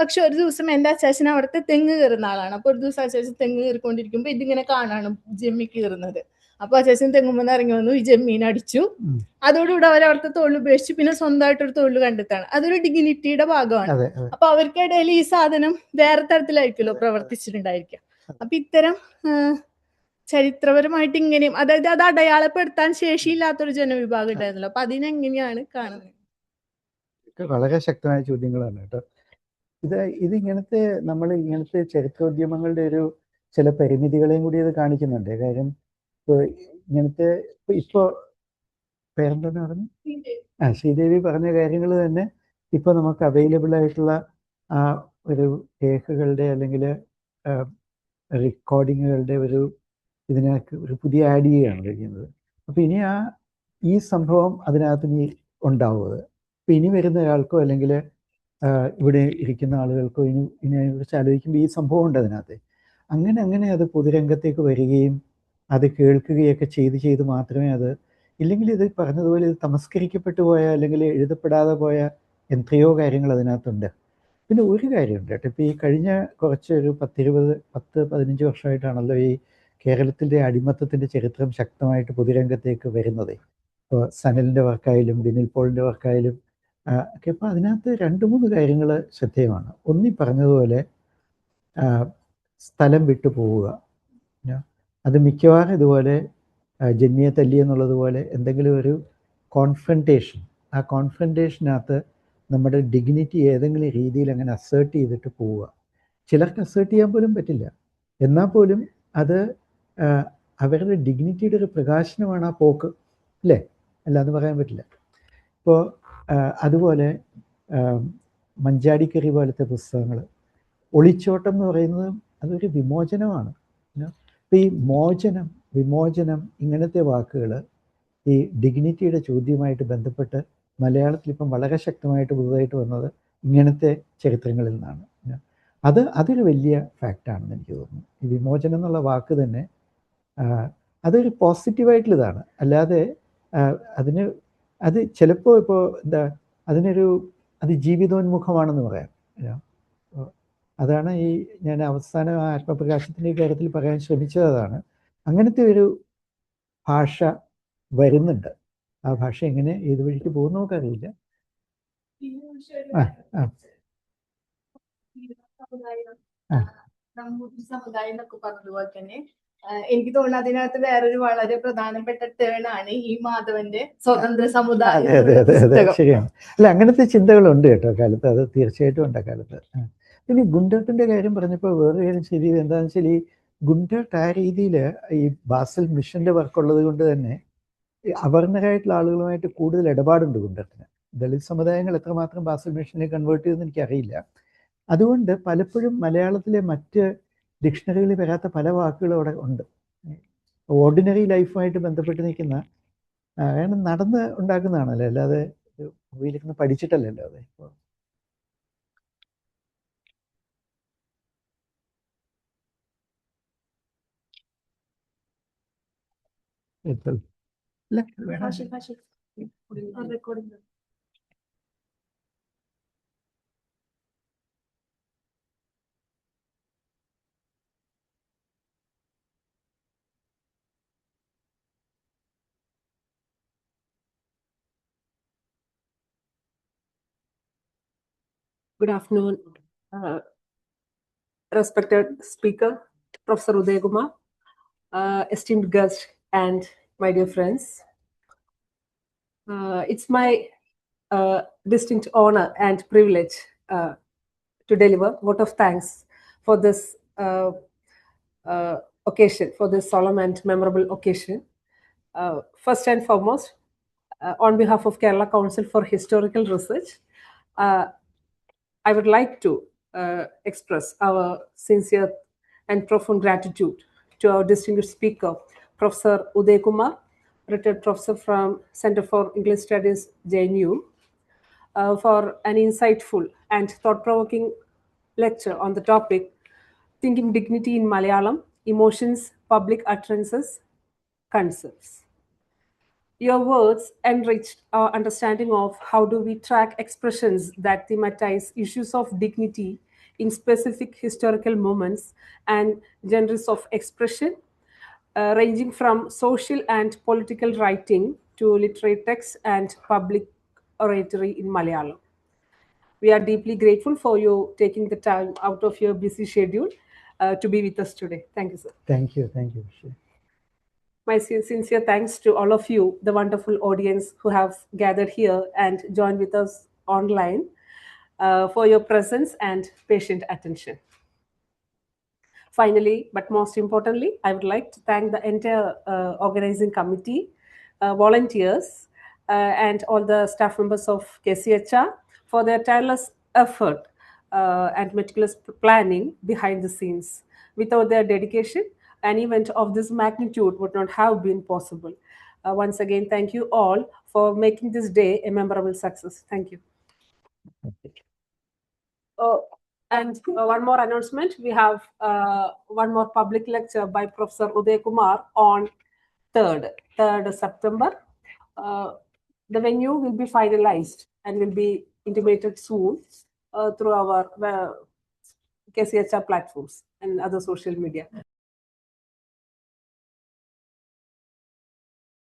പക്ഷെ ഒരു ദിവസം എൻ്റെ അച്ചാച്ചൻ അവിടുത്തെ തെങ്ങ് കയറുന്ന ആളാണ്. അപ്പൊ ഒരു ദിവസം അച്ചാച്ചൻ തെങ്ങ് കയറിക്കൊണ്ടിരിക്കുമ്പോ ഇതിങ്ങനെ കാണാണ് ജമ്മി കീറുന്നത്. അപ്പൊ അച്ചാച്ചൻ തെങ്ങുമ്പോൾ ഇറങ്ങി വന്നു, ഈ ജമ്മീനെ അടിച്ചു. അതോടുകൂടി അവരവിടുത്തെ തൊഴിൽ ഉപേക്ഷിച്ച് പിന്നെ സ്വന്തമായിട്ടൊരു തൊഴിൽ കണ്ടെത്താണ്. അതൊരു ഡിഗ്നിറ്റിയുടെ ഭാഗമാണ്. അപ്പൊ അവർക്കിടയിൽ ഈ സാധനം വേറെ തരത്തിലായിരിക്കുമല്ലോ പ്രവർത്തിച്ചിട്ടുണ്ടായിരിക്കുക. അപ്പൊ ഇത്തരം ചരിത്രപരമായിട്ട് ഇങ്ങനെയും, അതായത് അത് അടയാളപ്പെടുത്താൻ ശേഷിയില്ലാത്തൊരു ജനവിഭാഗം ഉണ്ടായിരുന്നല്ലോ. അപ്പൊ അതിനെങ്ങനെയാണ് കാണുന്നത്? വളരെ ശക്തമായ ചോദ്യങ്ങളാണ് കേട്ടോ. ഇതിങ്ങനത്തെ ഇങ്ങനത്തെ ചരിത്രോദ്യമങ്ങളുടെ ഒരു ചില പരിമിതികളെയും കൂടി അത് കാണിക്കുന്നുണ്ട്. കാര്യം ഇങ്ങനത്തെ ഇപ്പോ പേരെന്താന്ന് പറഞ്ഞു, ശ്രീദേവി പറഞ്ഞ കാര്യങ്ങൾ തന്നെ ഇപ്പൊ നമുക്ക് അവൈലബിൾ ആയിട്ടുള്ള ആ ഒരു രേഖകളുടെ അല്ലെങ്കിൽ റെക്കോർഡിങ്ങുകളുടെ ഇതിനകത്ത് ഒരു പുതിയ ആഡ് ചെയ്യുകയാണ് കഴിയുന്നത്. അപ്പൊ ഇനി ഈ സംഭവം അതിനകത്ത് ഇനി ഉണ്ടാവുന്നത്, ഇപ്പൊ ഇനി വരുന്ന ഒരാൾക്കോ അല്ലെങ്കിൽ ഇവിടെ ഇരിക്കുന്ന ആളുകൾക്കോ ഇനി അതിനെക്കുറിച്ച് ആലോചിക്കുമ്പോൾ ഈ സംഭവം ഉണ്ട് അതിനകത്ത്. അങ്ങനെ അത് പൊതുരംഗത്തേക്ക് വരികയും അത് കേൾക്കുകയൊക്കെ ചെയ്ത് മാത്രമേ അത്, ഇല്ലെങ്കിൽ ഇത് പറഞ്ഞതുപോലെ ഇത് തമസ്കരിക്കപ്പെട്ടു പോയ അല്ലെങ്കിൽ എഴുതപ്പെടാതെ പോയ എത്രയോ കാര്യങ്ങൾ അതിനകത്തുണ്ട്. പിന്നെ ഒരു കാര്യമുണ്ട് കേട്ടോ, ഇപ്പോൾ ഈ കഴിഞ്ഞ ഒരു 10-15 വർഷമായിട്ടാണല്ലോ ഈ കേരളത്തിൻ്റെ അടിമത്തത്തിൻ്റെ ചരിത്രം ശക്തമായിട്ട് പൊതുരംഗത്തേക്ക് വരുന്നത്. ഇപ്പോൾ സനലിൻ്റെ വർക്കായാലും ബിനിൽ പോളിൻ്റെ വർക്കായാലും ഒക്കെ. അപ്പോൾ അതിനകത്ത് 2-3 കാര്യങ്ങൾ ശ്രദ്ധേയമാണ്. ഒന്നി പറഞ്ഞതുപോലെ സ്ഥലം വിട്ടു പോവുക, അത് മിക്കവാറും ഇതുപോലെ ജന്മിയെ തല്ലി എന്നുള്ളതുപോലെ എന്തെങ്കിലും ഒരു കോൺഫ്രണ്ടേഷൻ, ആ കോൺഫ്രണ്ടേഷനകത്ത് നമ്മുടെ ഡിഗ്നിറ്റി ഏതെങ്കിലും രീതിയിൽ അങ്ങനെ അസേർട്ട് ചെയ്തിട്ട് പോവുക. ചിലർക്ക് അസേർട്ട് ചെയ്യാൻ പോലും പറ്റില്ല, എന്നാൽ പോലും അത് അവരുടെ ഡിഗ്നിറ്റിയുടെ ഒരു പ്രകാശനമാണ് ആ പോക്ക്, അല്ലേ? അല്ലാന്ന് പറയാൻ പറ്റില്ല. ഇപ്പോൾ അതുപോലെ മഞ്ചാടിക്കറി പോലത്തെ പുസ്തകങ്ങൾ, ഒളിച്ചോട്ടം എന്ന് പറയുന്നത് അതൊരു വിമോചനമാണ്. അപ്പോൾ ഈ വിമോചനം ഇങ്ങനത്തെ വാക്കുകൾ ഈ ഡിഗ്നിറ്റിയുടെ ചോദ്യമായിട്ട് ബന്ധപ്പെട്ട് മലയാളത്തിൽ ഇപ്പം വളരെ ശക്തമായിട്ട് പുതുതായിട്ട് വന്നത് ഇങ്ങനത്തെ ചരിത്രങ്ങളിൽ നിന്നാണ്. അതൊരു വലിയ ഫാക്റ്റാണെന്ന് എനിക്ക് തോന്നുന്നു. ഈ വിമോചനം എന്നുള്ള വാക്ക് തന്നെ അതൊരു പോസിറ്റീവായിട്ടുള്ളതാണ്. അല്ലാതെ അത് ചിലപ്പോൾ ഇപ്പോൾ എന്താ അത് ജീവിതോന്മുഖമാണെന്ന് പറയാം. അതാണ് ഞാൻ അവസാനം ആത്മപ്രകാശത്തിൻ്റെ കാര്യത്തിൽ പറയാൻ ശ്രമിച്ചത്. അതാണ് അങ്ങനത്തെ ഒരു ഭാഷ വരുന്നുണ്ട്. ആ ഭാഷ എങ്ങനെ ഏത് വഴിക്ക് പോകുന്ന നമുക്കറിയില്ല. സമുദായം എന്നൊക്കെ പറഞ്ഞതുപോലെ തന്നെ എനിക്ക് തോന്നുന്നു അതിനകത്ത് വേറൊരു വളരെ പ്രധാനപ്പെട്ട ടേണാണ് ഈ മാധവന്റെ സ്വതന്ത്ര സമുദായം. ശരിയാണ്. അല്ല, അങ്ങനത്തെ ചിന്തകളുണ്ട് കേട്ടോ കാലത്ത്. അത് തീർച്ചയായിട്ടും ഉണ്ട് കാലത്ത്. പിന്നെ ഗുണ്ടർട്ടിൻ്റെ കാര്യം പറഞ്ഞപ്പോൾ വേറെ കാര്യം ശരി, എന്താണെന്ന് വെച്ചാൽ ഈ ഗുണ്ടർട്ട് ആ രീതിയിൽ ഈ ബാസൽ മിഷൻ്റെ വർക്കുള്ളത് കൊണ്ട് തന്നെ അവർണരായിട്ടുള്ള ആളുകളുമായിട്ട് കൂടുതൽ ഇടപാടുണ്ട് ഗുണ്ടർട്ടിന്. ദളിത് സമുദായങ്ങൾ എത്രമാത്രം ബാസൽ മിഷനെ കൺവേർട്ട് ചെയ്തെന്ന് എനിക്കറിയില്ല. അതുകൊണ്ട് പലപ്പോഴും മലയാളത്തിലെ മറ്റ് ഡിക്ഷണറികളിൽ വരാത്ത പല വാക്കുകളും അവിടെ ഉണ്ട്. ഓർഡിനറി ലൈഫുമായിട്ട് ബന്ധപ്പെട്ട് നിൽക്കുന്ന കാരണം നടന്ന് ഉണ്ടാക്കുന്നതാണല്ലോ, അല്ലാതെ ഉപയോഗിക്കുന്ന പഠിച്ചിട്ടല്ലല്ലോ. അതെ. Good afternoon, respected speaker, Professor Udaya Kumar, esteemed guest, and my dear friends. It's my distinct honor and privilege to deliver vote of thanks for this occasion, for this solemn and memorable occasion. First and foremost, on behalf of Kerala Council for Historical Research, I would like to express our sincere and profound gratitude to our distinguished speaker, Professor Udaya Kumar, retired professor from Center for English Studies, JNU, for an insightful and thought-provoking lecture on the topic, Thinking Dignity in Malayalam, Emotions, Public Utterances, Concepts. Your words enriched our understanding of how do we track expressions that thematize issues of dignity in specific historical moments and genres of expression, ranging from social and political writing to literary text and public oratory in Malayalam. We are deeply grateful for you taking the time out of your busy schedule to be with us today. Thank you, sir. Thank you. Thank you. My sincere thanks to all of you, the wonderful audience who have gathered here and joined with us online, for your presence and patient attention. Finally, but most importantly, I would like to thank the entire organizing committee, volunteers, and all the staff members of KCHR for their tireless effort and meticulous planning behind the scenes. Without their dedication, an event of this magnitude would not have been possible. Once again, thank you all for making this day a memorable success. Thank you. And one more announcement. We have one more public lecture by Professor Udaya Kumar on 3rd September. The venue will be finalized and will be intimated soon through our KCHR platforms and other social media.